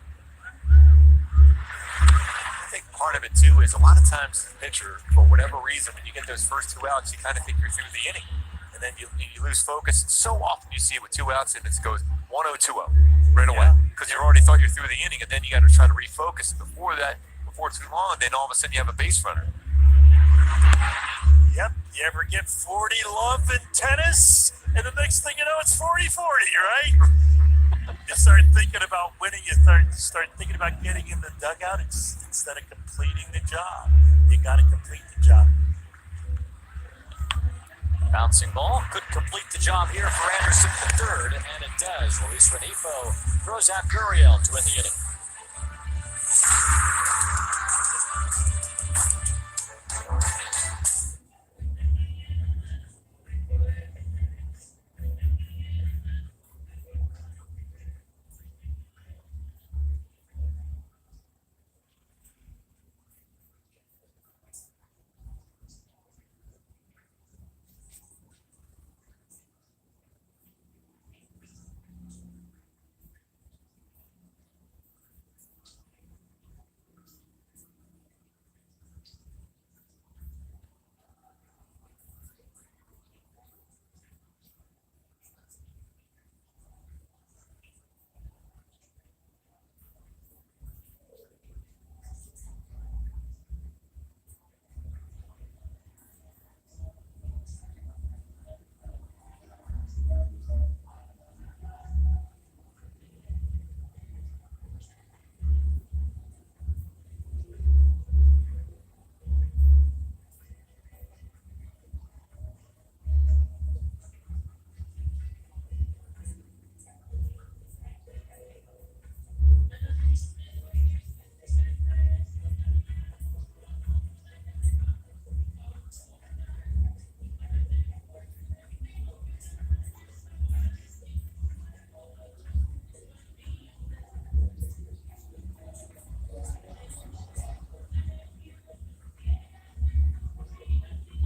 I think part of it, too, is a lot of times the pitcher, for whatever reason, when you get those first 2 outs, you kind of think you're through the inning. And then you lose focus. So often you see it with 2 outs and it goes 1-0, 2-0 right away. Because you already thought you're through the inning, and then you got to try to refocus. And before too long, then all of a sudden you have a base runner. Yep. You ever get 40 love in tennis? And the next thing you know, it's 40-40, right? You start thinking about winning. You start thinking about getting in the dugout instead of completing the job. You got to complete the job. Bouncing ball could complete the job here for Anderson the third, and it does. Luis Renifo throws out Gurriel to end the inning.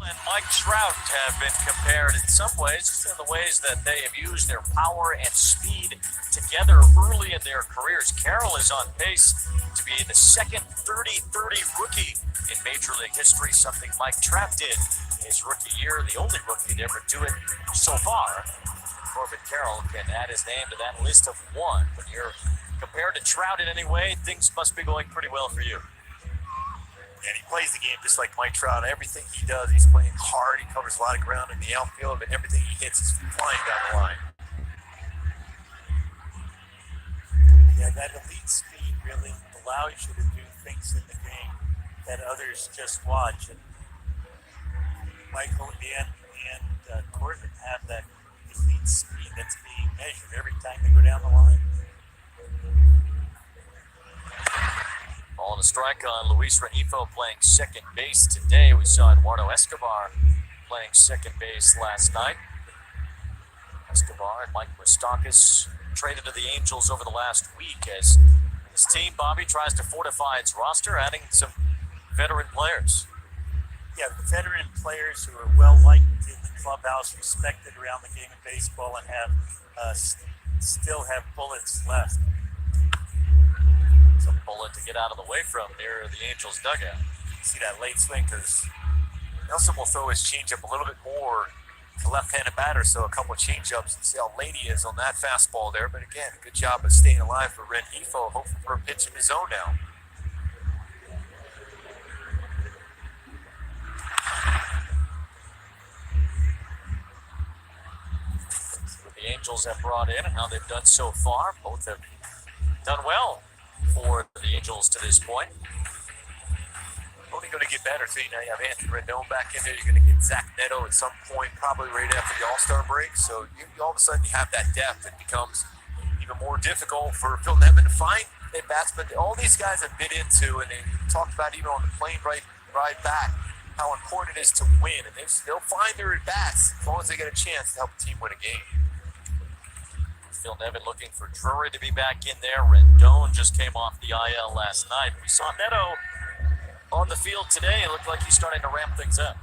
And Mike Trout have been compared in some ways, just in the ways that they have used their power and speed together early in their careers. Carroll is on pace to be the second 30-30 rookie in Major League history, something Mike Trout did his rookie year, the only rookie to ever do it so far. Corbin Carroll can add his name to that list of one. When you're compared to Trout in any way, things must be going pretty well for you. And he plays the game just like Mike Trout. Everything he does, he's playing hard. He covers a lot of ground in the outfield, but everything he hits is flying down the line. Yeah, that elite speed really allows you to do things in the game that others just watch. And Michael and Corbin have that elite speed that's being measured every time they go down the line. Ball and a strike on Luis Rengifo playing second base today. We saw Eduardo Escobar playing second base last night. Escobar and Mike Moustakas traded to the Angels over the last week as his team, Bobby, tries to fortify its roster, adding some veteran players. Yeah, veteran players who are well liked in the clubhouse, respected around the game of baseball, and have still have bullets left. It's a bullet to get out of the way from near the Angels' dugout. See that late swing because Nelson will throw his changeup a little bit more to left-handed batter, so a couple of changeups and see how late he is on that fastball there. But again, good job of staying alive for Rengifo, hoping for a pitch in his zone now. What the Angels have brought in and how they've done so far, both have done well for the Angels to this point. Only going to get better. So now you have Anthony Rendon back in there. You're going to get Zach Neto at some point, probably right after the All-Star break. So you all of a sudden you have that depth. It becomes even more difficult for Phil Nevin to find at bats. But all these guys have bit into, and they talked about even on the plane ride back, how important it is to win. And they'll find their at bats as long as they get a chance to help the team win a game. Phil Nevin looking for Drury to be back in there. Rendon just came off the IL last night. We saw Neto on the field today. It looked like he's starting to ramp things up.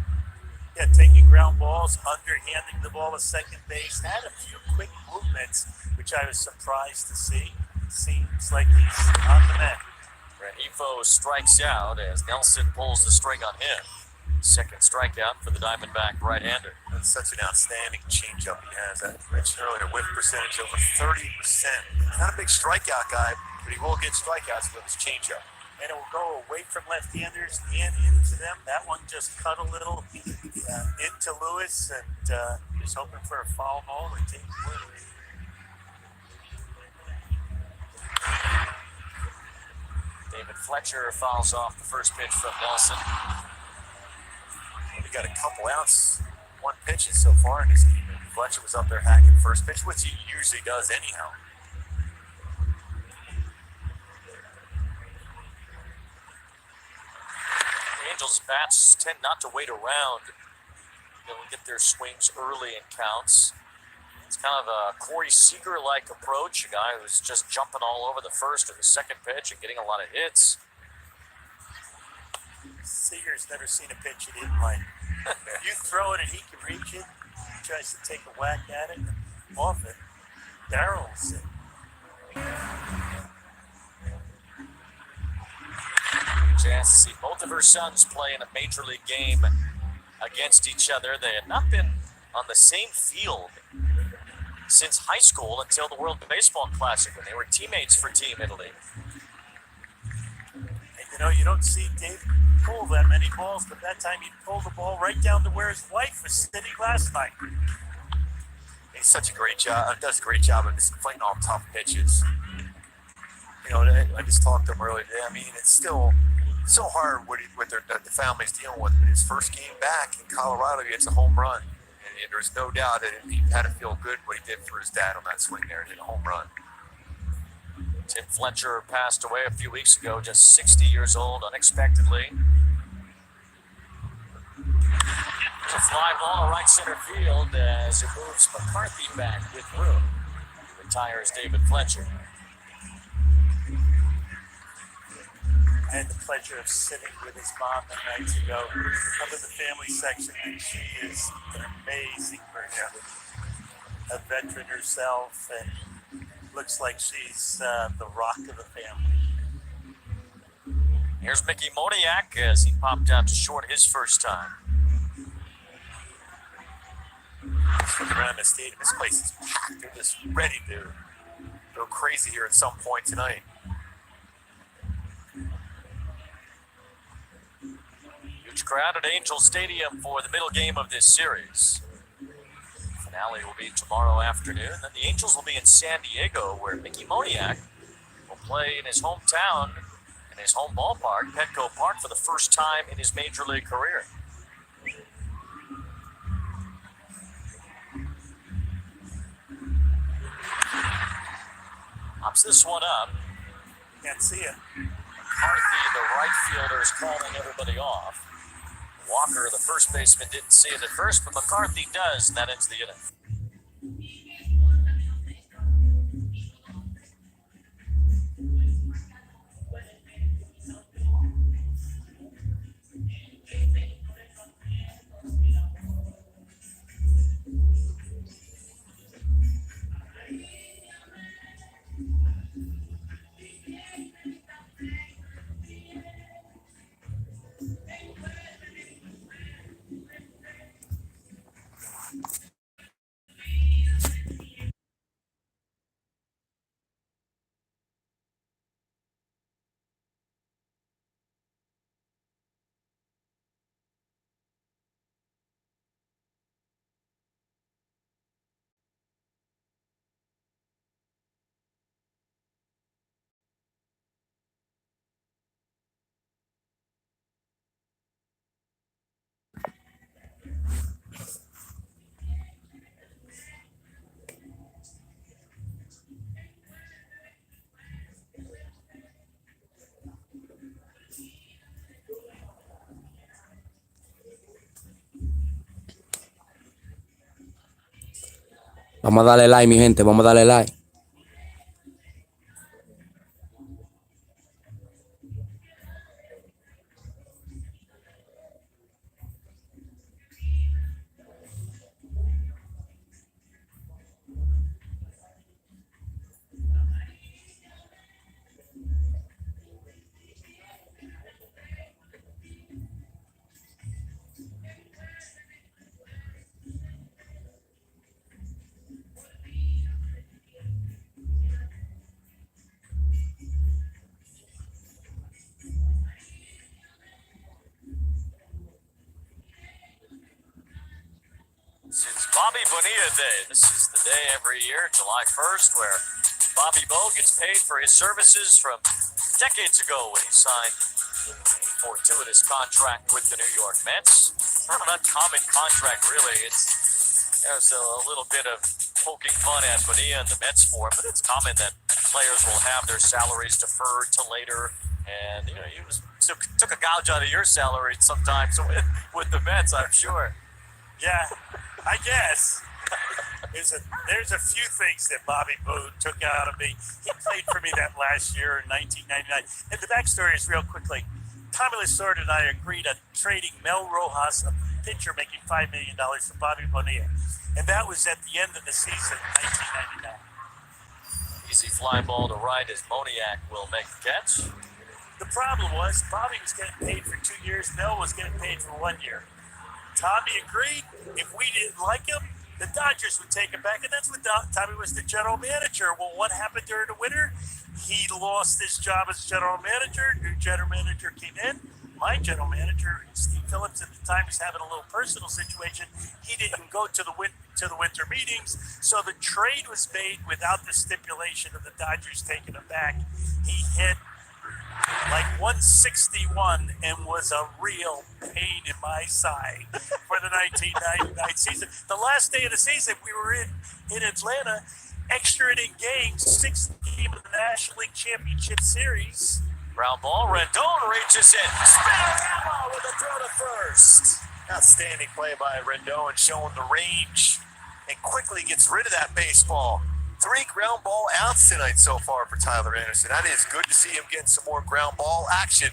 Yeah, taking ground balls, underhanding the ball at second base. Had a few quick movements, which I was surprised to see. Seems like he's on the mend. Rengifo strikes out as Nelson pulls the string on him. Second strikeout for the Diamondback right-hander. That's such an outstanding changeup he has. I mentioned earlier, whip percentage over 30%. Not a big strikeout guy, but he will get strikeouts with his changeup. And it will go away from left-handers and into them. That one just cut a little into Lewis, and just hoping for a foul ball and take the win. David Fletcher fouls off the first pitch from Nelson. We got a couple outs, one pitches so far in this game. Fletcher was up there hacking first pitch, which he usually does anyhow. The Angels' bats tend not to wait around. They'll get their swings early in counts. It's kind of a Corey Seager-like approach, a guy who's just jumping all over the first or the second pitch and getting a lot of hits. Seager's never seen a pitch he didn't like. You throw it and he can reach it. He tries to take a whack at it and off it. Barrels it. Chance to see both of her sons play in a major league game against each other. They had not been on the same field since high school until the World Baseball Classic when they were teammates for Team Italy. And you don't see Dave pull that many balls, but that time he pulled the ball right down to where his wife was sitting last night. He's such a great job. Does a great job of just playing all tough pitches. I just talked to him earlier today. I mean, it's still so hard what the family's dealing with. But his first game back in Colorado, he gets a home run. And there's no doubt that he had to feel good what he did for his dad on that swing there and hit a home run. Tim Fletcher passed away a few weeks ago, just 60 years old, unexpectedly. There's a fly ball to right center field as it moves McCarthy back with room. He retires David Fletcher. I had the pleasure of sitting with his mom nights ago up in the family section, and she is an amazing person. A veteran herself, and looks like she's the rock of the family. Here's Mickey Moniak as he popped out to short his first time. Looking around the stadium, this place is packed. They're just ready to go crazy here at some point tonight. Huge crowd at Angel Stadium for the middle game of this series. Finale will be tomorrow afternoon. Then the Angels will be in San Diego, where Mickey Moniak will play in his hometown, in his home ballpark, Petco Park, for the first time in his major league career. Pops this one up. Can't see it. McCarthy, the right fielder, is calling everybody off. Walker, the first baseman, didn't see it at first, but McCarthy does, and that ends the inning. Vamos a darle like, mi gente, vamos a darle like. It's Bobby Bonilla Day. This is the day every year, July 1st, where Bobby Bo gets paid for his services from decades ago when he signed a fortuitous contract with the New York Mets. Not an uncommon contract, really. There's a little bit of poking fun at Bonilla and the Mets for it, but it's common that players will have their salaries deferred to later. And he took a gouge out of your salary sometimes with the Mets, I'm sure. Yeah, I guess. There's a few things that Bobby Boone took out of me. He played for me that last year in 1999. And the backstory is real quickly. Tommy Lasorda and I agreed on trading Mel Rojas, a pitcher making $5 million, for Bobby Bonilla. And that was at the end of the season, 1999. Easy fly ball to right as Moniak will make the catch. The problem was Bobby was getting paid for 2 years. Mel was getting paid for 1 year. Tommy agreed. If we didn't like him, the Dodgers would take him back, and that's when Tommy was the general manager. Well, what happened during the winter? He lost his job as general manager. New general manager came in. My general manager, Steve Phillips, at the time, was having a little personal situation. He didn't go to the winter meetings, so the trade was made without the stipulation of the Dodgers taking him back. He hit like 161 and was a real pain in my side for the 1999 season. The last day of the season, we were in Atlanta, extra inning game, 6th game of the National League Championship Series. Ground ball, Rendon reaches in. Spinarella with a throw to first. Outstanding play by Rendon, showing the range, and quickly gets rid of that baseball. 3 ground ball outs tonight so far for Tyler Anderson. That is good to see him getting some more ground ball action.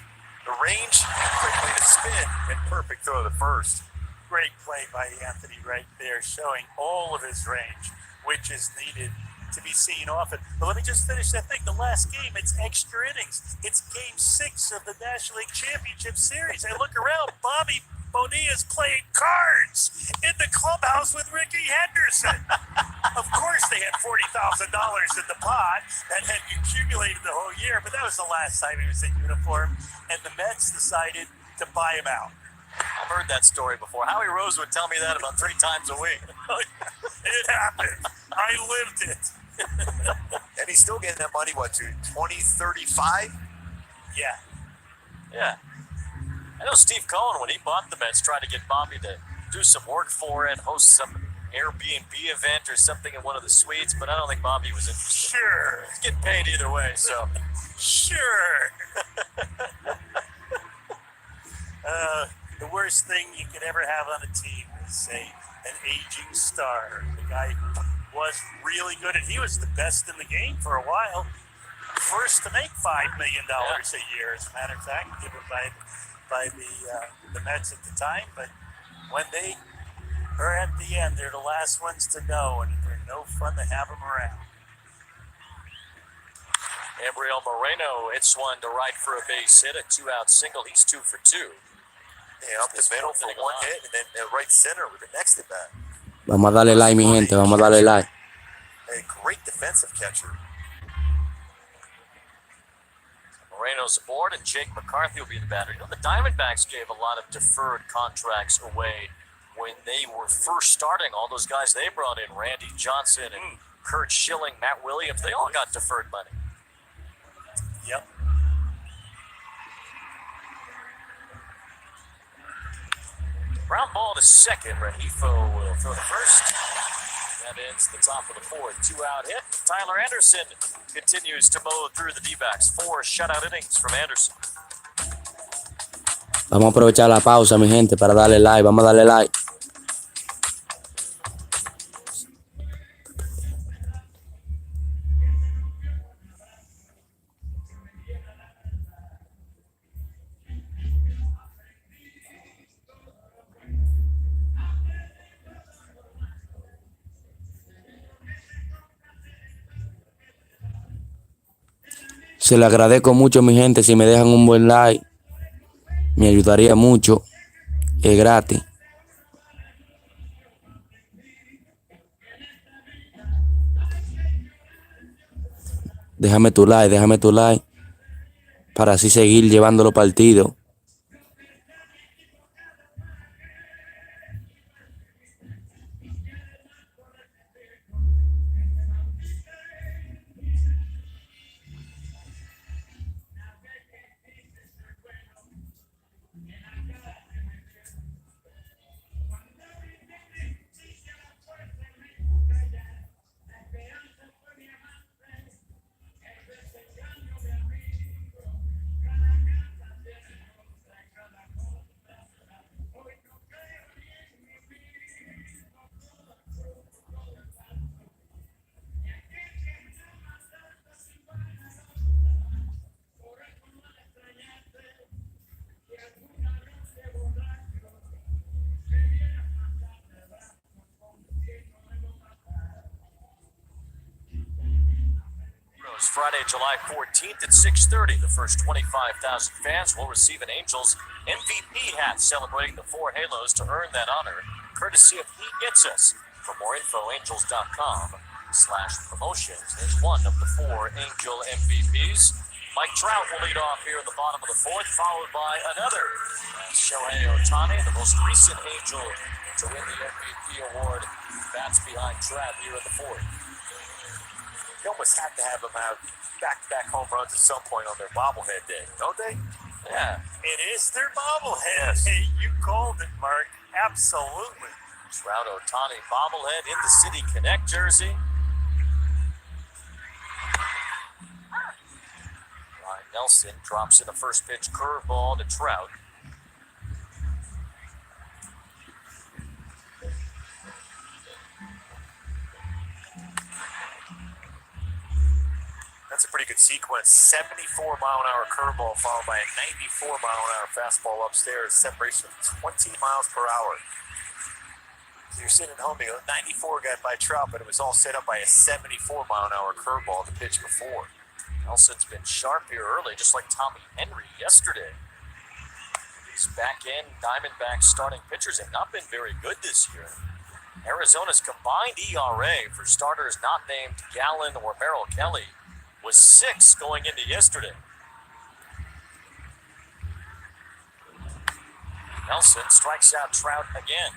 The range, and quickly to spin, and perfect throw to first. Great play by Anthony right there, showing all of his range, which is needed to be seen often. But let me just finish that thing. The last game, it's extra innings. It's game 6 of the National League Championship Series. I look around, Bobby Bonilla's playing cards in the clubhouse with Ricky Henderson. Of course, they had $40,000 in the pot that had accumulated the whole year, but that was the last time he was in uniform, and the Mets decided to buy him out. I've heard that story before. Howie Rose would tell me that about 3 times a week. It happened. I lived it. And And he's still getting that money, what, to 2035? Yeah. Yeah. I know Steve Cohen, when he bought the Mets, tried to get Bobby to do some work for it, host some Airbnb event or something in one of the suites, but I don't think Bobby was interested. Sure. He's getting paid either way, so. Sure. The worst thing you could ever have on a team is an aging star. The guy who was really good, and he was the best in the game for a while. First to make $5 million a year, as a matter of fact, given by the Mets at the time. But when they are at the end, they're the last ones to go, and they're no fun to have them around. Gabriel Moreno hits one to right for a base hit, a 2-out single. He's 2 for 2. Yeah, up the middle for one hit, and then right center with the next at bat. Vamos a darle like, mi gente, vamos a darle like. A great defensive catcher. Moreno's aboard, and Jake McCarthy will be the batter. You know, the Diamondbacks gave a lot of deferred contracts away when they were first starting. All those guys they brought in, Randy Johnson and Kurt Schilling, Matt Williams, they all got deferred money. Yep. Ground ball to second. Rengifo will throw to first. That ends the top of the fourth. 2-out hit. Tyler Anderson continues to mow through the D-backs. 4 shutout innings from Anderson. Vamos a aprovechar la pausa, mi gente, para darle like. Vamos a darle like. Se le agradezco mucho, mi gente, si me dejan un buen like. Me ayudaría mucho. Es gratis. Déjame tu like. Para así seguir llevando los partidos. Friday, July 14th at 6:30. The first 25,000 fans will receive an Angels MVP hat celebrating the 4 halos to earn that honor, courtesy of He Gets Us. For more info, angels.com/promotions. Is one of the 4 Angel MVPs. Mike Trout will lead off here in the bottom of the fourth, followed by another. Shohei Ohtani, the most recent Angel to win the MVP award, bats behind Trout here in the fourth. You almost have to have them have back-to-back home runs at some point on their bobblehead day, don't they? Yeah. It is their bobblehead. Hey, you called it, Mark. Absolutely. Trout Ohtani bobblehead in the City Connect jersey. Ryan Nelson drops in a first pitch curveball to Trout. That's a pretty good sequence. 74-mile-an-hour curveball followed by a 94-mile-an-hour fastball upstairs. Separation of 20 miles per hour. So you're sitting at home, you go, 94 got by Trout, but it was all set up by a 74-mile-an-hour curveball the pitch before. Nelson's been sharp here early, just like Tommy Henry yesterday. These back-end Diamondbacks starting pitchers have not been very good this year. Arizona's combined ERA for starters not named Gallen or Merrill Kelly was 6 going into yesterday. Nelson strikes out Trout again.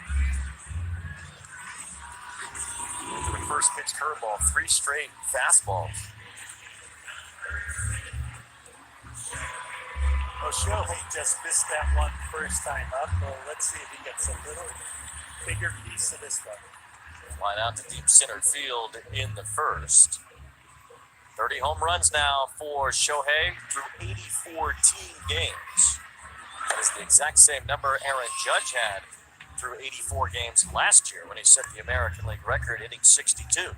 To the first pitch curveball, 3 straight fastballs. Well, Shohei just missed that one first time up. Well, let's see if he gets a little bigger piece of this one. Flying out to deep center field in the first. 30 home runs now for Shohei through 84 team games. That is the exact same number Aaron Judge had through 84 games last year when he set the American League record, hitting 62.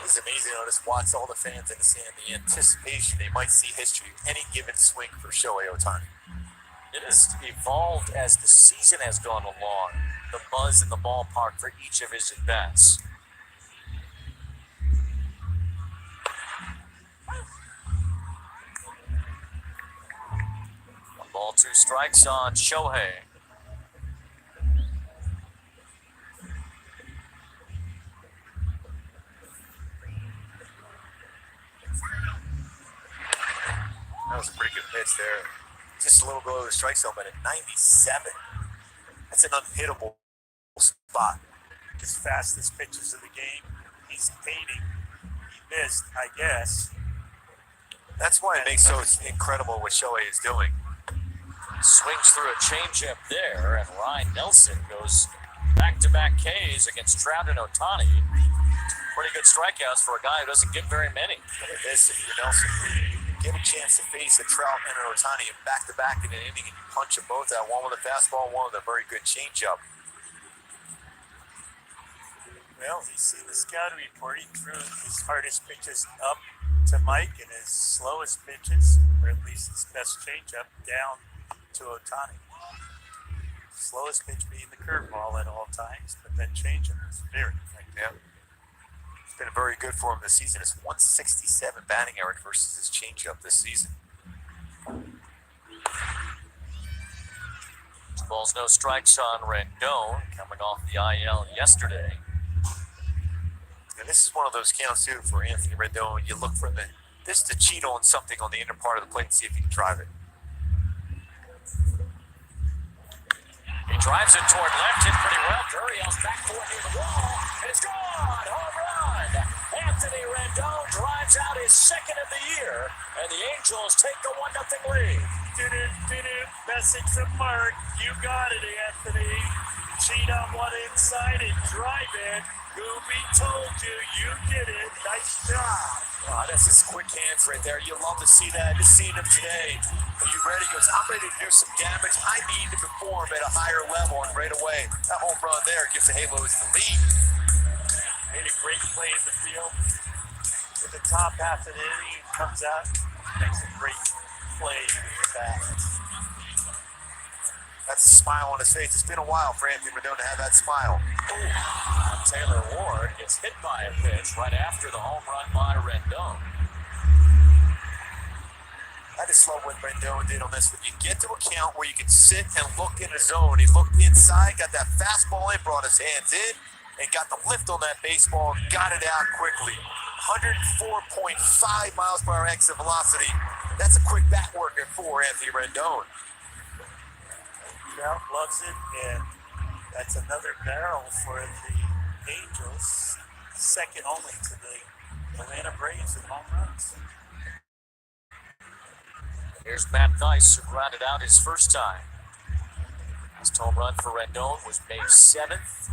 It's amazing to just watch all the fans in the stand, the anticipation they might see history any given swing for Shohei Ohtani. It has evolved as the season has gone along, the buzz in the ballpark for each of his at-bats. One ball, two strikes on Shohei. That was a pretty good pitch there. Just a little below the strike zone, but at 97, that's an unhittable spot. His fastest pitches of the game, he's painting. He missed, I guess. That's why it makes so incredible what Shohei is doing. Swings through a changeup there, and Ryan Nelson goes back-to-back Ks against Trout and Ohtani. Pretty good strikeouts for a guy who doesn't get very many. Look at this, if you're Nelson, you get a chance to face a Trout and an Ohtani back-to-back in an inning, and you punch them both out, one with a fastball, one with a very good changeup. Well, he's seen the scouting report. He threw his hardest pitches up to Mike and his slowest pitches, or at least his best changeup, down to Ohtani. Slowest pitch being the curveball at all times, but then changeup is very effective. Yeah. It's been very good for him this season. It's 167 batting average versus his changeup this season. 2 balls, no strikes on Rendon, coming off the IL yesterday. And this is one of those counts, too, for Anthony Rendon. You look for this to cheat on something on the inner part of the plate and see if he can drive it. He drives it toward left, hit pretty well. Gurriel's back for it near the wall, and it's gone! Home run! Anthony Rendon drives out his second of the year, and the Angels take the 1-0 lead. Message from Mark. You got it, Anthony. Cheat on one inside and drive it. Gooby told you, you did it. Nice job. Oh, that's his quick hands right there. You love to see that. Just seeing him today. Are you ready? He goes, I'm ready to do some damage. I need to perform at a higher level. And right away, that home run there gives the Halos the lead. Made a great play in the field. In the top half of the inning, comes out, makes a great play with the bat. That's a smile on his face. It's been a while for Anthony Rendon to have that smile. Ooh. Taylor Ward gets hit by a pitch right after the home run by Rendon. I just love what Rendon did on this. When you get to a count where you can sit and look in a zone, he looked inside, got that fastball in, brought his hands in, and got the lift on that baseball, got it out quickly. 104.5 miles per hour exit velocity. That's a quick bat worker for Anthony Rendon. Trout loves it, and that's another barrel for the Angels, second only to the Atlanta Braves in home runs. Here's Matt Nice, who grounded out his first time. Last home run for Rendon was May 7th.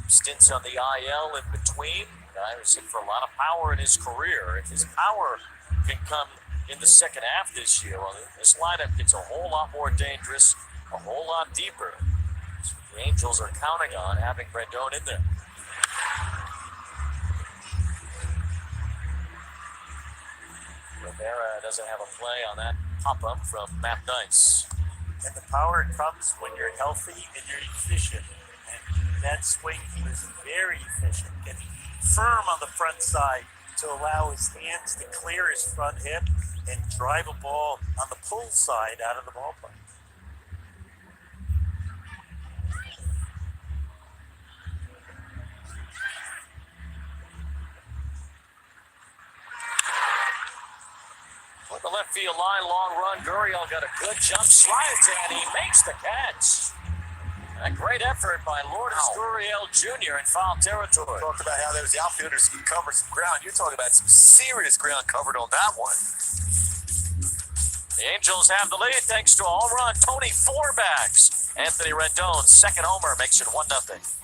Stints on the IL in between. Guy who's hit for a lot of power in his career. If his power can come in the second half this year, well, this lineup gets a whole lot more dangerous, a whole lot deeper. So the Angels are counting on having Rendon in there. Rivera doesn't have a play on that pop-up from Matt Nice. And the power comes when you're healthy and you're efficient. And that swing, he was very efficient, getting firm on the front side to allow his hands to clear his front hip and drive a ball on the pull side out of the ballpark. With the left field line, long run. Gurriel got a good jump, slides, and he makes the catch. A great effort by Lourdes Gurriel Jr. in foul territory. Talked about how those outfielders can cover some ground. You're talking about some serious ground covered on that one. The Angels have the lead thanks to a home run. Tony Forbacks. Anthony Rendon's second homer makes it 1-0.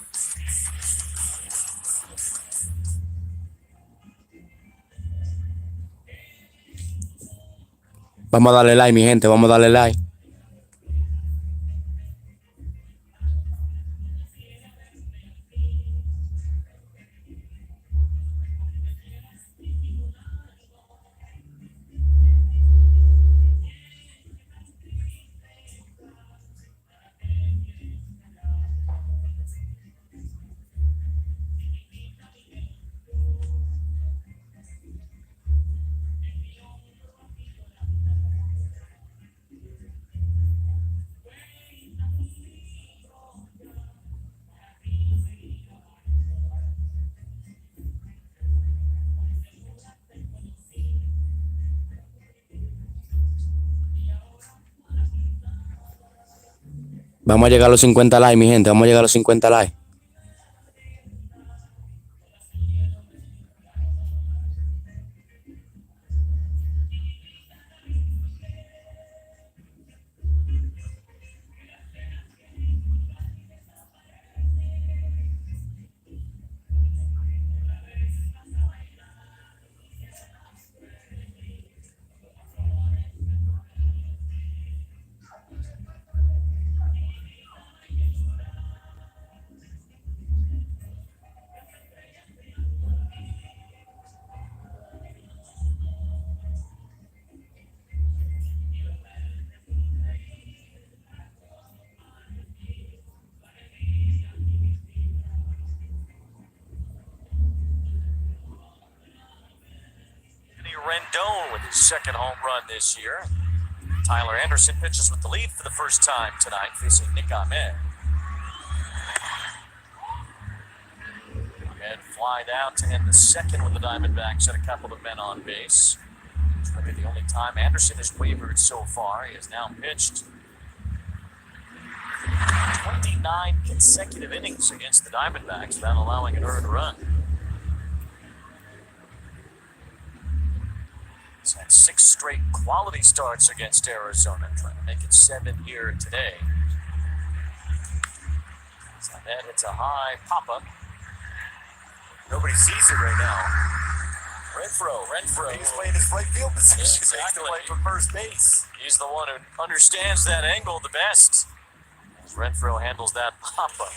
Vamos a darle like, mi gente, vamos a darle like. Vamos a llegar a los 50 likes, mi gente. Vamos a llegar a los 50 likes. Rendon with his second home run this year. Tyler Anderson pitches with the lead for the first time tonight, facing Nick Ahmed. Ahmed flied out to end the second with the Diamondbacks and a couple of men on base. It's really the only time Anderson has wavered so far. He has now pitched 29 consecutive innings against the Diamondbacks without allowing an earned run. He's had 6 straight quality starts against Arizona, trying to make it 7 here today. So that hits a high pop-up. Nobody sees it right now. Renfroe. He's playing his right field position. Yeah, He's exactly. playing for first base. He's the one who understands that angle the best. As Renfroe handles that pop-up.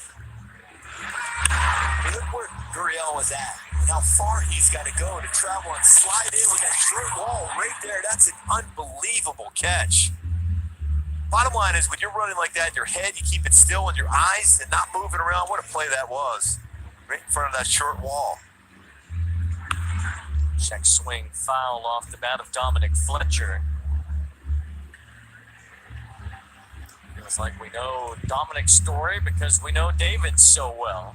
I mean, look where Gurriel was at. How far he's got to go to travel and slide in with that short wall right there. That's an unbelievable catch. Bottom line is, when you're running like that in your head, you keep it still in your eyes and not moving around. What a play that was. Right in front of that short wall. Check swing foul off the bat of Dominic Fletcher. Feels like we know Dominic's story because we know David so well.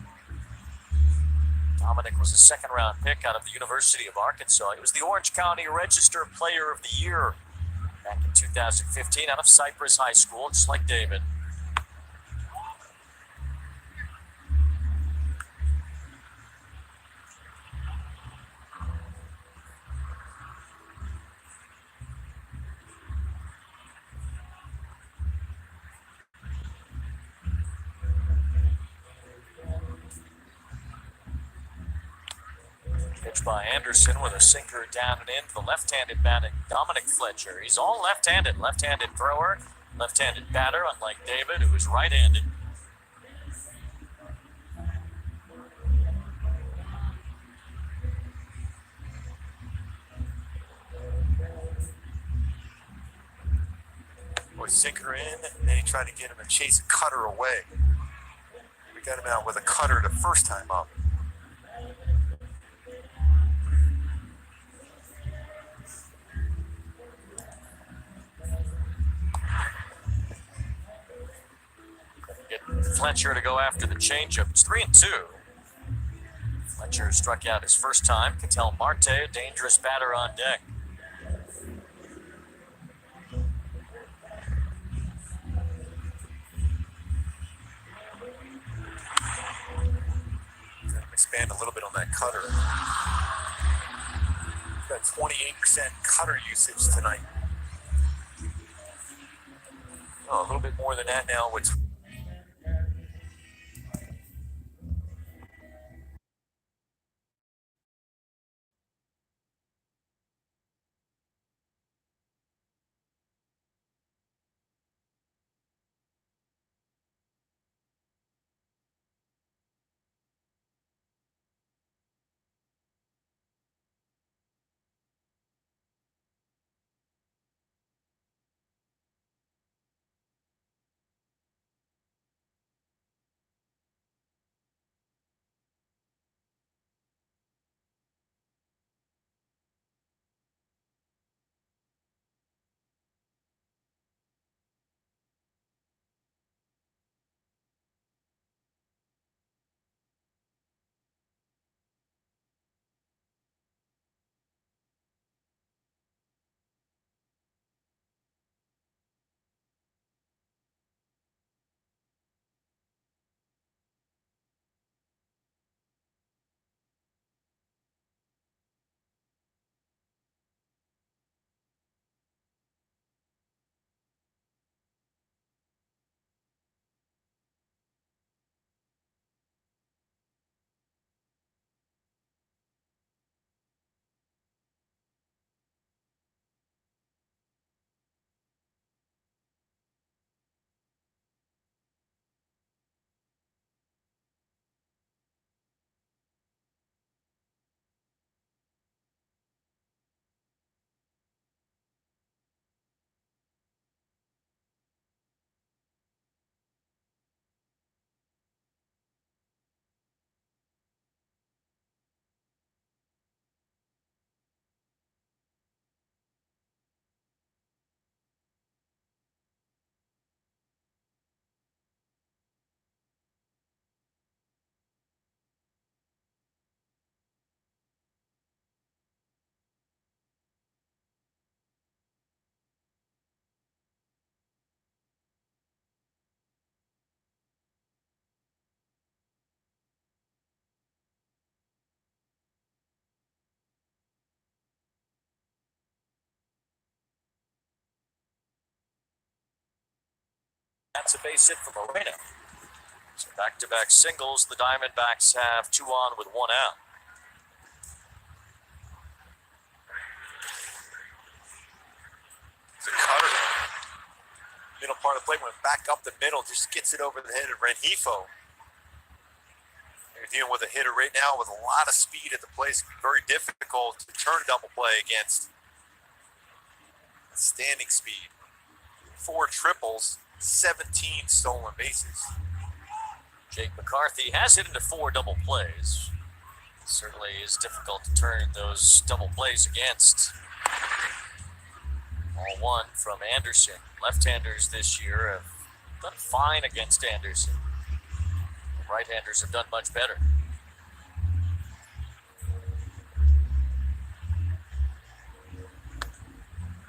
Dominic was a second-round pick out of the University of Arkansas. He was the Orange County Register Player of the Year back in 2015 out of Cypress High School, just like David. Pitch by Anderson with a sinker down and in to the left-handed batting Dominic Fletcher. He's all left-handed thrower, left-handed batter, unlike David, who is right-handed. Boy, sinker in, and then he tried to get him and chase a cutter away. We got him out with a cutter the first time up. Get Fletcher to go after the changeup. It's 3-2. Fletcher struck out his first time. Ketel Marte, a dangerous batter on deck. expand a little bit on that cutter. Got 28% cutter usage tonight. Oh, a little bit more than that now. Which That's a base hit for Moreno. So back-to-back singles. The Diamondbacks have 2 on with 1 out. it's a cutter. Middle part of the plate went back up the middle, just gets it over the head of Rengifo. You're dealing with a hitter right now with a lot of speed at the plate. It's very difficult to turn a double play against. Standing speed. 4 triples, 17 stolen bases. Jake McCarthy has hit into 4 double plays. Certainly is difficult to turn those double plays against. All 1 from Anderson. Left-handers this year have done fine against Anderson. Right-handers have done much better.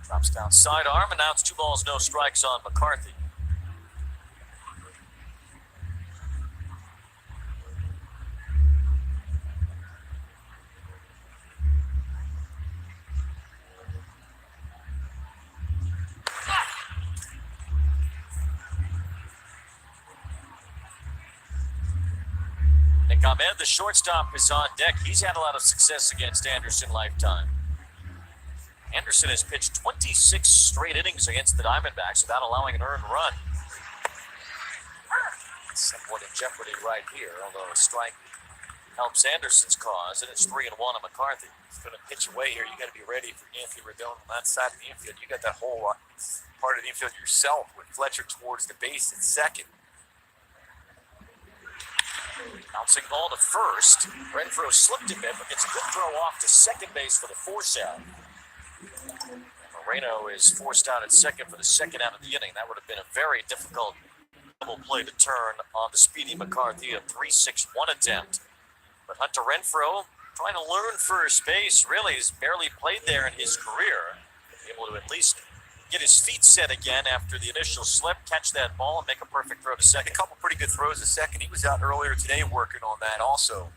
Drops down sidearm, and now it's 2 balls, no strikes on McCarthy. Nick Ahmed, the shortstop, is on deck. He's had a lot of success against Anderson lifetime. Anderson has pitched 26 straight innings against the Diamondbacks without allowing an earned run. Somewhat in jeopardy right here, although a strike helps Anderson's cause, and it's 3-1 on McCarthy. He's going to pitch away here. You got to be ready for Anthony Rendon on that side of the infield. You got that whole part of the infield yourself with Fletcher towards the base at second. Bouncing ball to first. Renfroe slipped a bit, but gets a good throw off to second base for the force out. Moreno is forced out at second for the second out of the inning. That would have been a very difficult double play to turn on the speedy McCarthy, a 3-6-1 attempt. But Hunter Renfroe trying to learn first base. Really has barely played there in his career. Able to at least get his feet set again after the initial slip, catch that ball, and make a perfect throw to second. A couple pretty good throws to second. He was out earlier today working on that also.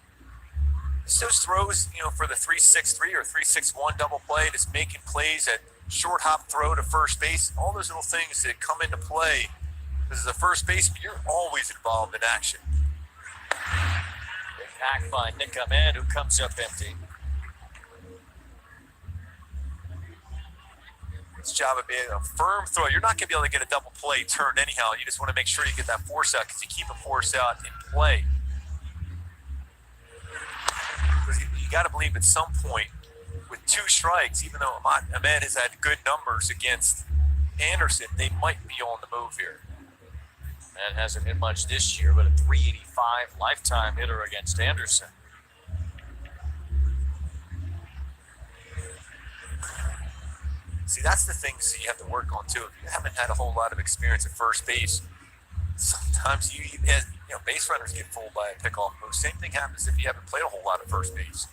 Just those throws, for the 3-6-3 or 3-6-1 double play, just making plays at short hop throw to first base, all those little things that come into play. This is a first baseman, you're always involved in action. Big hack by Nick Ahmed, who comes up empty. His job of being a firm throw. You're not going to be able to get a double play turned anyhow. You just want to make sure you get that force out because you keep a force out in play. Because you got to believe at some point with 2 strikes, even though Ahmed has had good numbers against Anderson, they might be on the move here. Ahmed hasn't hit much this year, but a 385 lifetime hitter against Anderson. See, that's the things that you have to work on too. If you haven't had a whole lot of experience at first base, sometimes base runners get fooled by a pickoff move. Same thing happens if you haven't played a whole lot at first base.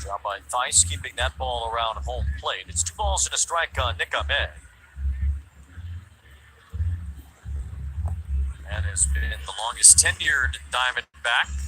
Job by Theis, keeping that ball around home plate. It's 2 balls and a strike on Nick Ahmed. And has been the longest tenured Diamondback.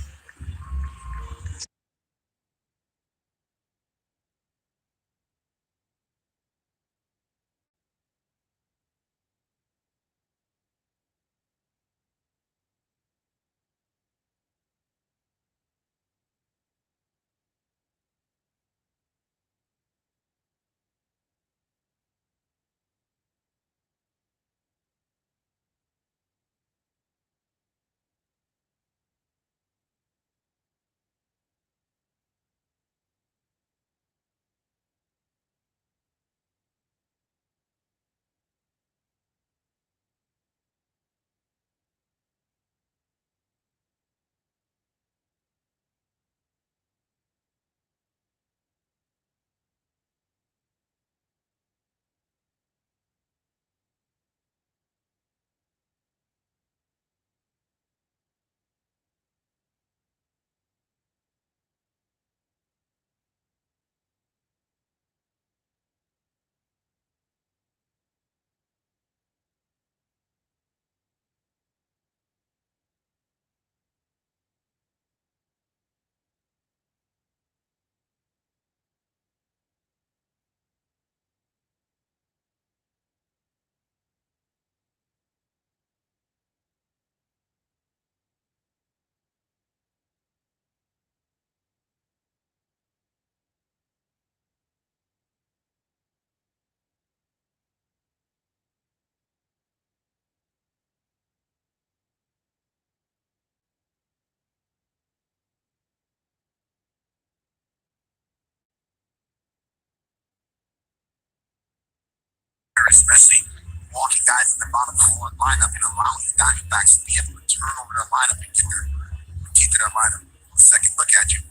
Especially walking guys in the bottom of the lineup and allowing the Diamondbacks to be able to turn over their lineup and get to their lineup. Second look at you.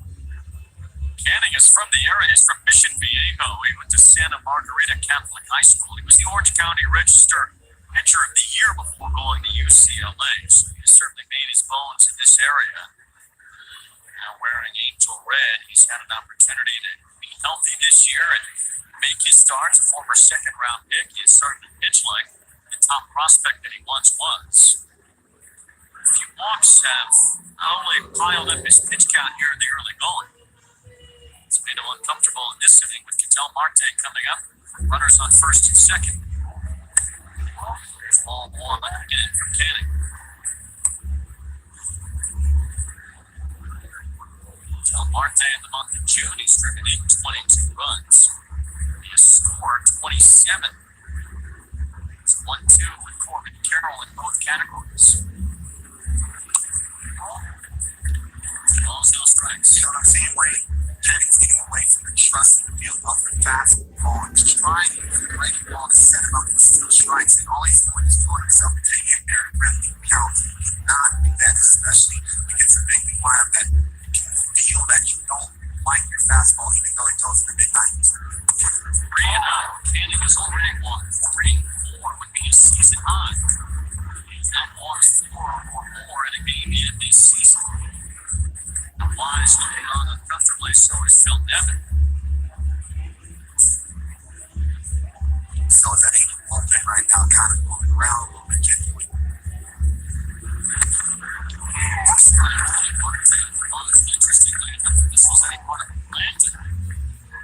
Canning is from the area. He's from Mission Viejo. He went to Santa Margarita Catholic High School. He was the Orange County Register Pitcher of the Year before going to UCLA. So he certainly made his bones in this area. Now wearing Angel Red, he's had an opportunity to be healthy this year and make his starts. A former second-round pick. He is starting to pitch like the top prospect that he once was. A few walks have not only piled up his pitch count here in the early going, it's made him uncomfortable in this inning with Ketel Marte coming up. Runners on first and second. There's ball 1 again from Canning. Ketel Marte in the month of June, he's driven in 22 runs. He has scored 27. It's 1-2 with Corbin Carroll in both categories. Balls, no strikes. You know what I'm saying, Wayne? Canning's getting away from the trust in the field off the fastball and just trying to use the breaking ball to set him up and steal strikes. And all he's doing is throwing himself into very friendly counts. He cannot do that, especially against a big league lineup that can feel that you don't like your fastball, even though it goes in the mid-90s. 3-0. Canning has already won 3-4 would be a season high. He's now walks 4 or more in a game yet this season. The Wise looking on uncomfortably, so is Phil Nevin. So is that Angel bullpen right now, kind of moving around a little bit. it genuine. Interestingly enough, this was any part of Atlanta.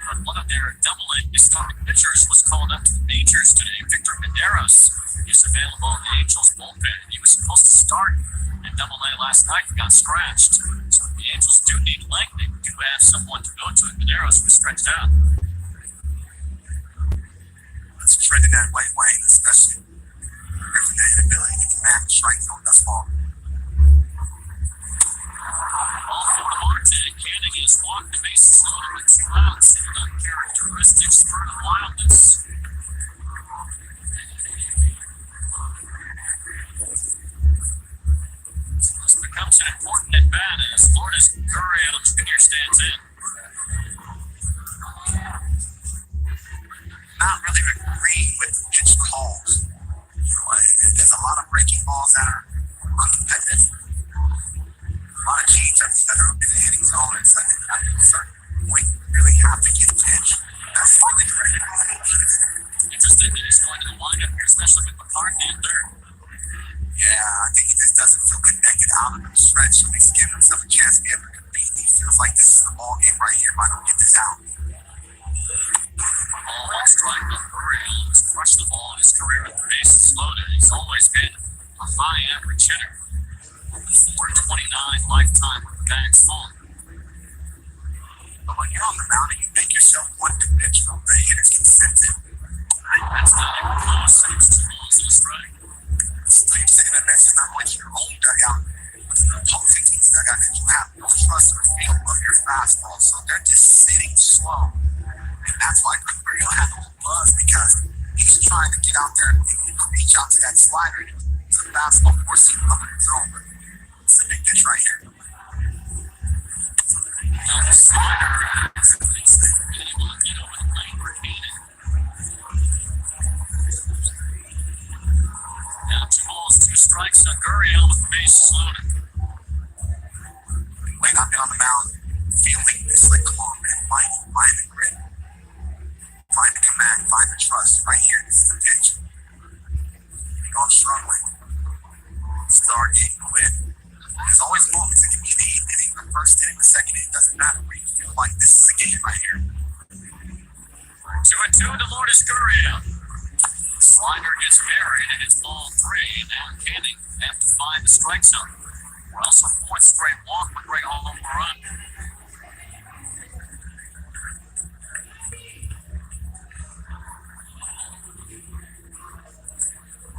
But one of their double-A starting pitchers was called up to the majors today. Victor Medeiros is available in the Angels bullpen. He was supposed to start in double-A last night and got scratched. So the Angels do need length. They do have someone to go to, and Medeiros was stretched out. It's trending that way, Wayne, especially if the inability to command the strike zone thus far. All four to Marte. Canning is walked, the bases loaded with 2 outs. An uncharacteristic spurt of wildness. So this becomes an important at bat as Florida's Gurriel Jr. stands in. Not really agreeing with pitch calls. There's a lot of breaking balls that are uncompetitive. A lot of change-ups that are in the hitting zone. It's like at a certain point, you really have to get pitch. That's finally corrected by the teams. Interesting that he's going to the lineup here, especially with McCarthy in third. Yeah, I think he just doesn't feel connected out of the stretch. At least give himself a chance to be able to compete. He feels like this is the ball game right here. If I don't get this out. Ball one strike on Gurriel. He's crushed the ball in his career with the bases loaded. He's always been a high average hitter. 429 lifetime with the bags full. But when you're on the mound and you make yourself one-dimensional, the hitters can sense it. That's not even close. It's 2 balls and a strike. So you're taking a message not only to your own dugout, but to the opposing team's dugout, because you have no trust or feel of your fastball. So they're just sitting slow. And that's why Gurriel had a little buzz, because he's trying to get out there and reach out to that slider. It's a fastball forcing him up in his zone. But it's a big pitch right here. Now the slider is able to get over the plate for Canning. Now 2 balls, 2 strikes on Gurriel with the bases loaded. Wayne, I've been on the mound feeling this, like, come on, man, find the grit. Find the command, find the trust. Right here, this is the pitch. You know I'm struggling. Start getting the win. There's always moments. It can be the 8th inning, the 1st inning, the 2nd inning. It doesn't matter where you feel like this is a game right here. 2-2 to Lourdes Gurriel. Slider gets buried and it's ball 3. Now Canning have to find the strike zone. Or else a 4th straight walk would bring home a run.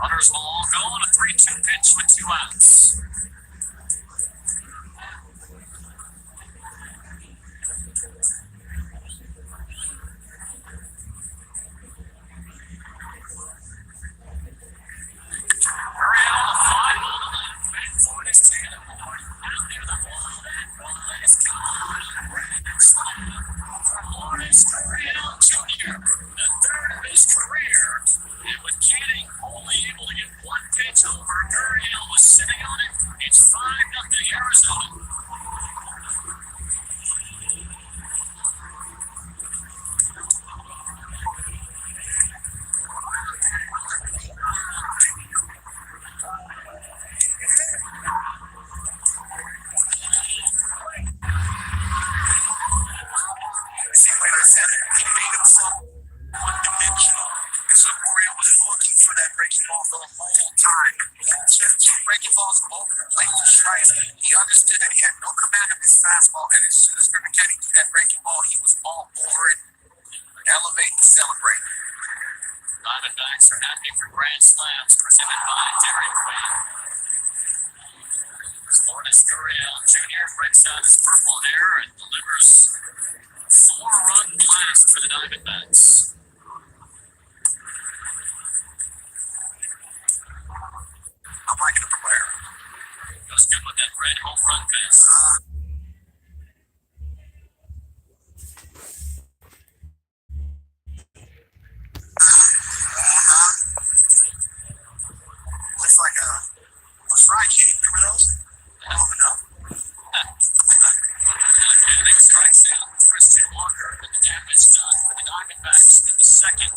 Runners will all go on a 3-2 pitch with 2 outs. Gurriel on the fly ball to left. Back for his tail. Out near the wall. That ball is gone. For Lourdes Gurriel Jr., the 3rd of his career. And with Canning only able to get 1 pitch over, Gurriel was sitting on it. It's 5-0 Arizona. See, like I said, he made himself one-dimensional. And so Gurriel was looking for that breaking ball the whole time. Two breaking balls over the plate to strike. He understood that he had no command of his fastball, and as soon as River Canning threw that breaking ball, he was all over it. Elevate and celebrate. Diamondbacks are happy for Grand Slams presented by Dairy Queen. Lourdes Gurriel Jr. breaks out his purple hair and delivers 4-run blast for the Diamondbacks. I'm liking the player. Goes good with that red home run vest. Looks like a fry cake. Remember those? Oh, no. Canning strikes out Christian Walker, but the damage done for the Diamondbacks in the 2nd.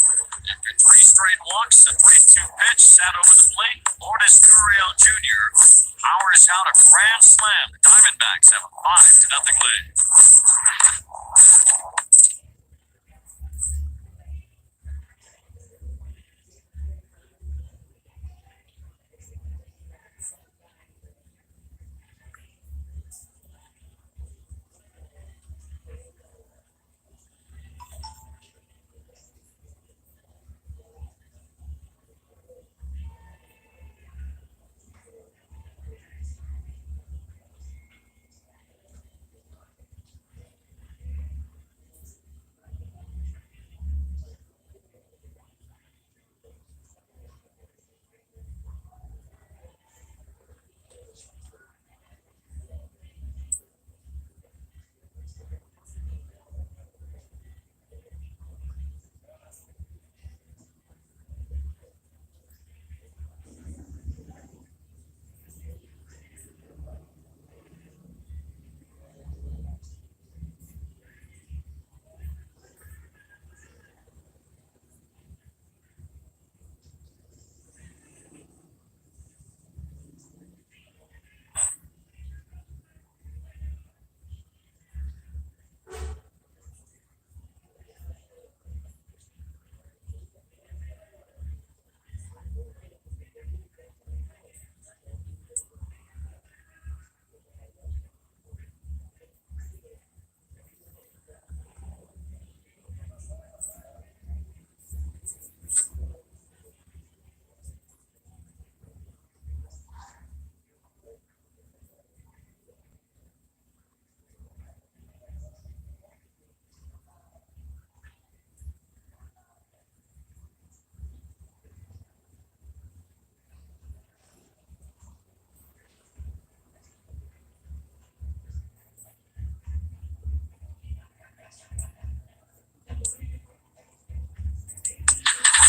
After 3 straight walks, a 3-2 pitch sat over the plate. Lourdes Gurriel Jr. powers out a grand slam. The Diamondbacks have a 5-0 lead.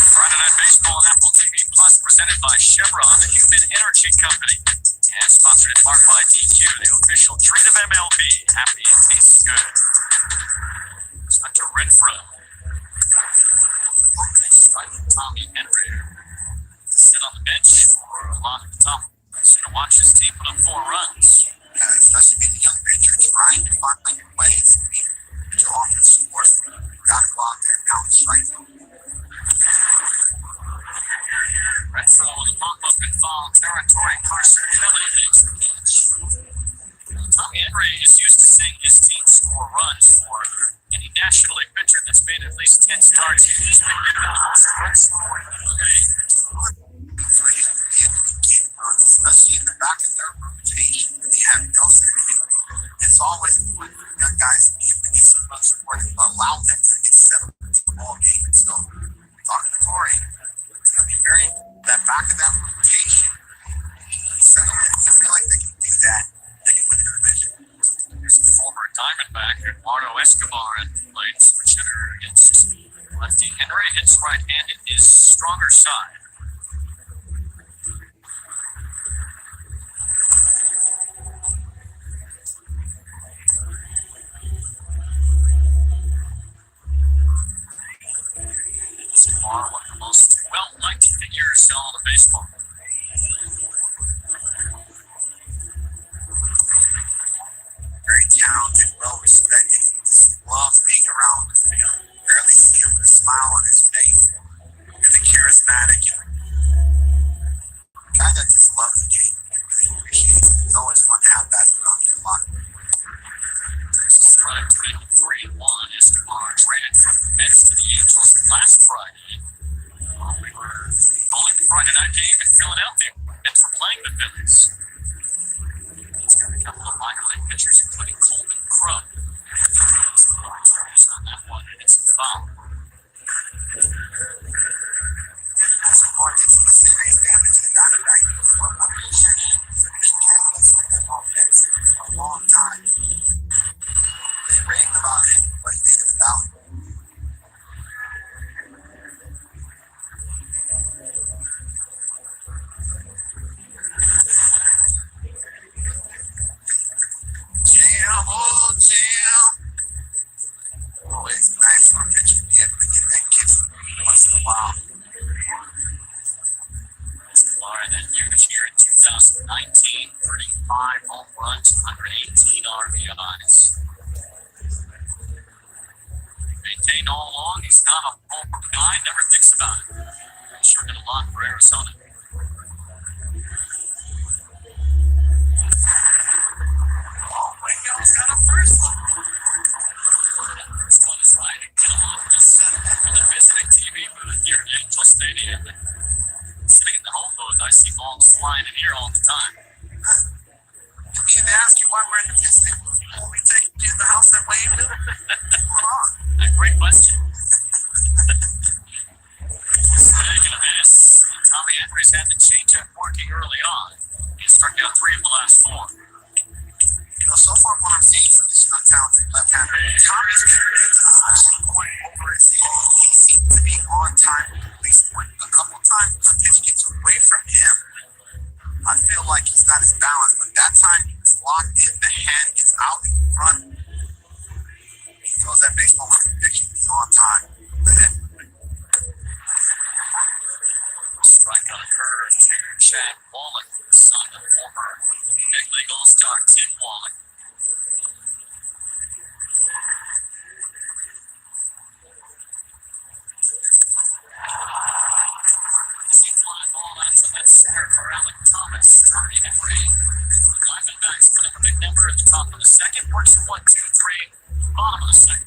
Friday Night Baseball on Apple TV Plus, presented by Chevron, the human energy company, and sponsored in part by DQ, the official treat of MLB. Happy it tastes good. It's Hunter Renfroe. Strike Tommy Henry. Sit on the bench for a lot of the top. To watch his team put up 4 runs. Especially being a young pitcher, trying to find your ways. Your offense scores. You got to go out there and pound the strike. Renfroe with a bump up in foul territory. Carson Kelly makes the catch. Tommy Henry is used to seeing his team score runs for any National League pitcher that's made at least 10 starts. He's been given the most runs scored in the league. Especially in the back of their rotation when they have Nelson. It's always when young guys get some runs scored and allow them to get settled into the ball game. And so, talking to Torrey, it's going to be very that back of that rotation. Settle in. If you feel like they can do that, they can win the division. Here's the former Diamondback, Eduardo Escobar, and played switch hitter against lefty Henry. Hits right-handed, his stronger side. Escobar, one of the most well-liked figures in all of baseball. Very talented, well-respected. Just loves being around the field. Barely see him with a smile on his face. Really charismatic and guy that just loves the game. Really appreciates it. It's always fun to have that around your locker room. Strike to make it 3-1. Escobar traded from the Mets to the Angels last Friday. We were calling the Friday night game in Philadelphia. Mets were playing the Phillies. He's got a couple of minor league pitchers, including Coleman Crow. Escobar turns on that one, and it's a foul. Escobar did some serious damage to the Diamondbacks before one pitcher. He's a big catalyst for their offense for a long time. They raved about it, but he made it without. Jam, oh jam. Always nice for a pitcher to be able to get that kick once in a Florida that huge year in 2019, 35 home runs, 118 RBIs. Maintained all along, he's not a home run guy, never thinks about it. Sure did a lot for Arizona. Oh, Wingo's got a first look. First one is right. Get him off this for the visiting TV booth here at Angel Stadium. Sitting in the home booth, I see balls flying in here all the time. I need to ask you why we're in the visiting booth. Will we take you to the house that way? A great question. Speaking of this, Tommy Henry's had the changeup working early on. He struck out 3 of the last 4. So far what I'm seeing from this talented left-hander, Tommy's actually going over his head. He seems to be on time with the release point. A couple times the pitch gets away from him, I feel like he's got his balance, but that time he was locked in, the hand gets out in front. He throws that baseball with conviction. He's on time. Strike on a curve to Chad Wallach, son of former Big League All-Star Tim Wallach. Easy fly ball out to that center for Alec Thomas. Tommy Henry. Diamondbacks put up a big number at the top of the second. Works in 1, 2, 3. Bottom of the second.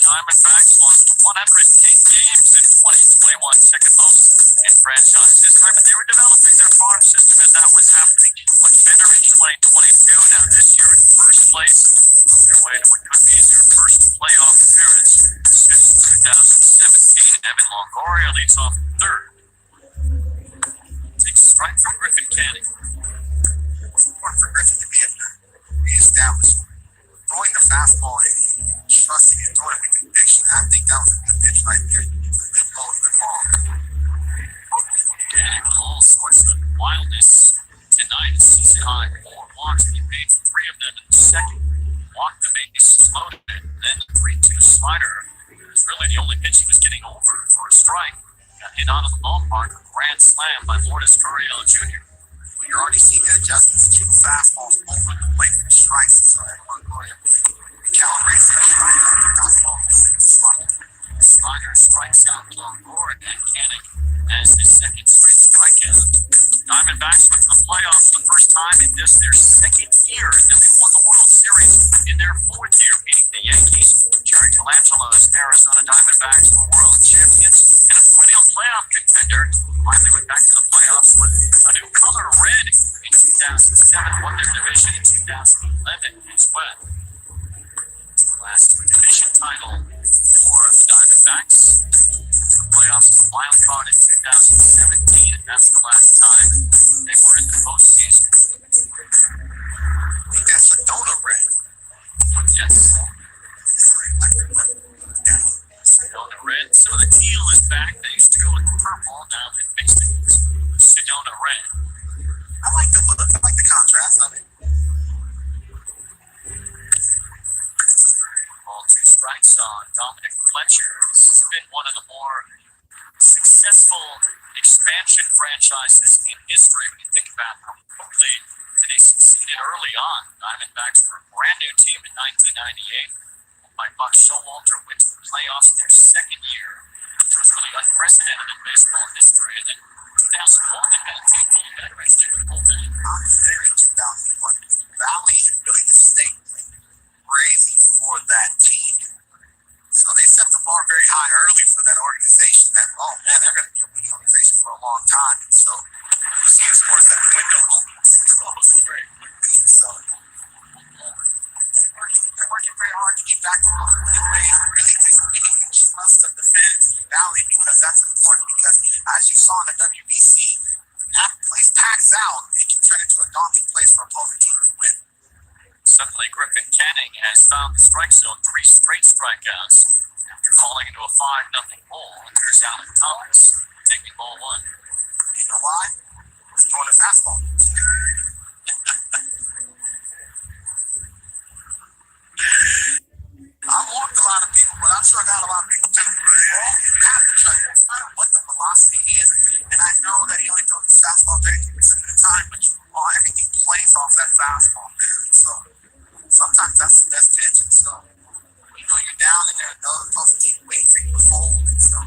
Diamondbacks lost 110 games in 2021, second most in franchise history, but they were developing their farm system as that was happening much better in 2022. Now this year in first place, on their way to what could be their first playoff appearance since 2017. Evan Longoria leads off third. Takes a strike from Griffin Canning. It's important for Griffin to be able to reestablish throwing the fastball and trusting and throwing it with conviction. I think that was a good pitch right there. It's a good blow, good ball. And all sorts of wildness tonight. Season high 4 walks. He paid for 3 of them in the second. Walked the bases loaded, and then the 3-2 slider. It was really the only pitch he was getting over for a strike. Got hit out of the ballpark. A grand slam by Lourdes Gurriel Jr. You're already seeing the adjustments. 2 fastballs over the plate for strikes. So everyone going to recalibrate that strike. Fastball Slider strikes out Longoria, and Canning has his second straight strikeout. Diamondbacks went to the playoffs the first time in just their second year, and then they won the World Series in their fourth year, beating the Yankees. Jerry Colangelo's Arizona Diamondbacks were world champions and a perennial playoff contender. Finally went back to the playoffs with a new color, red, in 2007, won their division in 2011 as well. Last division title for the Diamondbacks. Playoffs as a wild card in 2017, and that's the last time they were in the postseason. I think that's Sedona red. Yes, Yeah. Sedona red. Some of the teal is back. They used to go with purple. Now they've mixed it with Sedona red. I like the look. I like the contrast of it. Ball 2 strikes on Dominic Fletcher. This has been one of the more successful expansion franchises in history when you think about how quickly they succeeded early on. Diamondbacks were a brand new team in 1998. By Buck Showalter went to the playoffs in their second year, which was really unprecedented in baseball history. And then 2001, they had a team full of veterans. They were both in. I'm there in 2001. Valley and really the state went crazy for that team. So they set the bar very high early for that organization that, oh man, they're going to be a winning organization for a long time. And so you see in sports that the window opens and closes very quickly. And so they're working very hard to get back to those winning ways and really just getting the trust of the fans in the Valley, because that's important, because as you saw in the WBC, when that place packs out, it can turn into a daunting place for opposing teams to win. Suddenly, Griffin Canning has found the strike zone, 3 straight strikeouts after falling into a 5-0 hole. And there's Alan Thomas taking ball 1. You know why? He's throwing a fastball. I've walked a lot of people, but I've struck out a lot of people too. Well, you have to try. No matter what the velocity is, and I know that he only throws his fastball 32% of the time, but everything plays off that fastball. So sometimes that's the best pitch. And so you know you're down, and there are other folks that keep waiting for you to fold. And so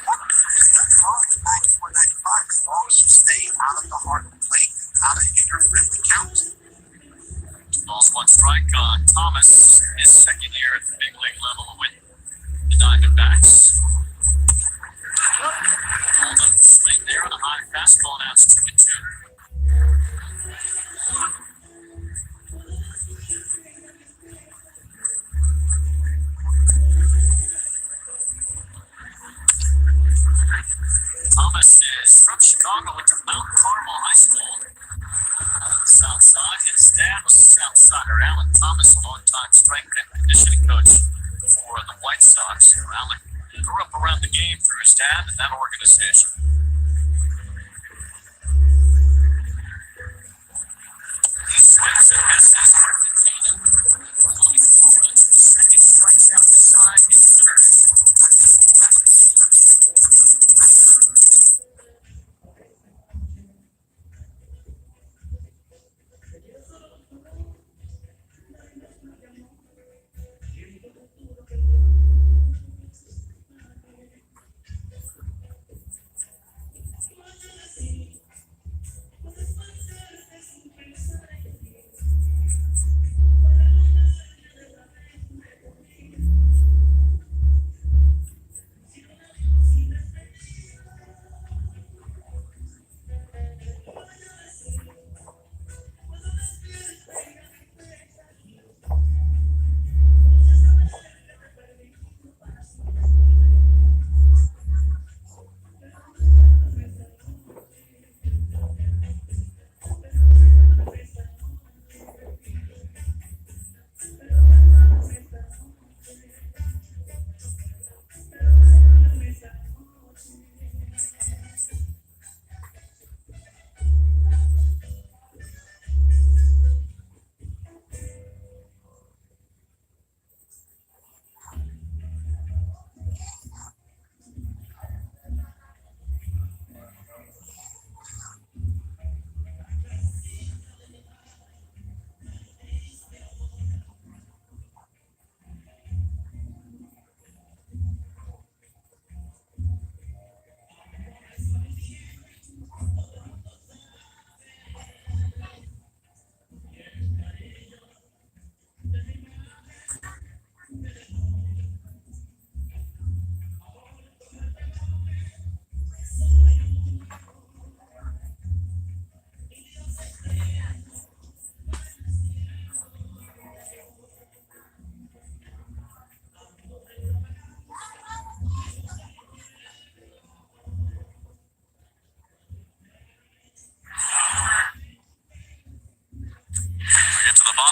there's nothing wrong with 94, 95 as long as you stay out of the heart of the plate, out of hitter-friendly counts. Balls 1 strike on Thomas, his second year at the big league level with the Diamondbacks. Hold up the swing there on a high fastball. Now it's 2-2. Thomas is from Chicago, went to Mount Carmel High School. South Side. His dad was a South Sider, Alan Thomas, a longtime strength and conditioning coach for the White Sox. Alan grew up around the game through his dad and that organization. He swings and misses. Griffin Canning. Second strikes out the side in the third.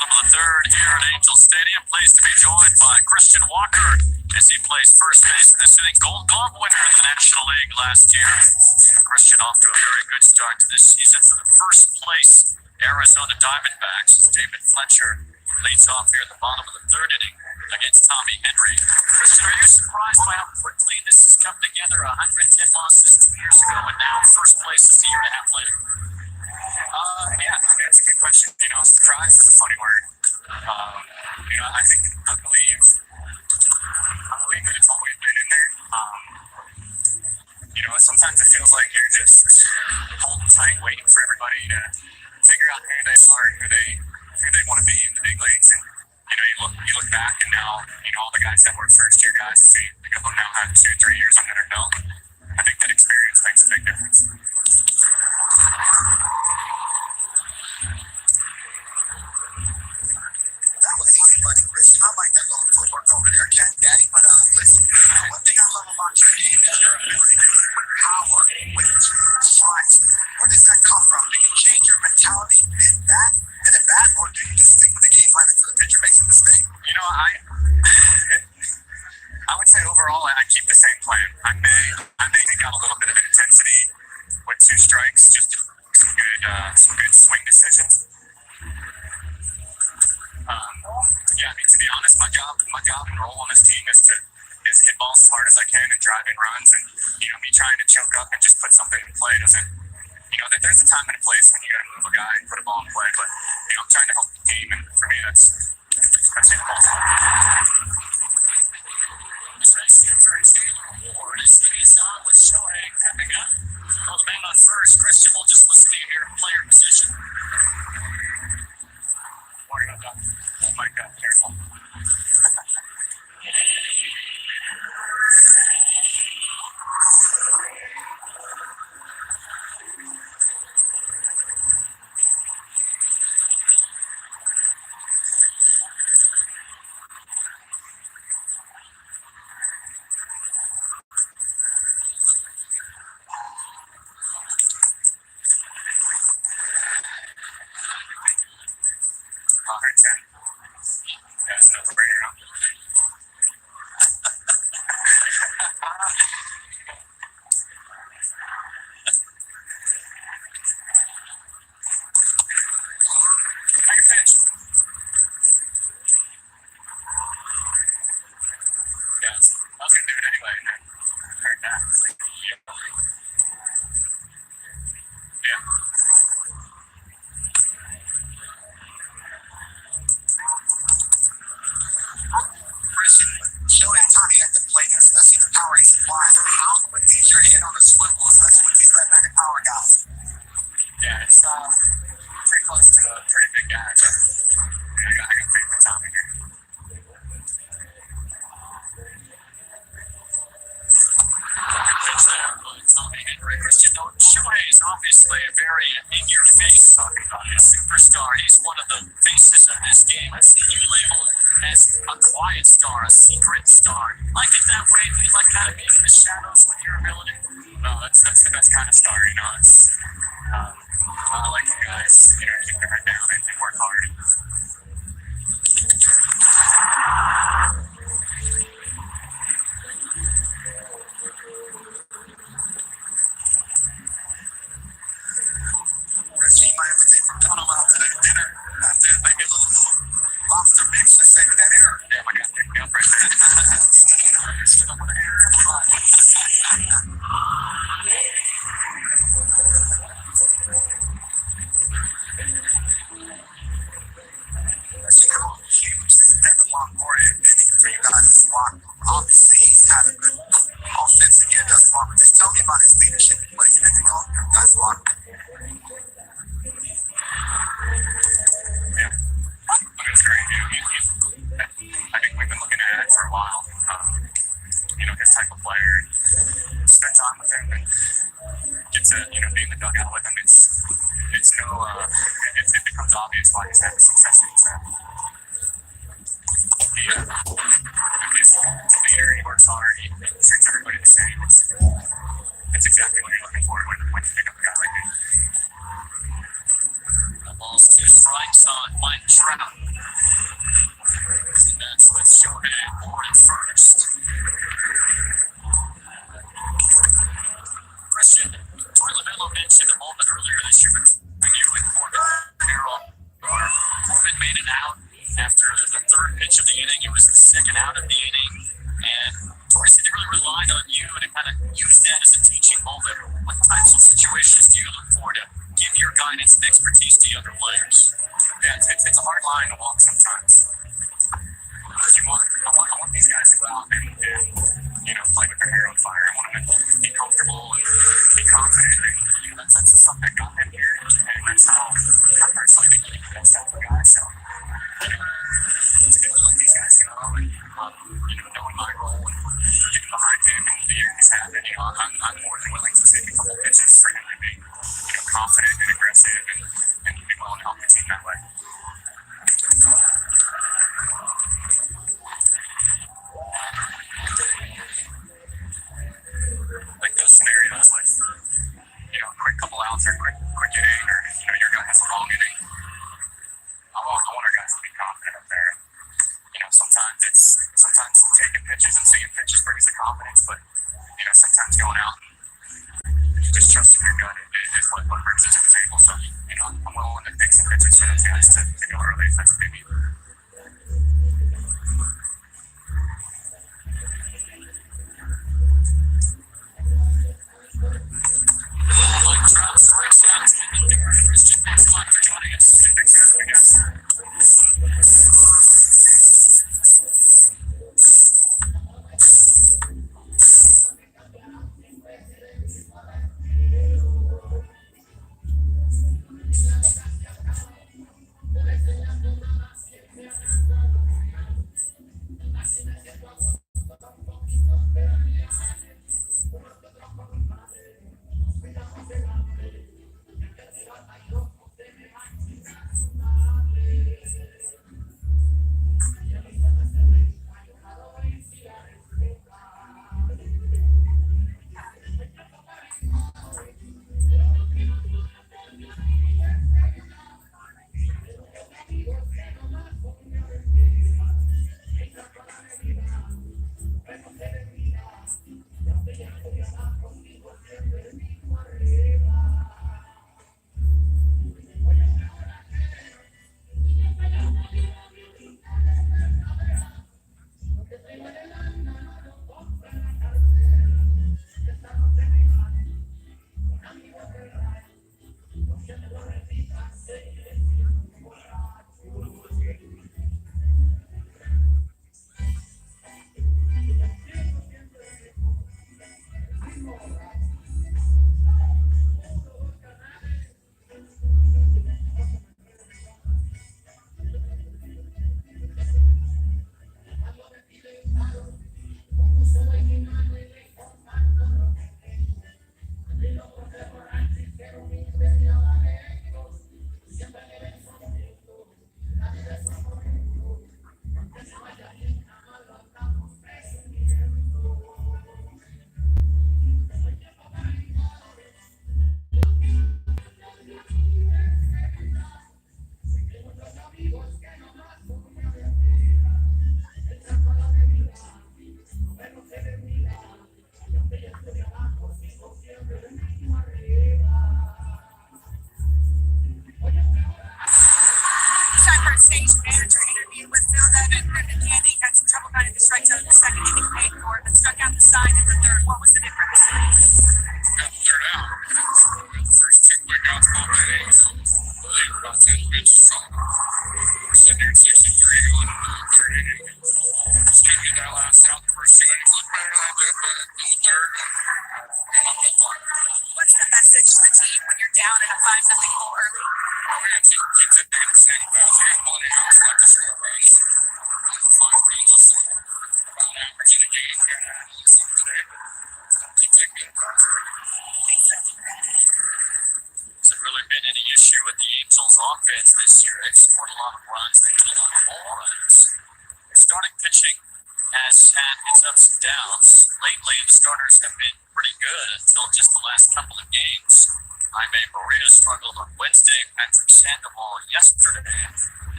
bottom of the third here at Angel Stadium. Pleased to be joined by Christian Walker as he plays first base in this inning. Gold Glove winner in the National League last year. Christian off to a very good start to this season for the first place Arizona Diamondbacks as David Fletcher leads off here at the bottom of the third inning against Tommy Henry. Christian, are you surprised by how quickly this has come together? 110 losses 2 years ago, and now first place is a year and a half later. Yeah, that's a good question. Surprise is a funny word. I believe that it's always been in there. Sometimes it feels like you're just holding tight, waiting for everybody to figure out who they are and who they want to be in the big leagues. And you look back, and now all the guys that were first year guys, they go now have 2-3 years under their belt. I think that experience makes a big difference. That was easy money, Chris. I like that little footwork over there, Cat Daddy. But listen, one thing I love about your game is your ability to put power with strikes. Where does that come from? Do you change your mentality in that, or do you just stick with the game plan until the pitcher makes a mistake? I would say overall I keep the same plan. I may take out a little bit of intensity with 2 strikes, just some good swing decisions. To be honest, my job and role on this team is hit balls as hard as I can and drive in runs. And me trying to choke up and just put something in play doesn't. There's a time and a place when you got to move a guy and put a ball in play. But I'm trying to help the team, and for me, that's it. Award is on with Shohei coming up. Well, the man on first, Christian, will just listen to you here at player position. Worry about that. Oh my God, careful. That's no brainer. Take a pitch. Yeah, I was gonna do it anyway, and then heard that. It's like, yeah. Shohei and Tommy at the plate, especially the power he supplies. How quickly is your head on the swivel, especially with these left-handed power guys? Yeah, it's pretty close to a pretty big guy, but I got faith in Tommy here. Pitch there by Tommy Henry. Christian, Shohei is obviously a very in-your-face talking about his superstar. He's one of the faces of this game. I've seen you labeled as a quiet star, a secret star. Like it that way? Do you like kind of being in the shadows with your ability? No, that's the best kind of star, It's I like you guys, keep your head down and work hard. Chris, you might have to take from Donald out to the dinner. And then maybe a little lobster mix to save that error. Damn, I got to pick me up right there. How huge is Devin Longoria been for you guys' block? Obviously, he's had a good offensive year thus far, but just tell me about his leadership in place and everything on your guys' block. Yeah. It's great. I think we've been looking at it for a while. His type of player. Spend time with him and get to, be in the dugout with him. It becomes obvious why he's having success in his He's a leader. He works hard. He treats everybody the same. It's exactly what you're looking for when you pick up a guy like him. The ball's 2 strikes on Mike Trout. That's with Shohei Moore at first. Christian, Troy Lamello mentioned a moment earlier this year between you and Corbin Carroll. Corbin made it out after the third pitch of the inning. It was the second out of the inning. And Troy said he really relied on you to kind of use that as a teaching moment. What types of situations do you look for to give your guidance and expertise to younger players? Yeah, it's a hard line to walk sometimes. I want these guys to go out and play with their hair on fire. I want them to be comfortable and be confident. And, that's the stuff that got them here, and that's how I personally think you can best out the guys. So it's good to let these guys go and knowing my role and getting behind him and the year he's having. I'm more than willing to take a couple pitches for him to be confident and aggressive and be willing to help the team that way. Like those scenarios, like a quick couple outs or quick inning, or your guy has a long inning. I want our guys to be confident up there. Sometimes taking pitches and seeing pitches brings the confidence, but sometimes going out and just trusting your gut is what brings it to the table. So I'm willing to take some pitches for those guys to go early if that's what they need. Mike Trout strikes out. Christian, thanks a lot for joining us. Thanks for having me, guys. Stage manager interview with Phil Nevin, Griffin Canning had some trouble finding the strikes out of the second inning paid for, but struck out the side in the third. What was the difference? Third out. First two quick outs, both innings. They were about 10 pitches from. We're sitting here at 63 going into the third inning. Excuse me, that last out, the first two innings looked better than that, but in the third, came up with one. What's the message to the team when you're down and a 5-0 goal early? We have to keep taking the same path. We have plenty of outs left to score runs. 5 runs is about average in a game. We're going to have to do something today, but keep taking it. Has there really been any issue with the Angels' offense this year? They've scored a lot of runs. They've hit on home runs. Their starting pitching has had its ups and downs. Lately, the starters have been pretty good until just the last couple of games. Jaime Maria struggled on Wednesday, Patrick Sandoval yesterday,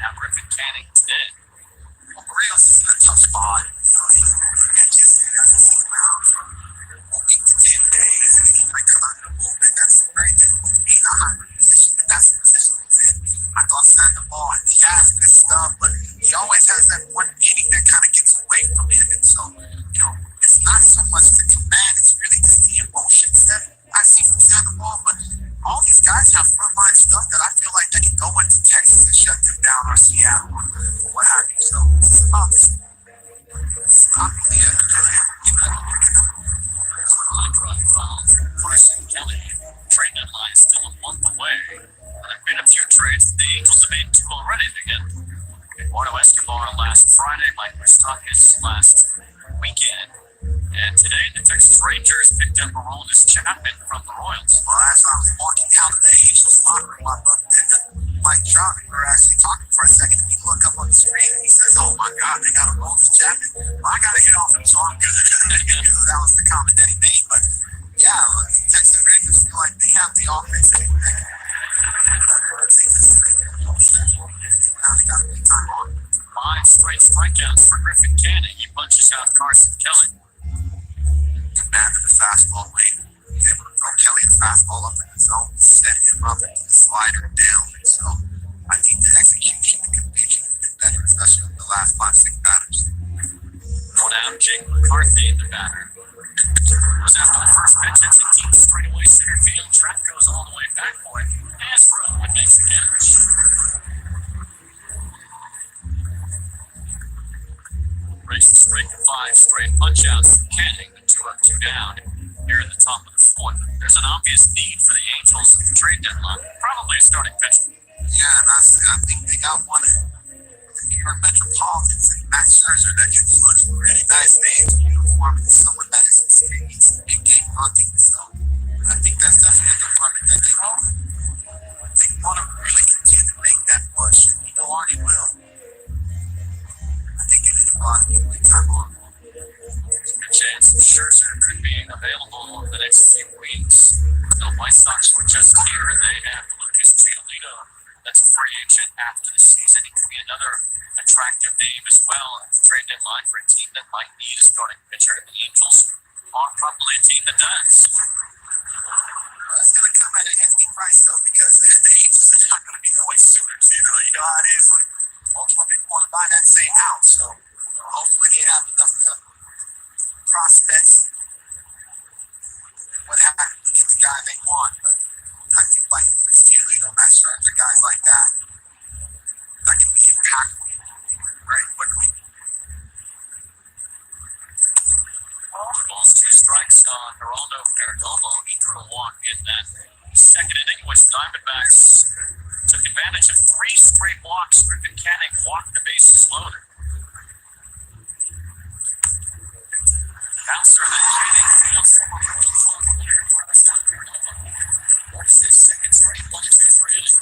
now Griffin Canning today. Well, Maria's is in a tough spot. He hasn't seen around for 8 to 10 days, and he might come out in a movement. That's very difficult to be in a hybrid position, but that's the position he's in. I thought Sandoval, he has good stuff, but he always has that one inning that kind of gets away from him. And so, it's not so much the command, it's really just the emotions that I see from Sandoval. But all these guys have frontline stuff that I feel like they can go into Texas and shut them down, or Seattle, or what have you. So it's about this. It's not really a Line drive foul from Carson Kelly. Trade deadline still a month away. There've been a few trades. The Angels have made 2 already. They get Eduardo Escobar last Friday, Mike Moustakas last weekend. And today, the Texas Rangers picked up Aroldis Chapman from the Royals. Well, as I was walking down to the Angels locker room, I bumped into Mike Trout. We were actually talking for a second, and he looked up on the screen and he says, "Oh my God, they got Aroldis Chapman. Well, I got to get off him, so I'm good." That was the comment that he made. But yeah, Texas Rangers feel like they have the offense that they can. They got a big time on. 5 straight strikeouts for Griffin Canning. He punches out Carson Kelly. Command of the fastball lane. He's able to throw Kelly the fastball up in the zone, set him up into the slider down. And so I think the execution, the conviction has been better, especially with the last 5-6 batters. Go down, Jake McCarthy, the batter. Was after the first pitch, it's a deep straightaway center field. Track goes all the way back for it. As Rowan makes the catch. Race the streak of 5 straight punch-outs for Canning. 2 up, 2 down. Here in the top of the 4th, there's an obvious need for the Angels at the trade deadline. Probably a starting pitcher. Yeah, and I think they got one of the New York Metropolitans and Max Scherzer that can put really nice names in uniform and someone that is experienced in game hunting. So I think that's definitely a department that they want to really continue to make that push. You know, Arnie will. I think they need a lot of people time on. Good chance Scherzer could be available over the next few weeks. The White Sox were just here. They have Lucas Giolito. That's a free agent after the season. He could be another attractive name as well at the trade deadline for a team that might need a starting pitcher. The Angels are probably a team that does. Well, that's going to come at a hefty price, though, because the Angels are not going to be always suitors. You know how it is. Like, multiple people want to buy that same house. So hopefully they have enough prospects and what have you to get the guy they want. But I think like Lucas Giolito, Max Scherzer, guys like that can be impactful very quickly. 2 balls, 2 strikes on Geraldo Perdomo. He threw a walk in that second inning, which Diamondbacks took advantage of 3 straight walks. Griffin Canning walked the bases loaded. Bouncer that Canning fields from a rookie from Perdomo. That's his second straight 1-2 inning.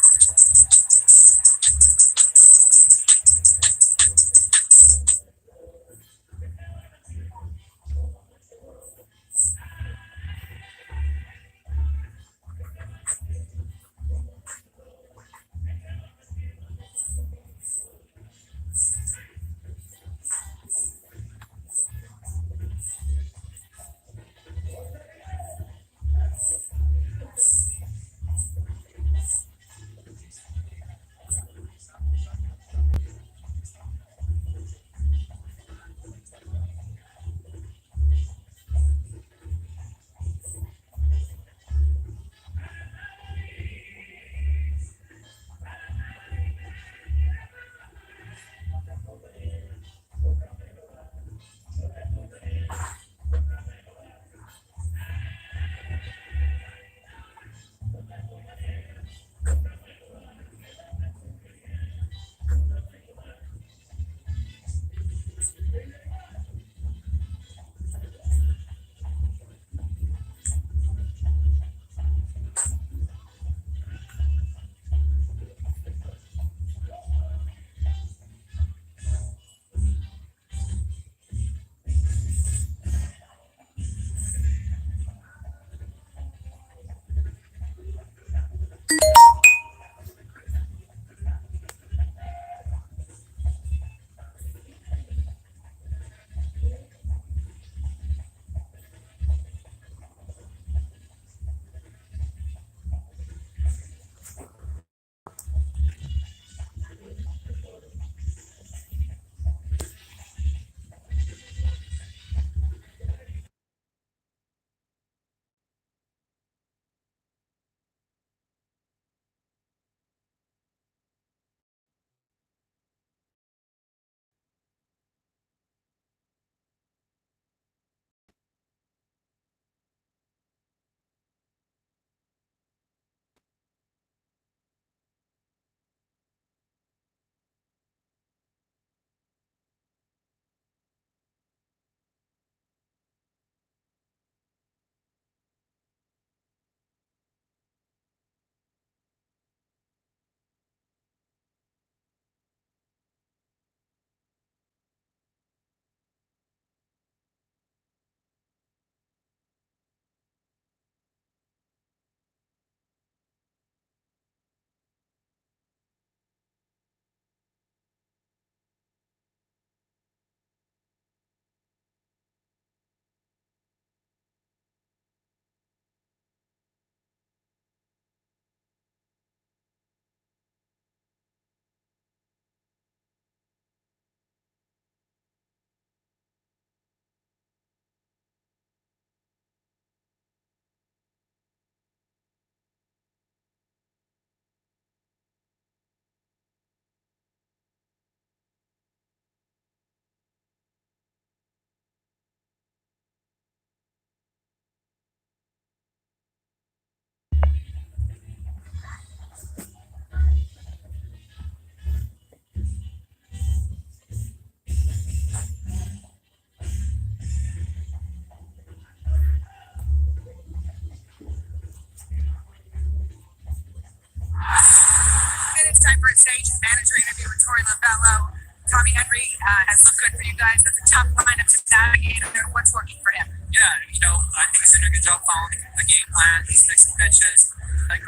time for a stage manager interview with Tori Lavello. Tommy Henry has looked good for you guys. That's a tough lineup to navigate. What's working for him? Yeah, I think he's doing a good job following the game plan. He's fixing pitches. I think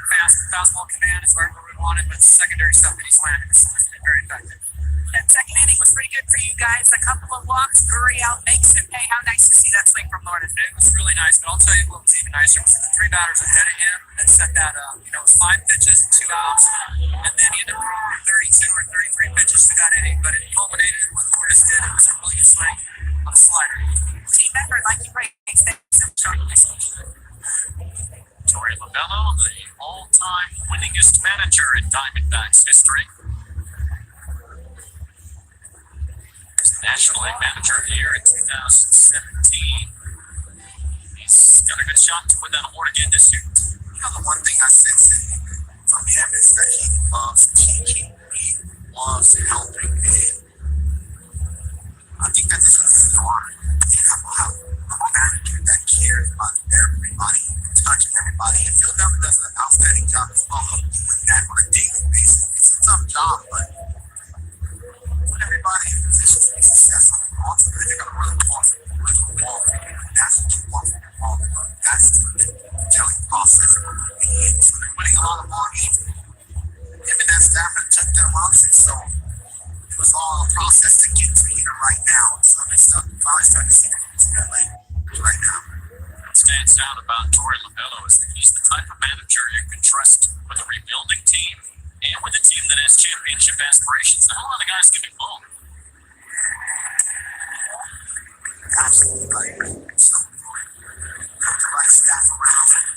fastball command is where we want it, but the secondary stuff that he's landing has been very effective. That second inning was pretty good for you guys. A couple of walks, Gurriel makes him pay. How nice to see that swing from Lourdes. It was really nice, but I'll tell you what was even nicer was the 3 batters ahead of him that set that up. It was 5 pitches and 2 outs, and then he ended up throwing 32 or 33 pitches to that inning, but it culminated in what Lourdes did. It was a really good swing on a slider. Team effort, like you praised. Tori Lavello, the all-time winningest manager in Diamondbacks history. National League manager here in 2017. He's got a good shot to win that award again this year. The one thing I sense from him is that he loves teaching. He loves helping. And I think that this is hard. Have a manager that cares about everybody, touching everybody. And Phil Neville does an outstanding job as well of doing that on a daily basis. It's a tough job, but put everybody in a position to be successful. Ultimately, they're going to really want to win the ball. That's what you want from the ball. That's the telling process. And so they're winning a lot of ball games. Him and that staff have took their lumps, and so it was all a process to get to here right now. So it's finally starting to see the fruits of that labor right now. What stands out about Tori Lavello is that he's the type of manager you can trust with a rebuilding team and with a team that has championship aspirations. Not a lot of guys can do both. Absolutely right. So, put the right staff around him.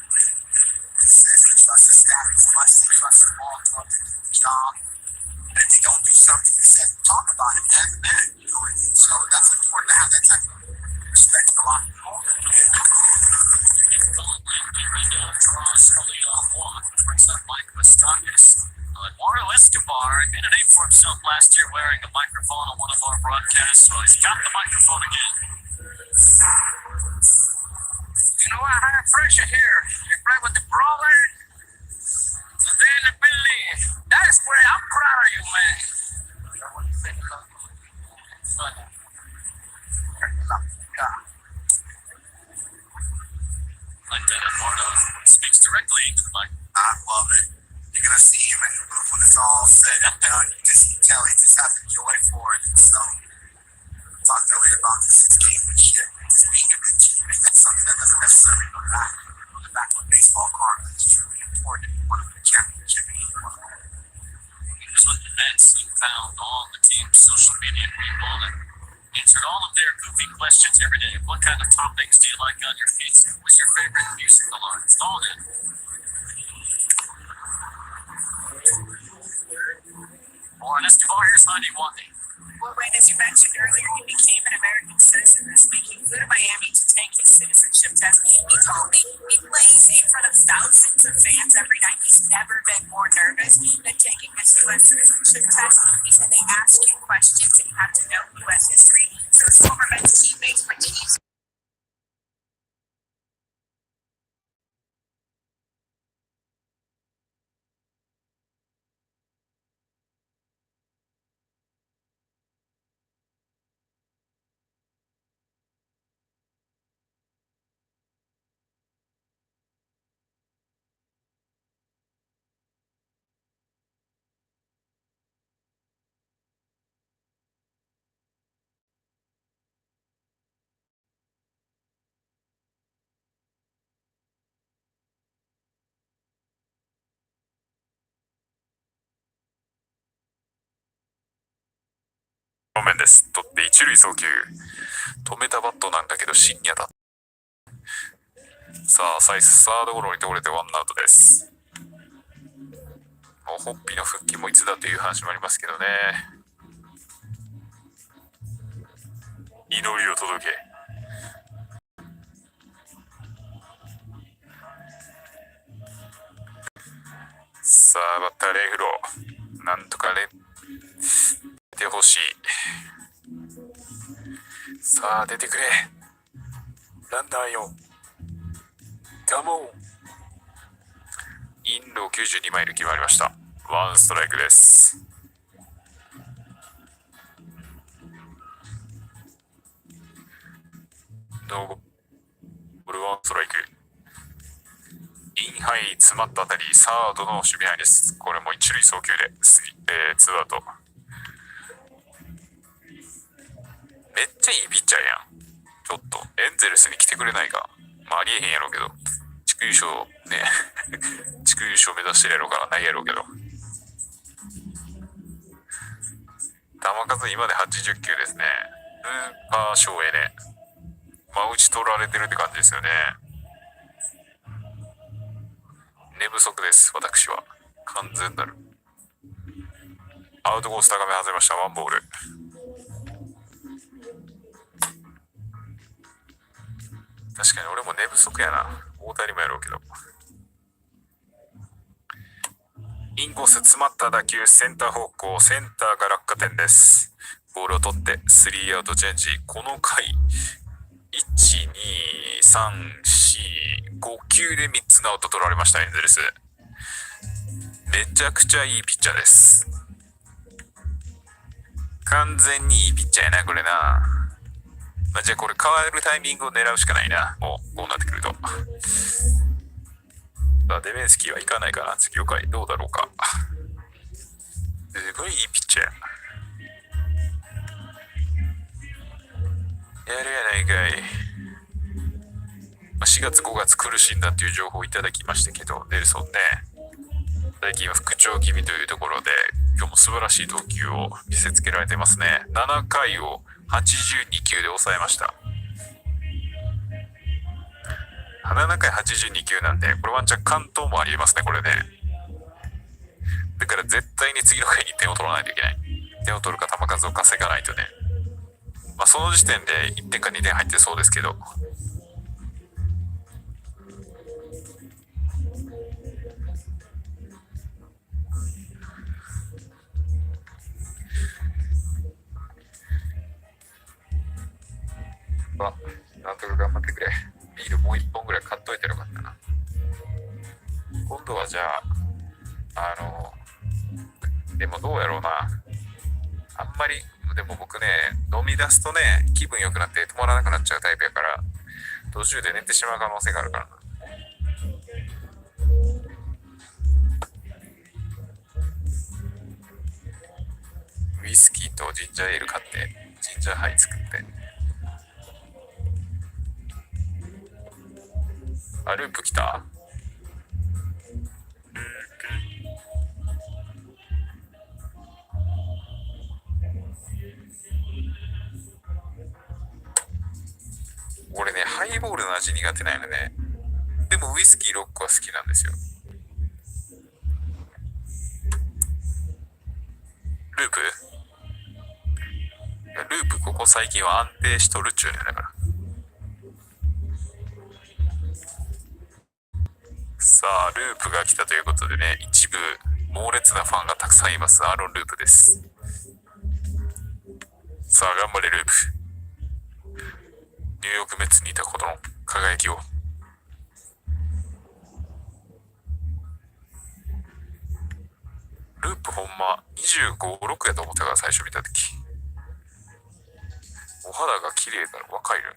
He says he trusts the staff as much as he trusts the ball to do the job. And if they don't do something, he says, talk about it, man, man. And so that's important to have that type of respect for the locker room. Draws for the walk, brings up Mike Moustakas. Mario Escobar made a name for himself last year wearing a microphone on one of our broadcasts, so he's got the microphone again. I have pressure here. You play with the brawler, availability. That is great. I'm proud of you, man. Like that, Eduardo speaks directly into the mic. I love it. You're going to see him in the booth when it's all said and done. You can tell he just has a joy for it. And so, I talked earlier about the 6-gamemanship. Just being a good teammate. That's something that doesn't necessarily go back to baseball card, but it's truly important. One of the championship. Here's what the Mets found all the team's social media people and answered all of their goofy questions every day. What kind of toppings do you like on your pizza? What's your favorite musical artist? All that. Warren Escobar, here's 91. Well, Wayne, as you mentioned earlier, he became an American citizen this week. He flew to Miami to take his citizenship test. He told me he plays in front of thousands of fans every night. He's never been more nervous than taking his U.S. citizenship test. He said they ask you questions and you have to know U.S. history. So his former Mets teammates were teasing.正面です。取って一塁送球。止めたバットなんだけど芯に当たった。さあ、サードゴロに倒れてワンアウトです。もうホッピーの復帰もいつだという話もありますけどね。祈りを届け。さあ、バッターレンフロー。なんとか出てほしい。さあ、出てくれ。ランナーよ。カモン。インロー92マイル決まりました。ワンストライクです。ノーボールワンストライク。インハイ詰まったあたり、サードの守備範囲です。これも一塁送球で、ツーアウト。めっちゃいいピッチャーやん。ちょっと、エンゼルスに来てくれないか。まあ、ありえへんやろうけど。地区優勝ね、地区優勝目指してるやろうからないやろうけど。球数今で80球ですね。スーパー省エネ。まあ、打ち取られてるって感じですよね。寝不足です、私は。完全なる。アウトコース高め外れました、ワンボール。確かに俺も寝不足やな。大谷もやろうけど。インコース詰まった打球、センター方向、センターが落下点です。ボールを取って、スリーアウトチェンジ。この回、1、2、3、4、5球で3つのアウト取られました、エンゼルス。めちゃくちゃいいピッチャーです。完全にいいピッチャーやな、これな。まあ、じゃあこれ変わるタイミングを狙うしかないな。もう、こうなってくると。デベンスキーは行かないかな、次の回。どうだろうか。すごいいいピッチャーやるやないかい。4月5月苦しんだっていう情報をいただきましたけど、ネルソンね、最近は復調気味というところで、今日も素晴らしい投球を見せつけられてますね。7回を82球で抑えました。7回82球なんで、これワンチャン完投もありえますね、これね。だから絶対に次の回に点を取らないといけない。点を取るか球数を稼がないとね。まあその時点で1点か2点入ってそうですけど。なんとか頑張ってくれ。ビールもう1本ぐらい買っといてよかったな。今度はじゃあ、でもどうやろうな。あんまり、でも僕ね、飲み出すとね、気分良くなって止まらなくなっちゃうタイプやから、途中で寝てしまう可能性があるからな。ウイスキーとジンジャーエール買って、ジンジャーハイ作って。あ、ループ来た？俺ね、ハイボールの味苦手なのね。でもウイスキーロックは好きなんですよ。ループ？ループここ最近は安定しとるっちゅうねんだから。さあ、ループが来たということでね、一部猛烈なファンがたくさんいます。アーロン・ループです。さあ、頑張れループ。ニューヨークメッツにいたことの輝きを。ループほんま25、6やと思ったから最初見たとき。お肌が綺麗だろ、若いる。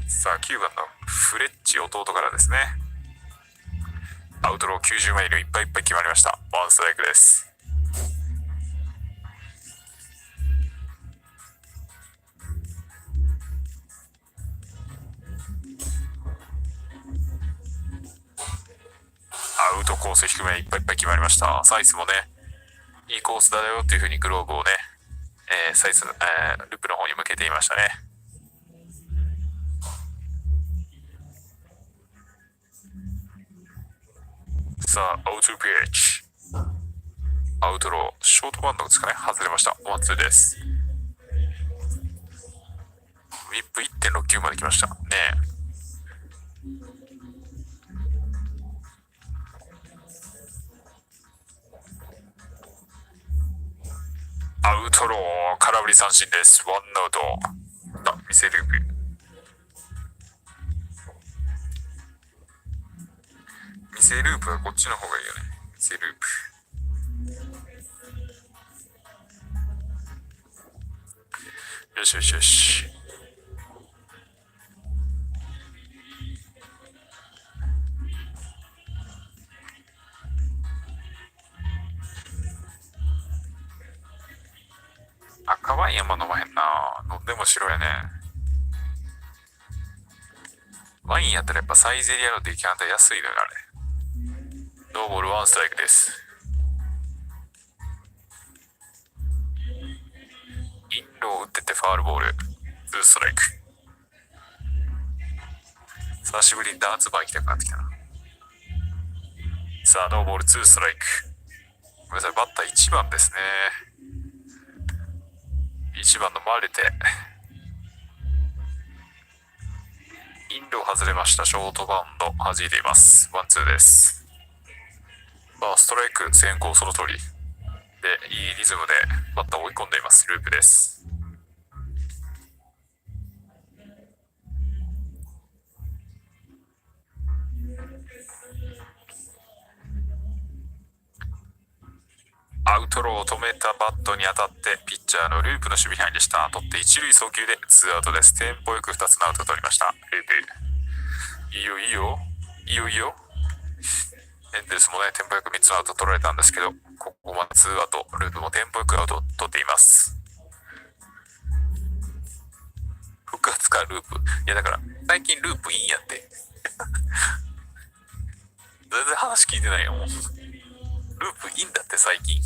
さあ、9番のフレッチ弟からですね。アウトロー90マイルいっぱいいっぱい決まりました。ワンストライクです。アウトコース低めいっぱいいっぱい決まりました。サイスもね、いいコースだよっていう風にグローブをね、サイス、ループの方に向けていましたね。さあ、アウトピッチ。アウトロー、ショートバウンドですかね。外れました。ワンツーです。ウィップ 1.69 まで来ました。ねえ。アウトロー、空振り三振です。ワンアウト。見せる。偽ループはこっちの方がいいよね。偽ループ。よしよしよし。赤ワインあんま飲まへんな。飲んでも白やね。ワインやったらやっぱサイゼリアのデキャンタ安いのよあれ。ノーボールワンストライクです。インロー打っててファールボール。ツーストライク。久しぶりにダーツバー行きたくなってきたな。さあ、ノーボールツーストライク。ごめんなさい、バッター1番ですね。1番のマルテ。インロー外れました。ショートバウンド弾いています。ワンツーです。ストライク先行その通り。で、いいリズムでバッターを追い込んでいます。ループです。アウトローを止めたバットに当たってピッチャーのループの守備範囲でした。取って一塁送球でツーアウトです。テンポよく2つのアウトを取りました。ループ。いいよいいよ。いいよいいよ。エンゼルスもね、テンポよく3つのアウト取られたんですけど、ここまでツーアウト、ループもテンポよくアウトを取っています。復活か、ループ。いやだから、最近ループいいんやって。全然話聞いてないよ、もう。ループいいんだって最近。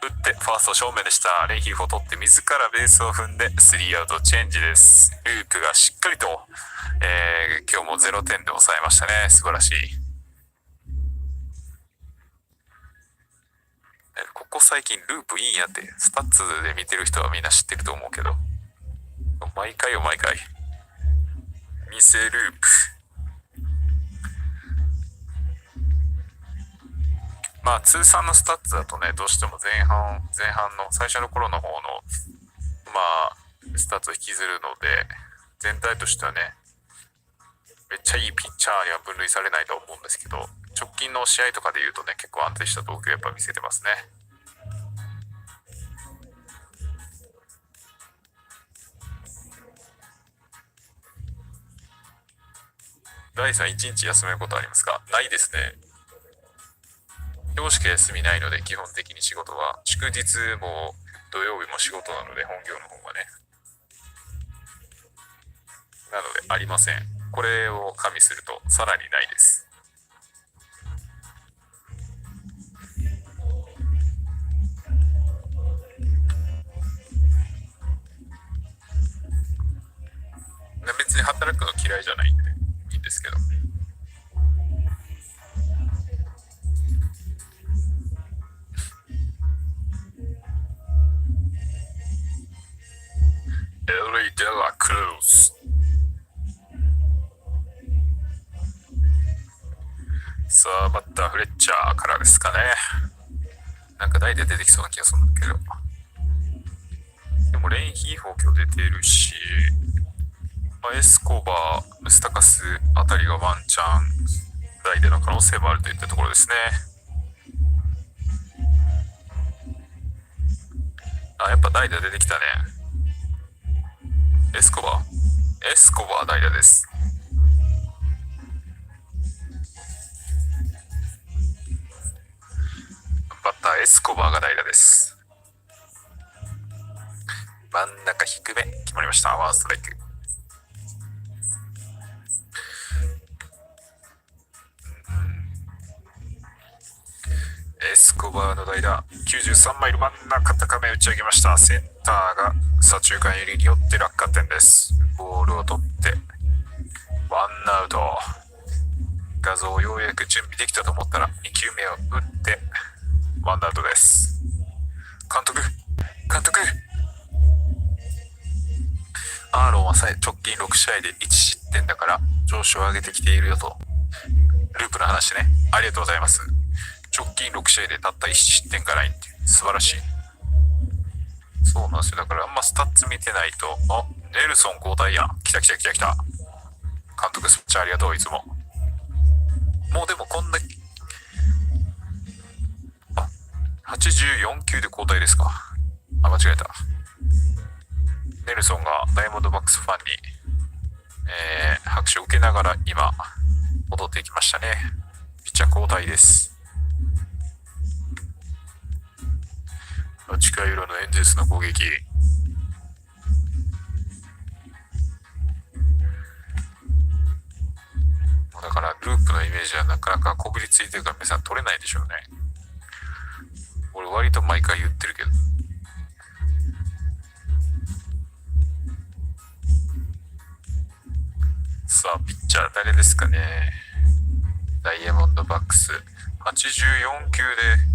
打ってファースト正面でした。レイヒーフを取って自らベースを踏んでスリーアウトチェンジです。ループがしっかりと、今日も0点で抑えましたね。素晴らしい。ここ最近ループいいんやって、スタッツで見てる人はみんな知ってると思うけど、毎回よ毎回偽ループ。まあ通算のスタッツだとね、どうしても前半の最初の頃の方のスタッツを引きずるので、全体としてはね、めっちゃいいピッチャーには分類されないと思うんですけど、直近の試合とかで言うとね、結構安定した投球をやっぱ見せてますね。第3、1日休めることありますか？ないですね。今日しか休みないので、基本的に仕事は。祝日も土曜日も仕事なので、本業の方はね。なので、ありません。これを加味すると、さらにないです。別に働くの嫌いじゃないんで、いいんですけど。LA デラクルーズ。さあ、バッターフレッチャーからですかね。なんか代で出てきそうな気がするんだけど。でもレインヒーフォー今日出てるし、エスコバー、ムスタカスあたりがワンチャン代での可能性もあるといったところですね。やっぱ代打出てきたね。エスコバー代打です。バッターエスコバーが代打です。真ん中低め決まりました。ワンストライク。エスコバーの代打、93マイル真ん中高め打ち上げました。センターが左中間寄りによって落下点です。ボールを取ってワンアウト。画像をようやく準備できたと思ったら2球目を打ってワンアウトです。監督アーロンは直近6試合で1失点だから調子を上げてきているよと。ループの話ね、ありがとうございます。直近6試合でたった1失点がないっていう素晴らしい。そうなんですよ。だからあんまスタッツ見てないと、ネルソン交代やん。来た。監監督スピッチャーありがとう、いつも。もうでもこんな、84球で交代ですか。間違えた。ネルソンがダイヤモンドバックスファンに、拍手を受けながら今、戻っていきましたね。ピッチャー交代です。8回裏のエンゼルスの攻撃。だからループのイメージはなかなかこびりついてるから皆さん取れないでしょうね。俺割と毎回言ってるけど。さあピッチャー誰ですかね。ダイヤモンドバックス84球で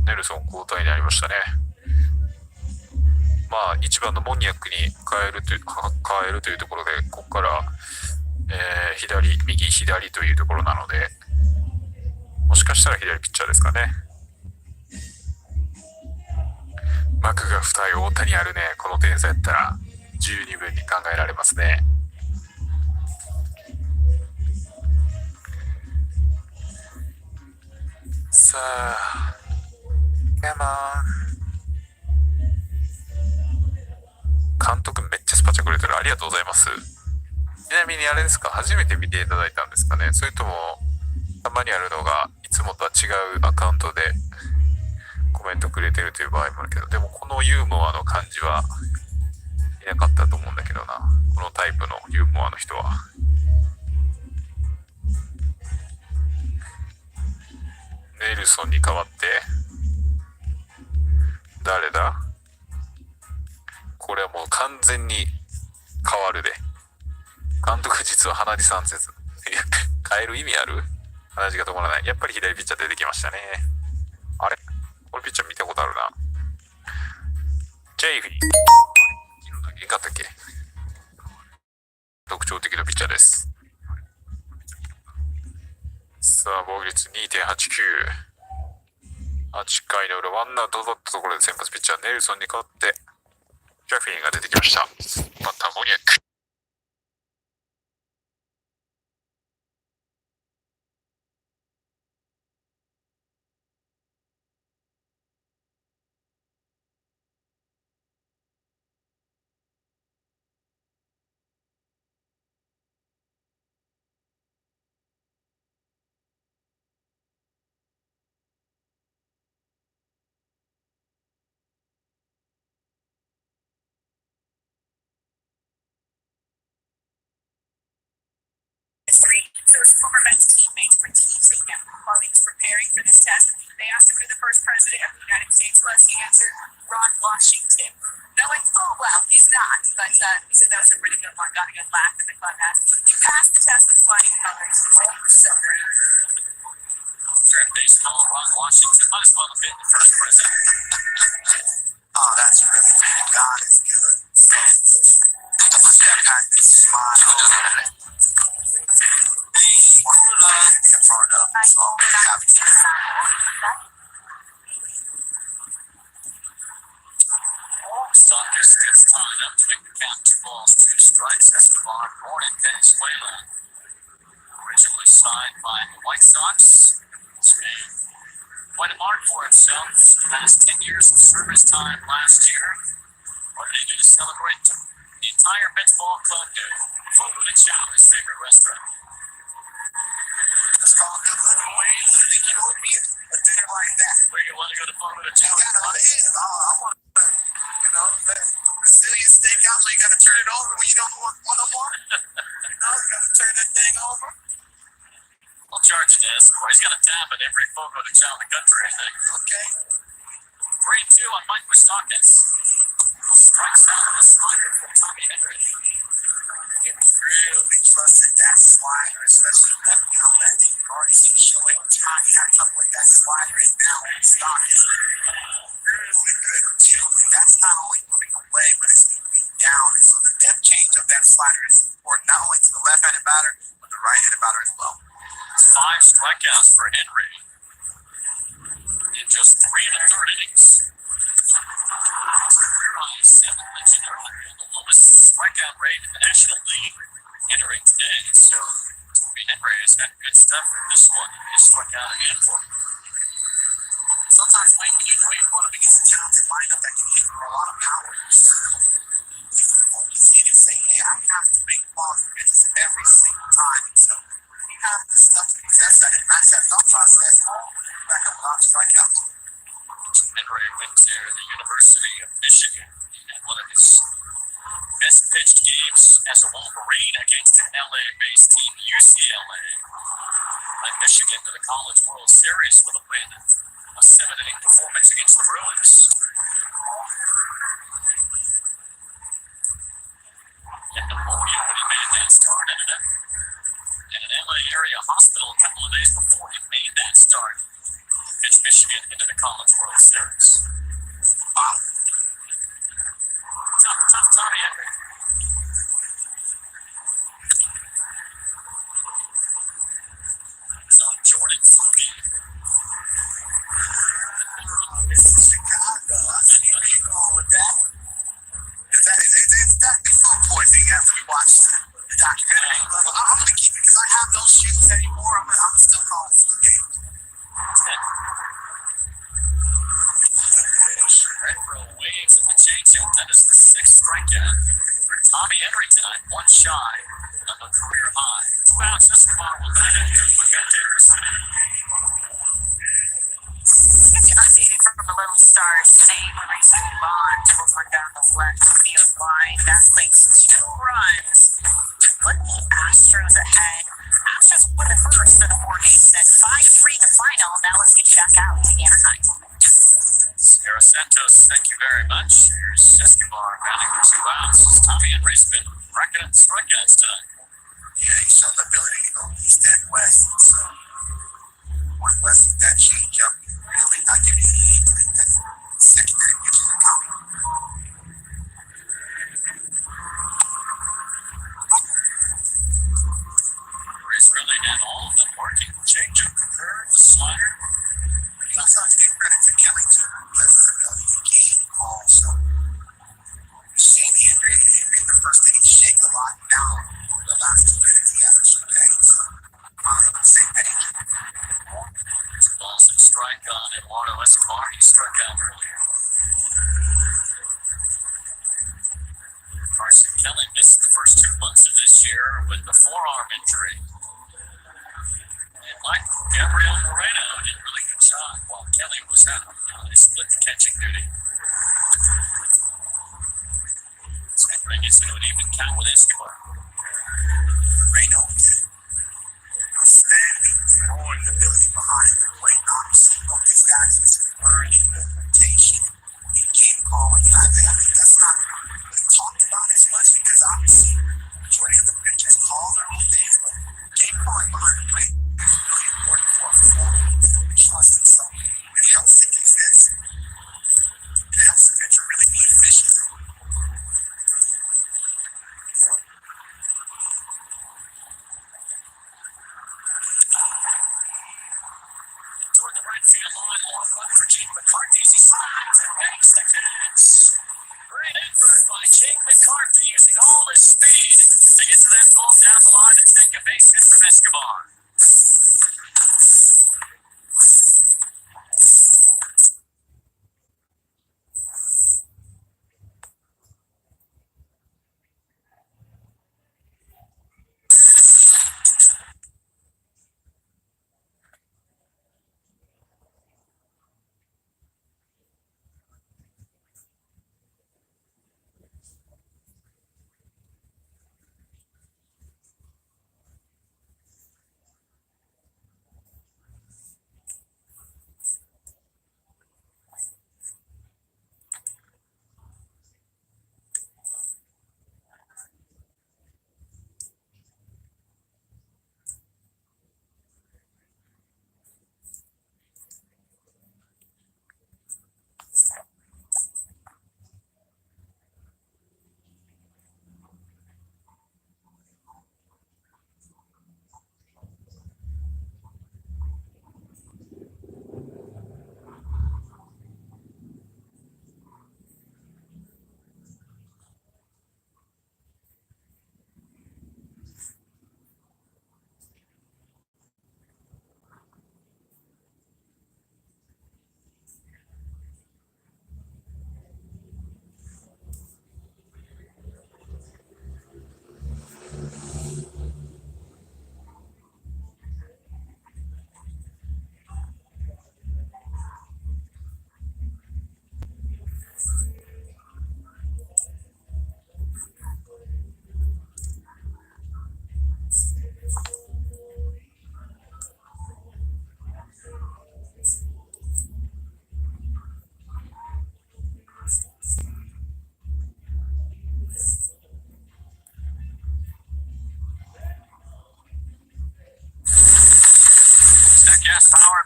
ネルソン交代になりましたね。まあ1番のモニアックに変えるというところで、ここから、右左というところなので、もしかしたら左ピッチャーですかね。幕が深い大谷あるね。この点差やったら十二分に考えられますね。さあ、Come on。監督めっちゃスパチャくれてる。ありがとうございます。ちなみにあれですか、初めて見ていただいたんですかね。それともたまにあるのがいつもとは違うアカウントでコメントくれてるという場合もあるけど、でもこのユーモアの感じはいなかったと思うんだけどな。このタイプのユーモアの人は。ネルソンに代わって誰だ。これはもう完全に変わるで。監督実は鼻血3節。変える意味ある？話が止まらない。やっぱり左ピッチャー出てきましたね。あれ？これピッチャー見たことあるな。ジェイフィー。いかったっけ？特徴的なピッチャーです。さあ、防御率 2.89。8回の裏、ワンアウトだったところで先発ピッチャーネルソンに代わって、ジャフィーが出てきました。バッターモニアック。Those former Mets teammates were teasing him while he was preparing for this test. They asked him who the first president of the United States was. He answered, Ron Washington. Knowing full well he's not, but he said that was a pretty good one. Got a good laugh in the clubhouse. You passed the test with flying colors. Oh, we're so proud. Draft baseball, Ron Washington might as well have been the first president. Oh, that's really good. God is good. That kind of smile. In front of us, all we have to Stockers gets tied up to make the count 2 balls, 2 strikes. Esteban, born in Venezuela, originally signed by the White Sox. He's made quite a mark for himself the last 10 years of service time last year. What did he do to celebrate? The entire Mets ball club did. Fogo de Chao, his favorite restaurant. That's called good living, Wayne. I think you would be a dinner like that. Where you want to go to Fogo de Chao? You gotta live. I want to, that Brazilian steakhouse where you gotta turn it over when you don't want one no more. You gotta turn that thing over. I'll charge you this. He's got a tab at every Fogo de Chao in the country, I think. Okay. 3-2 on Mike Moustakas. Strikes out on the slider from Tommy Henry. He really trusted that slider, especially that now that you've already seen Shohei Ohtani had trouble with that slider, and now Stockton really good too. And that's not only moving away, but it's moving down. And so the depth change of that slider is important not only to the left-handed batter, but the right-handed batter as well. 5 strikeouts for Henry in just 3 1/3 innings. Career high 7 mentioned earlier, and the lowest strikeout rate in the National League entering today. So Henry has had good stuff in this one. He struck out a handful. Sometimes when you know you're going up against a talented lineup that can hit for a lot of power, you see it and say, hey, I have to make quality pitches every single time. So you have the stuff to possess that and match that thought process. Back up a lot of strikeouts. Henry went to the University of Michigan and one of his best pitched games as a Wolverine against an LA-based team, UCLA. Led Michigan to the College World Series with a win, a 7-inning performance against the Bruins. Had pneumonia when he made that start in an LA area hospital a couple of days before he made that start. Pitched Michigan into the College World Series. Wow. Tough Tommy Henry. So Jordan Flutie. This is Chicago. I see where you're going with that. It's that food poisoning after we watched the documentary. I'm going to keep it because I have those shoes anymore. I'm going to still call it food game. Renfroe waves at the changeup. That is the 6th strikeout for Tommy Henry tonight. One shy of a career high. 2 outs. Escobar will bat after quick updates. Get you updated from the Lone Stars today. Grayson Bond over down the left field line. That placed 2 runs to put the Astros ahead. Astros win the first of the 4-game set. 5-3 the final. Now let's get back out to Anaheim. Sierra Santos, thank you very much. Here's Escobar batting for 2 outs. Tommy Henry's been racking up strikeouts tonight. Yeah, he showed the ability to go east and west. So, one west with that changeup, really not giving you anything that secondary pitches are coming. He's really had all of them working. Changeup, curve, slider. You also have to give credit to Kelly, too, because his ability to game calls. So, you're seeing Henry in the first inning shake a lot now. The last 2 minutes, he hasn't shown that. So, I'm on the same page. 2 balls and strike on Eduardo Escobar. He struck out earlier. Carson Kelly missed the first 2 months of this year with the forearm injury. And like Gabriel Moreno did a really good job while Kelly was out. They split the catching duty. Henry gets into an even count with Escobar. Moreno outstanding throwing ability behind the plate. Obviously, both these guys is learning the rotation and game calling. I think that's not really talked about as much because obviously the majority of the pitchers call their own things, but game calling behind the plate is really important for a performer to trust himself. It helps the defense. It helps the pitcher really be efficient. Toward the right field line, long run for Jake McCarthy as he slides and makes the catch. Great effort by Jake McCarthy using all his speed to get to that ball down the line and take a base hit from Escobar.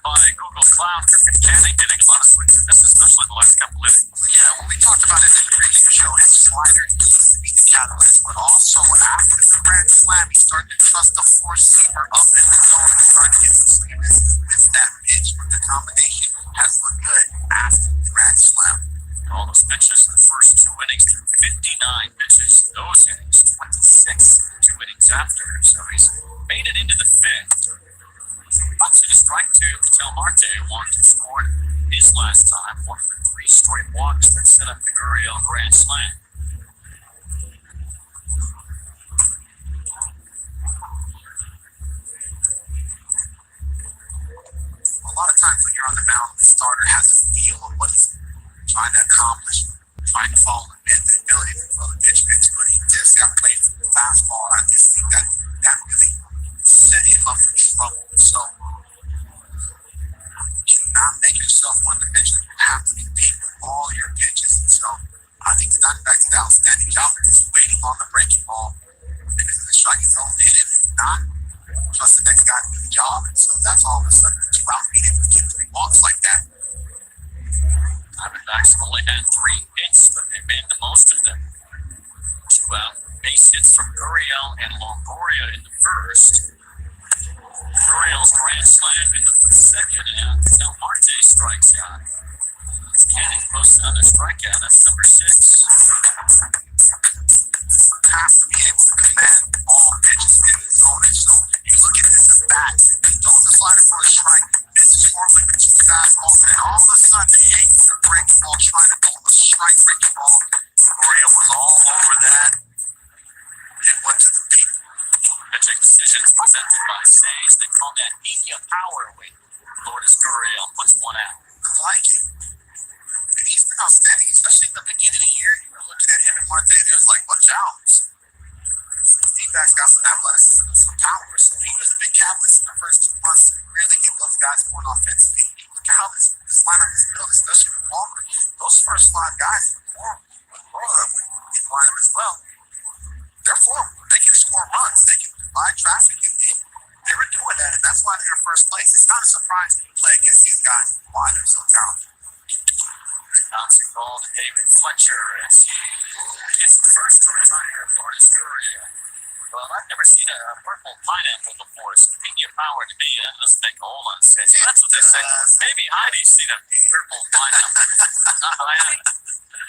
by Google Cloud. Griffin Canning getting a lot of swings in this, especially the last couple innings. Yeah, well, we talked about it in the pregame show. His slider needs to be the catalyst, but also after the grand slam, he started to trust the four-seamer up in the zone and started to get some swing with that pitch. But the combination has looked good after the grand slam. All those pitches in the first two innings, 59 pitches. Those innings, 26 2 innings after. So he's made it into the fifth. Bucks at a strike two. Patel Marte walked and scored his last time. One of the three straight walks that set up the Gurriel grand slam. A lot of times when you're on the mound, the starter has a feel of what he's trying to accomplish, trying to follow the ability to throw the pitch, but he just got played for the fastball. And I just think that really set him up for trouble. So you cannot make yourself one-dimensional. You have to compete with all your pitches. And so I think the Diamondbacks did an outstanding job of just waiting on the breaking ball. Because if the striking zone hit it, if not, trust the next guy to do the job. And so that's all of a sudden the 2 out being able to get 3 walks like that. Diamondbacks have only had 3 hits, but they made the most of them. 2 out base hits from Gurriel and Longoria in the first. Gurriel's grand slam in the second, and Del Marte strikes out. Canning posts another strikeout. That's number 6. Has to be able to command all pitches in the zone. And so you look at this at bat, he throws the slider for a strike, misses forward with 2 fastballs, and all of a sudden the Yankees are breaking ball, trying to go a strike breaking ball. Gurriel was all over that. It went to the people. Pitching decisions presented by Says. They call that Nina Power with Lourdes Gurriel puts 1 out. I like it. And he's been outstanding, especially in the beginning of the year. You were looking at him and Marte, and it was like, watch out. D-backs got some athleticism and some power, so he was a big catalyst in the first 2 months to really get those guys going offensively. Look at how this lineup is built, especially with Walker. Those first 5 guys in lineup as well. They're formidable. They can score runs. They can divide traffic, and they were doing that, and that's why they're in first place. It's not a surprise when you play against these guys why they're so talented. Bouncing ball to David Fletcher as he gets the first to retire Lourdes Gurriel. Well, I've never seen a purple pineapple before, so Pina Power to me, that doesn't make a whole lot of sense. That's what they say. Maybe Heidi's seen a purple pineapple. Not Diana.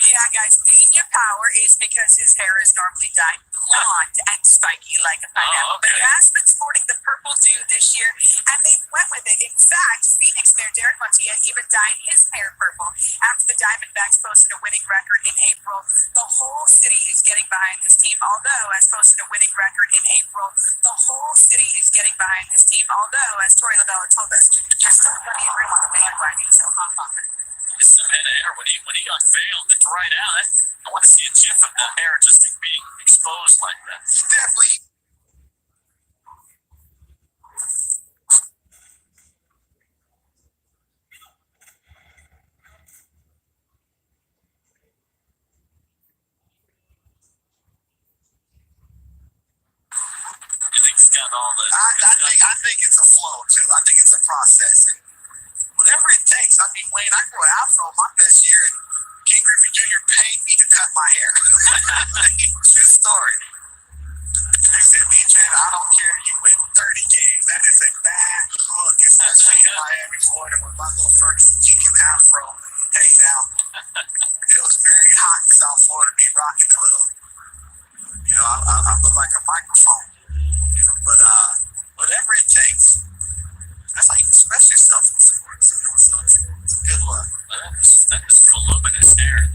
Yeah, guys, Pina Power is because his hair is normally dyed blonde and spiky like a pineapple. But he has been sporting the purple dew this year, and they went with it. In fact, Phoenix Bear Derek Montilla even dyed his hair purple after the Diamondbacks posted a winning record in April. The whole city is getting behind this team, although, as posted a winning record in April, the whole city is getting behind this team, although, as Tori Lavella told us, there's still plenty of room on the bandwagon, so hop on. It's some head of hair when he unveiled it right out. I want to see a gif of the hair just being exposed like that. Definitely. You think he's got all the... I think it's a flow, too. I think it's a process. Whatever it takes. I mean, Wayne, I grew an afro my best year, and King Griffey Jr. paid me to cut my hair. True story. He said, DJ, I don't care if you win 30 games. That is a bad look, especially in Miami, Florida, with my little Ferguson chicken afro hanging out. It was very hot in South Florida, me rocking the little, I look like a microphone. But whatever it takes, that's how you express yourself in sports. So it's a good look. That is voluminous hair.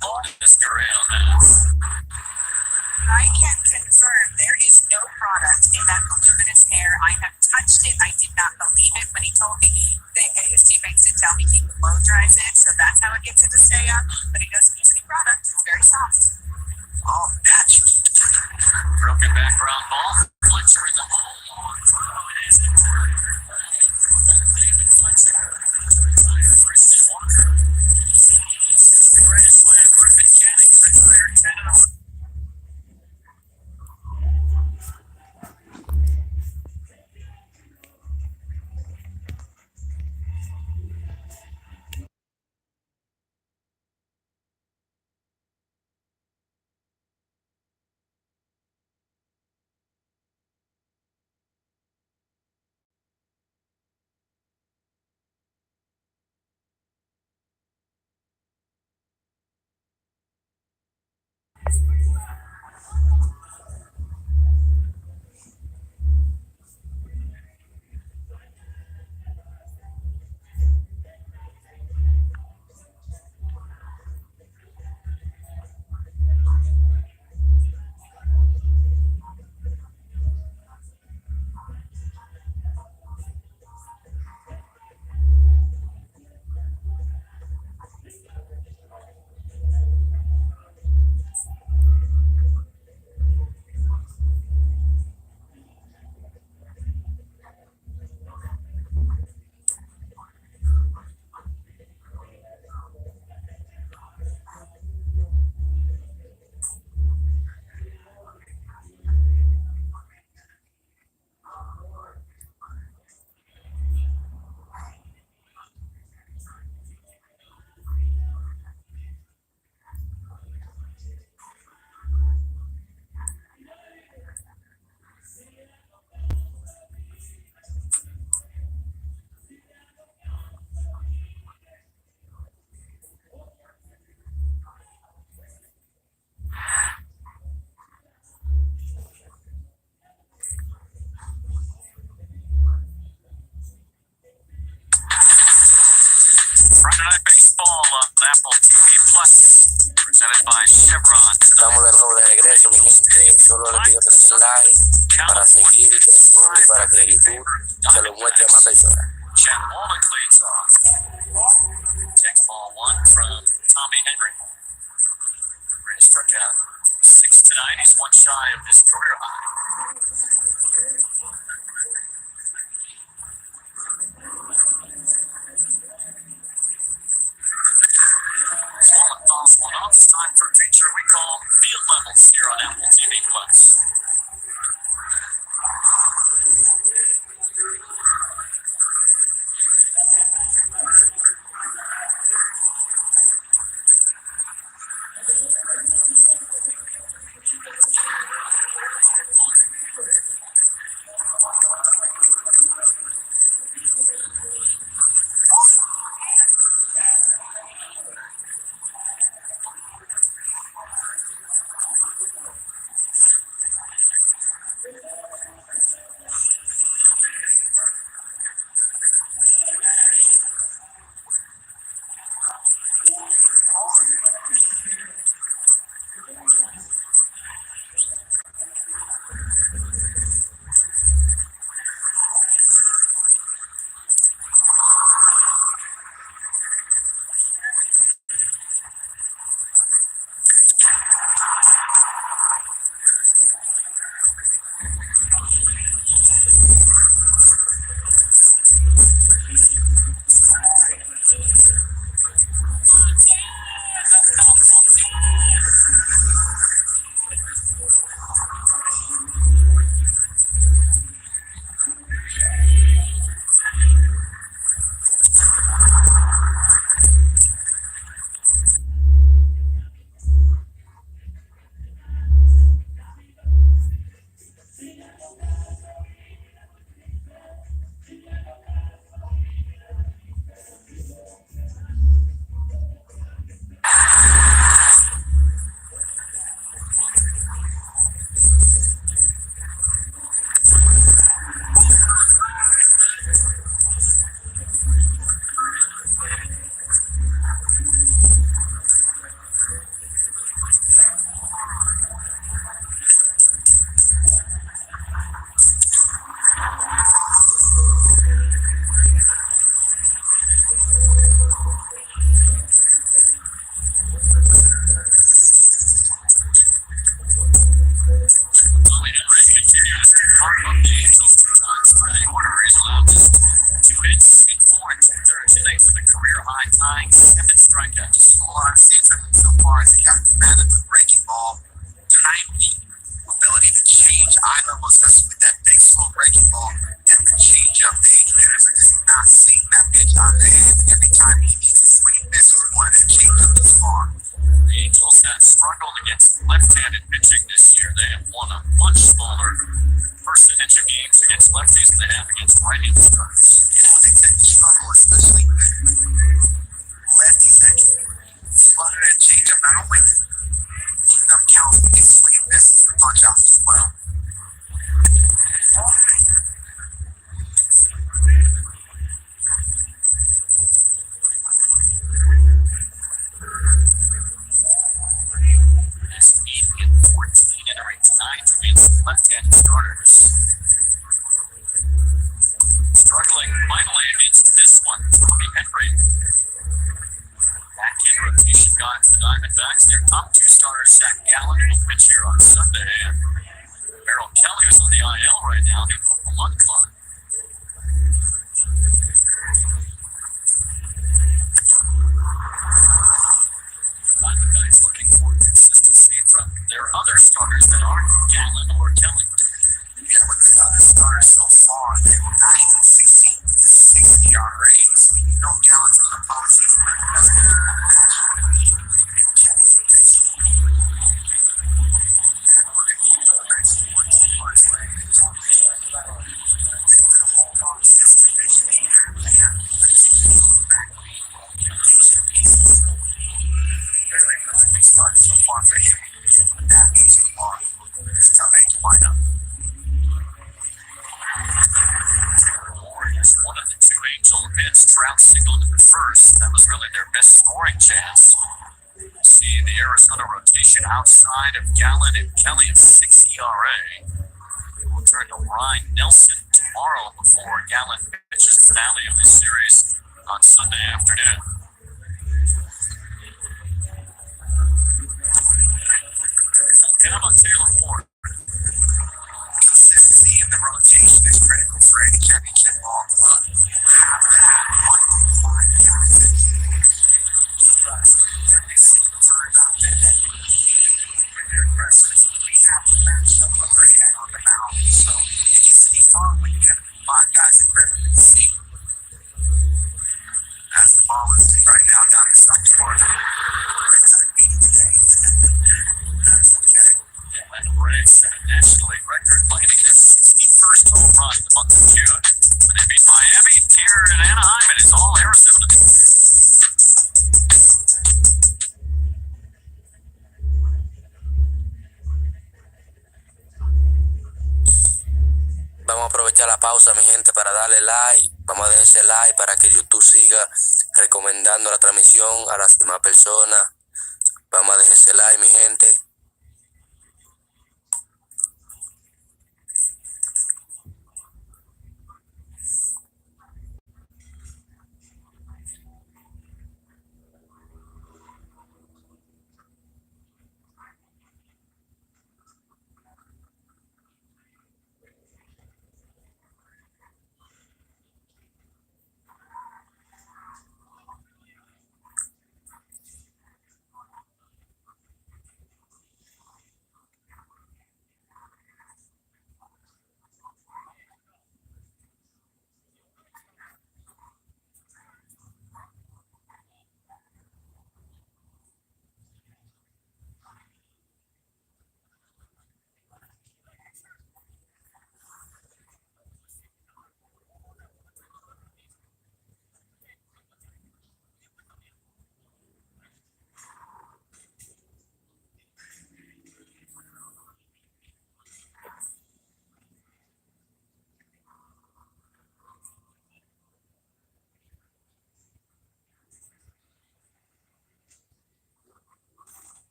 Lourdes Gurriel has. I can confirm there is no product in that voluminous hair. I have touched it. I did not believe it when he told me. His teammates did tell me he blow dries it, so that's how it gets it to stay up. But he doesn't use any product. It's very soft. Oh, natural. Broken background ball. Fletcher in the hole on throw. It is a turn. David Fletcher. Christian Walker. The grand slam. Griffin Canning retired 10 in a row. Friday Night Baseball on Apple TV Plus, presented by Chevron. Estamos de nuevo de regreso, mi gente. Solo les pido que den like para seguir creciendo y para que YouTube se lo muestre a más personas. Chad Wallach leads off. Takes ball one from Tommy Henry. Henry struck out 6 tonight. He's one shy of his career high. Wallach fouls one off. It's time for a feature we call Field Levels here on Apple TV Plus. Struggling mightily against this one, Tommy Henry. Back in rotation guy for the Diamondbacks. Their top two starters, Zach Gallen, will pitch here on Sunday. Merrill Kelly, who's on the IL right now, he put the lung clot. Diamondbacks looking for consistency from their other starters that aren't Gallen or Kelly. Yeah, with the other starters so far, they were 60 ERA. So you know Gallen's going to policy for so far for him. With that means far, it's tough to find out. Warriors, one of the two Angel hits. Trout singled in the first. That was really their best scoring chance. See the Arizona rotation outside of Gallen and Kelly at 6 ERA. We'll turn to Ryan Nelson tomorrow before Gallen pitches the finale of this series on Sunday afternoon. Count on Taylor Ward. Consistency in the rotation is critical for any championship ball club. You have to have one through five guys that every single time out there. When they're aggressive, we have to match up overhead on the mound. So it gets to be fun when you have five guys that grip and see. As the ball is right now down in some sort of today. That's okay. Yeah, and Braves set a National League record by hitting their 61st home run in the month of June. When they beat Miami here in Anaheim, it is all Arizona. Vamos a aprovechar la pausa, mi gente, para darle like. Vamos a dejar ese like para que YouTube siga recomendando la transmisión a las demás personas. Vamos a dejar ese like, mi gente.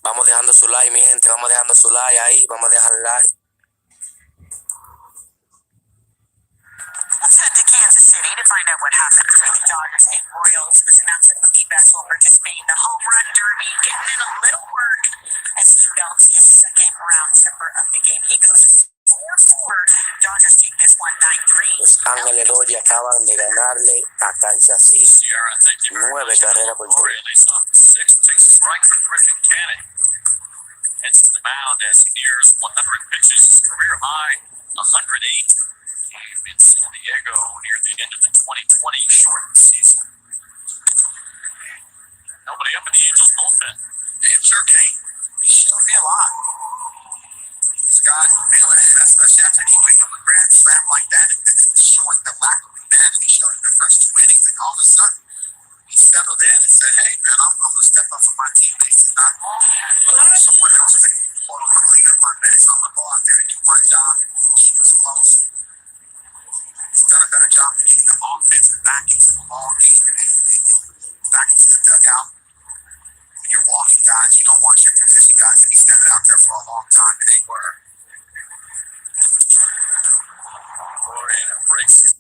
Vamos dejando su like, mi gente. Vamos dejando su like ahí. Vamos a dejar like. Let's head to Kansas City to find out what happened between the Dodgers and Royals. It was announced that Mookie Betts will participate in the home run derby, getting in a little work as he belts his second round tripper of the game. He goes 4-4. Dodgers take this one 9-3. Los Ángeles Dodgers acaban de ganarle a Kansas City Sierra, thank you very 9 much. carreras por 3. Release off the sixth, takes a strike from Griffin Canning. Heads to the mound as he nears 100 pitches, his career high 108. Game in San Diego near the end of the 2020 shortened season. Nobody up in the Angels bullpen. It sure came. He showed me a lot. This guy's feeling it, especially after he went up a grand slam like that, and showing the lack of command he showed in the first 2 innings, and all of a sudden, he settled in and said, hey, man, I'm going to step up for my teammates and not allow someone else to clean up my mess. I'm going to go out there and do my job and keep us close. He's done a better job of getting the offense back into the ball game and back into the dugout. When you're walking guys, you don't want your position guys to be standing out there for a long time, and they were. Florian breaks.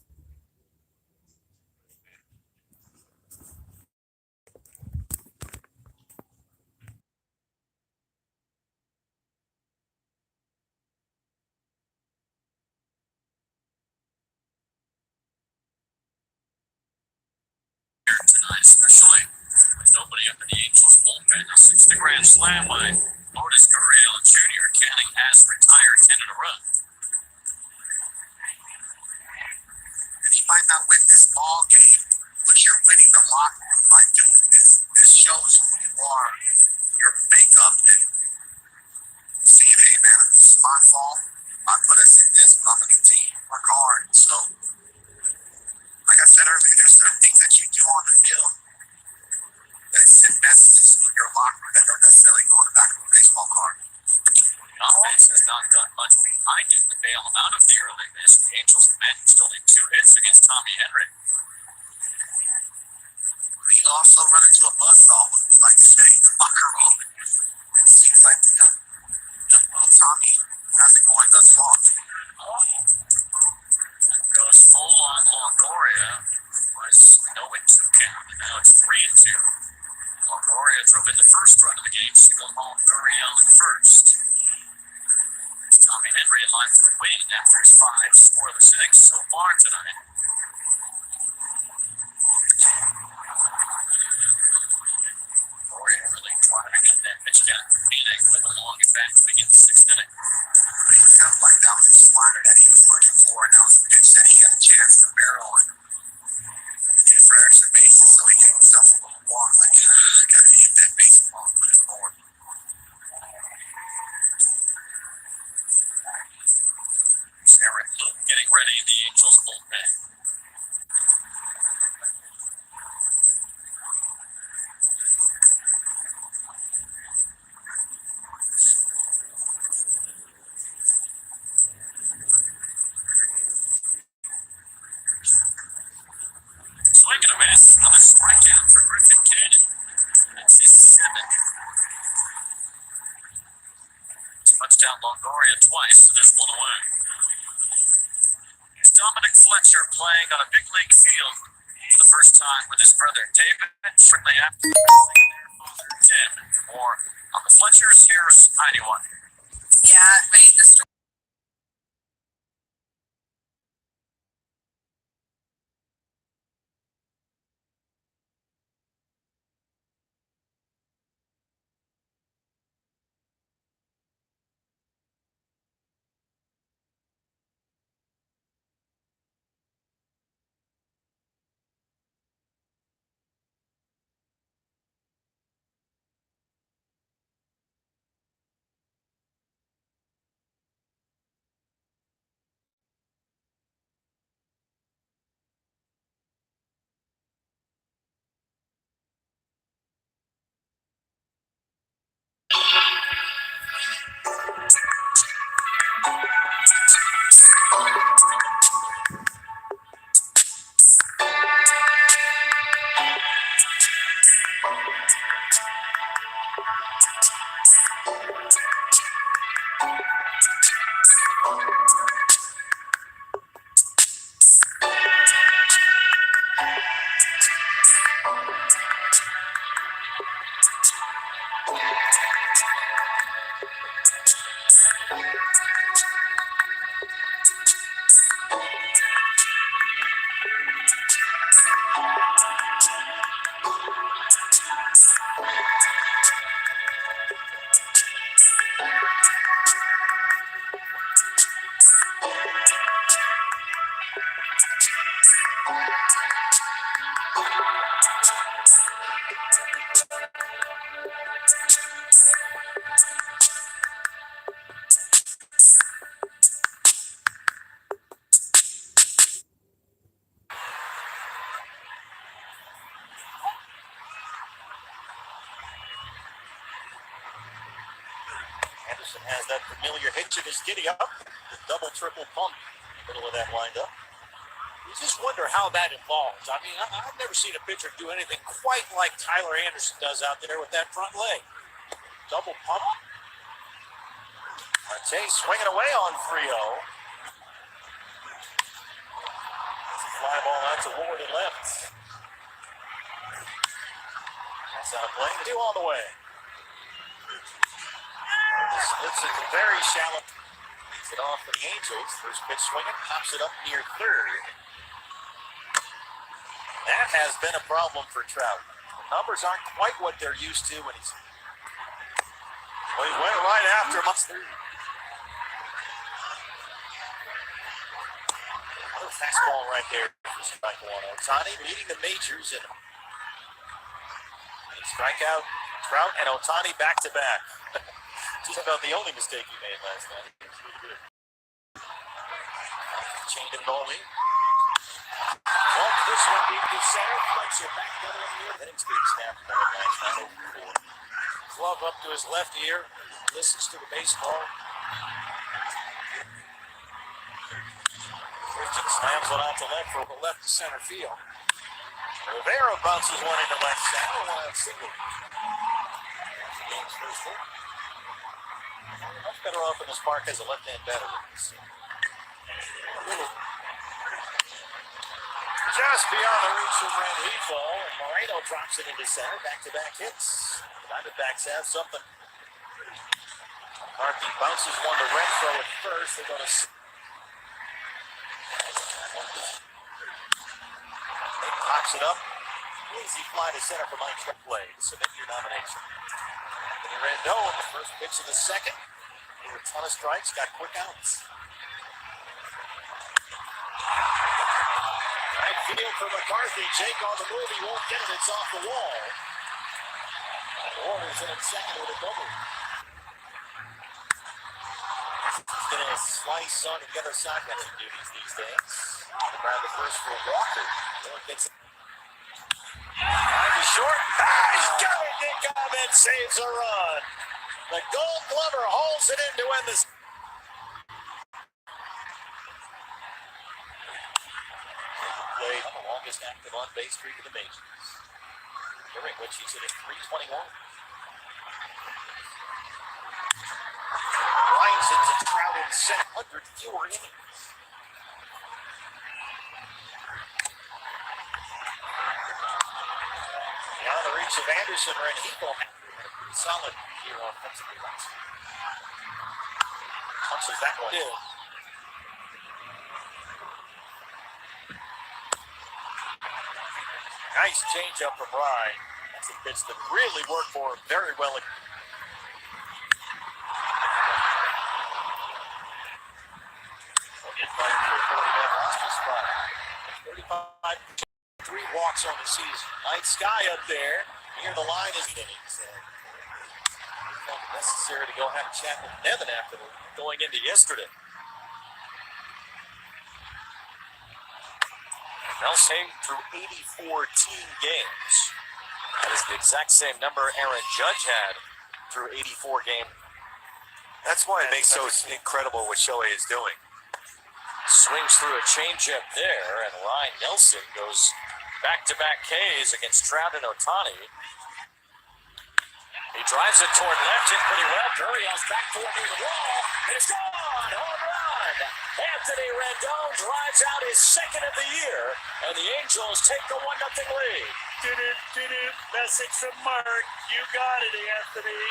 Tonight, especially with nobody up in the Angels bullpen. A 6th grand slam by Lourdes Gurriel Jr. Canning has retired 10 in a row. And he might not win this ball game, but you're winning the locker room by doing this. This shows who you are Tommy Henry. We also run into a buzzsaw, we like to say, locker room. It seems like little Tommy hasn't going thus far. Goes full on Longoria. Was 0-2 count. Now it's 3-2. Longoria drove in the first run of the game, single home Gurriel in first. Tommy Henry in line for the win after his 5 scoreless innings so far tonight. Longoria really driving at that pitch down to Phoenix with a long at bat to begin the 6th inning. It felt like that was a slider that he was looking for, and that was a pitch that he had a chance to barrel and get for extra bases, so he gave himself a little walk, like, I gotta hit that baseball and put it forward. Aaron Luke getting ready in the Angels bullpen. Swing and a miss. Another strikeout for Griffin Cannon. That's his 7th. Touchdown Longoria twice, so there's 1 away. Here's Dominic Fletcher playing on a big league field for the first time with his brother David, shortly after their father Tim. More on the Fletchers. Here's Heidi White. Yeah, wait, the story. Anderson has that familiar hitch in his giddy up, the double, triple pump in the middle of that windup. You just wonder how that evolves. I mean, I've never seen a pitcher do anything quite like Tyler Anderson does out there with that front leg. Double pump. Marte swinging away on Frio. Fly ball out to Ward and left. That's out playing 2 on the way. Splits it to very shallow. Gets it off for the Angels. First pitch swinging, pops it up near third. That has been a problem for Trout. The numbers aren't quite what they're used to when he's. Well, he went right after him. Another fastball right there for strike 1. Ohtani leading the majors in strikeout. Trout and Ohtani back to back. Just about the only mistake he made last night. Chained him going. Well, this one deep to center. Fletcher back down in the air. Hitting speed snap for the last night over 4. Glove up to his left ear. Listens to the baseball. Slams one out to left for left to center field. Rivera bounces one into left center. One out single. Game's first hit. Much better off in this park as a left-hand batter. Just beyond the reach of Renfroe, and Moreno drops it into center. Back-to-back hits. The Diamondbacks have something. McCarthy bounces one to Renfroe at first. They're going to. He pops it up. Easy fly to center for Mike Play to submit your nomination. And Rendon, the first pitch of the second. There were a ton of strikes, got quick outs. Right field for McCarthy. Jake on the move. He won't get it. It's off the wall. Warner's in at second with a double. He's going to slice on the other side. Got some duties these days. Grab the first for Walker. Miller gets it. He's short. He's got it. Nick Ahmed saves a run. The Gold Glover hauls it in to end this. Played the longest active on-base streak in the majors, during which he's hit at 321. Lines it to Trout in 700 fewer innings. Beyond the reach of Anderson, Renfroe solid here offensively. Punches that one in. Nice changeup from Ryan. That's a pitch that really worked for him very well. He'll get fired for a 40-man roster spot. 35, 3 walks on the season. Night sky up there. Near the line is innings. Felt it necessary to go have a chat with Nevin after going into yesterday. Nelson through 84 team games. That is the exact same number Aaron Judge had through 84 games. That's why it makes so incredible what Shohei is doing. Swings through a changeup there, and Ryan Nelson goes back-to-back Ks against Trout and Ohtani. He drives it toward left, hit pretty well. Gurriel's back toward near the wall, and it's gone! Home run! Anthony Rendon drives out his second of the year, and the Angels take the 1-0 lead. Message from Mark. You got it, Anthony.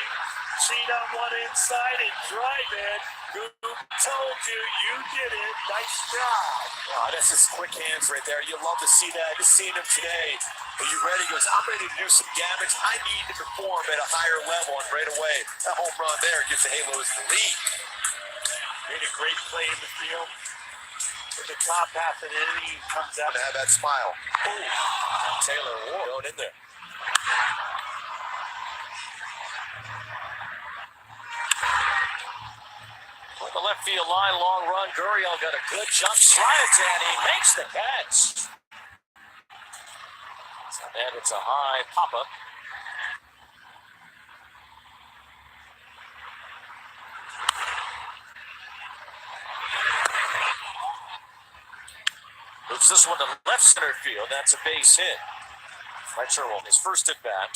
Cheat on one inside and drive it. Who told you? You did it. Nice job. Oh, that's his quick hands right there. You love to see that. You've seen him today. Are you ready? He goes, I'm ready to do some damage. I need to perform at a higher level. And right away, that home run there gives the Halos the lead. Made a great play in the field. In the top half of the inning, he comes out To have that smile. Ooh. Taylor Ward going in there. On the left field line, long run. Gurriel got a good jump slides, and he makes the catch. And it's a high pop-up. Moves this one to left center field. That's a base hit. Fletcher on his first at bat.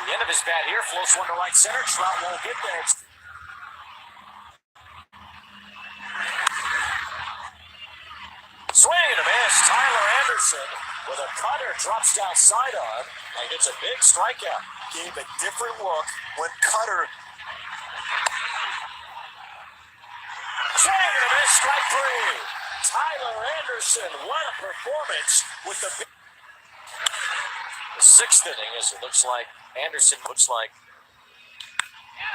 The end of his bat here, floats one to right center. Trout won't get there. Swing and a miss. Tyler Anderson with a cutter drops down sidearm and gets a big strikeout. Gave a different look when Cutter. Swing and a miss. Strike three. Tyler Anderson, what a performance with the sixth inning, as it looks like Anderson looks like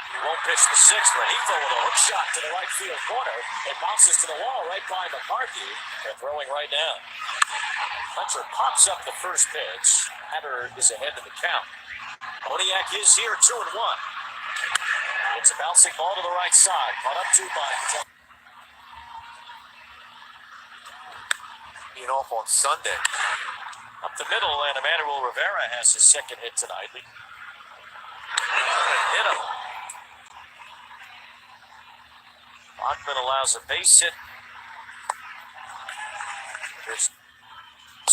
he won't pitch the sixth. Renfroe with a hook shot to the right field corner. It bounces to the wall right by McCarthy. They're throwing right now. Fletcher pops up the first pitch. Hatter is ahead in the count. Moniak is here 2-1. It's a bouncing ball to the right side. Caught up to by Being off on Sunday. up the middle, and Emmanuel Rivera has his second hit tonight. Hit him. Bachman allows a base hit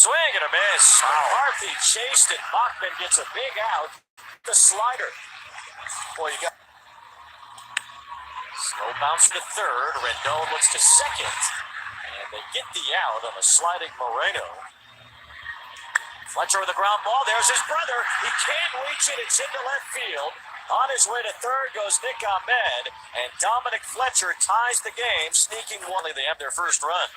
Swing and a miss. McCarthy chased it. Bachman gets a big out. The slider. Boy, you got slow bounce to third. Rendon looks to second. And they get the out on a sliding Moreno. Fletcher with the ground ball. There's his brother. He can't reach it. It's into left field. On his way to third goes Nick Ahmed. And Dominic Fletcher ties the game, sneaking one. They have their first run.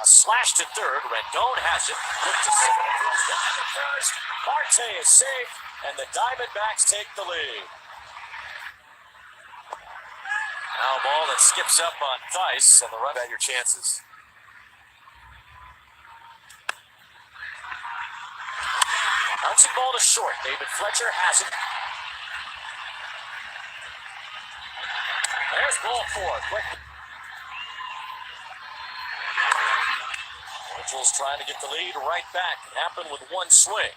Slash to third. Rendon has it. Look to second. Goes down to first. Marte is safe. And the Diamondbacks take the lead. Now a ball that skips up on Theis on the run. About your chances. Bouncing ball to short. David Fletcher has it. There's ball four. Quick. Angels trying to get the lead right back. It happened with one swing.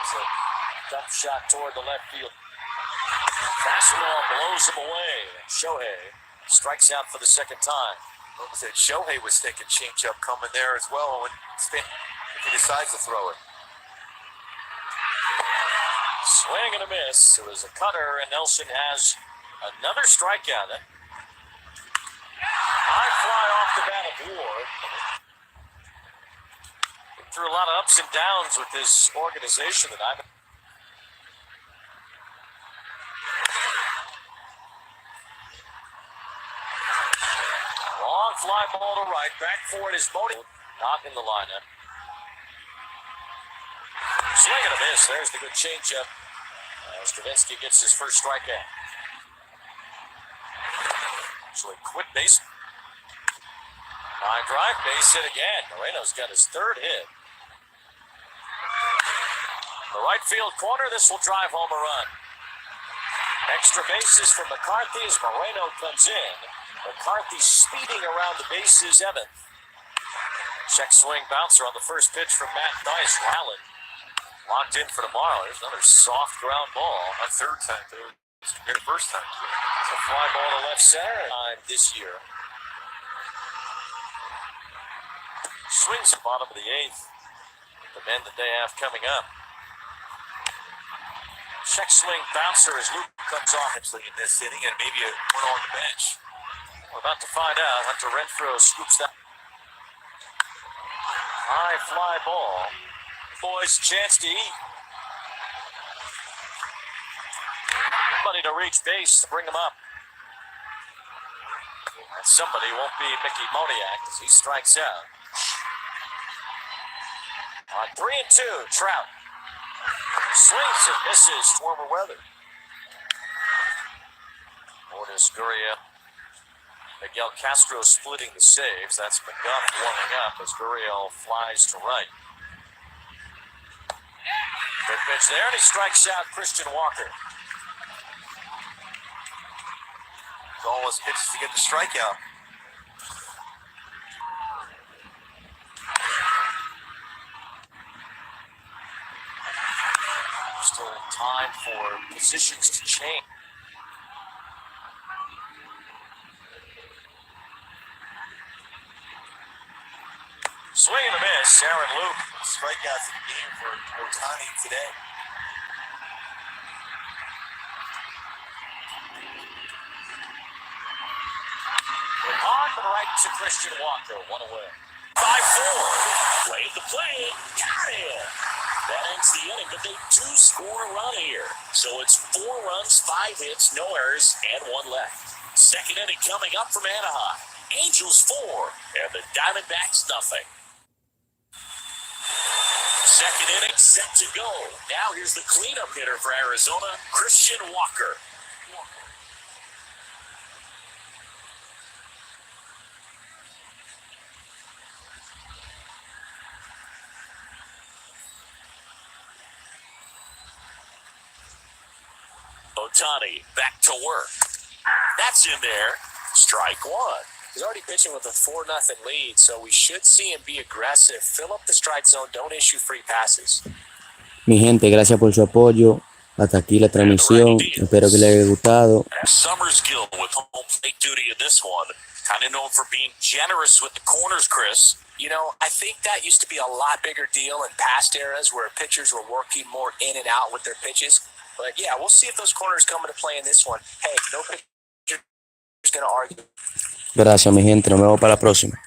It's a dump shot toward the left field. Fastball blows him away. Shohei strikes out for the second time. Like I said, Shohei was thinking changeup coming there as well if he decides to throw it. Swing and a miss. It was a cutter, and Nelson has another strikeout. High fly off the bat of Ward. Been through a lot of ups and downs with this organization that I've. Long fly ball to right. Back for it is Modi. Not in the lineup. Swing and a miss. There's the good changeup. Stravinsky gets his first strikeout. Actually, quick base. Line drive, base hit again. Moreno's got his third hit. The right field corner, this will drive home a run. Extra bases for McCarthy as Moreno comes in. McCarthy speeding around the bases, Evan. Check swing bouncer on the first pitch from Matt Theis. Allen locked in for tomorrow. There's another soft ground ball. A third time, too. The first time, too. It's a fly ball to left center time this year. Swings at bottom of the eighth. The men that they have coming up. Check swing bouncer as Luke comes off Actually, in this inning, and maybe one on the bench. We're about to find out. Hunter Renfroe scoops that. High fly ball. Boys, chance to eat. Somebody to reach base to bring him up. And somebody won't be Mickey Moniak as he strikes out. On 3-2, Trout. Swings and misses. Warmer weather. Lourdes Gurriel. Miguel Castro splitting the saves. That's McGuff warming up as Gurriel flies to right. Good pitch there, and he strikes out Christian Walker. All his pitches to get the strikeout. Still time for positions to change. Swing and a miss, Aaron Luke. Strikeouts in the game for Ohtani today. On to the right to Christian Walker, one away. 5-4. Played the play. Got it. That ends the inning, but they do score a run here. So it's 4 runs, 5 hits, no errors, and 1 left. Second inning coming up from Anaheim. Angels 4, and the Diamondbacks nothing. Second inning set to go. Now here's the cleanup hitter for Arizona, Christian Walker. Ohtani back to work. That's in there. Strike one. He's already pitching with a 4-0 lead, so we should see him be aggressive. Fill up the strike zone. Don't issue free passes. Mi gente, gracias por su apoyo. Hasta aquí la transmisión. Espero que les haya gustado. Summersgill with home plate duty in this one. Kind of known for being generous with the corners, Chris. You know, I think that used to be a lot bigger deal in past eras where pitchers were working more in and out with their pitches. But yeah, we'll see if those corners come into play in this one. Hey, no pitcher is going to argue. Gracias, mi gente. Nos vemos para la próxima.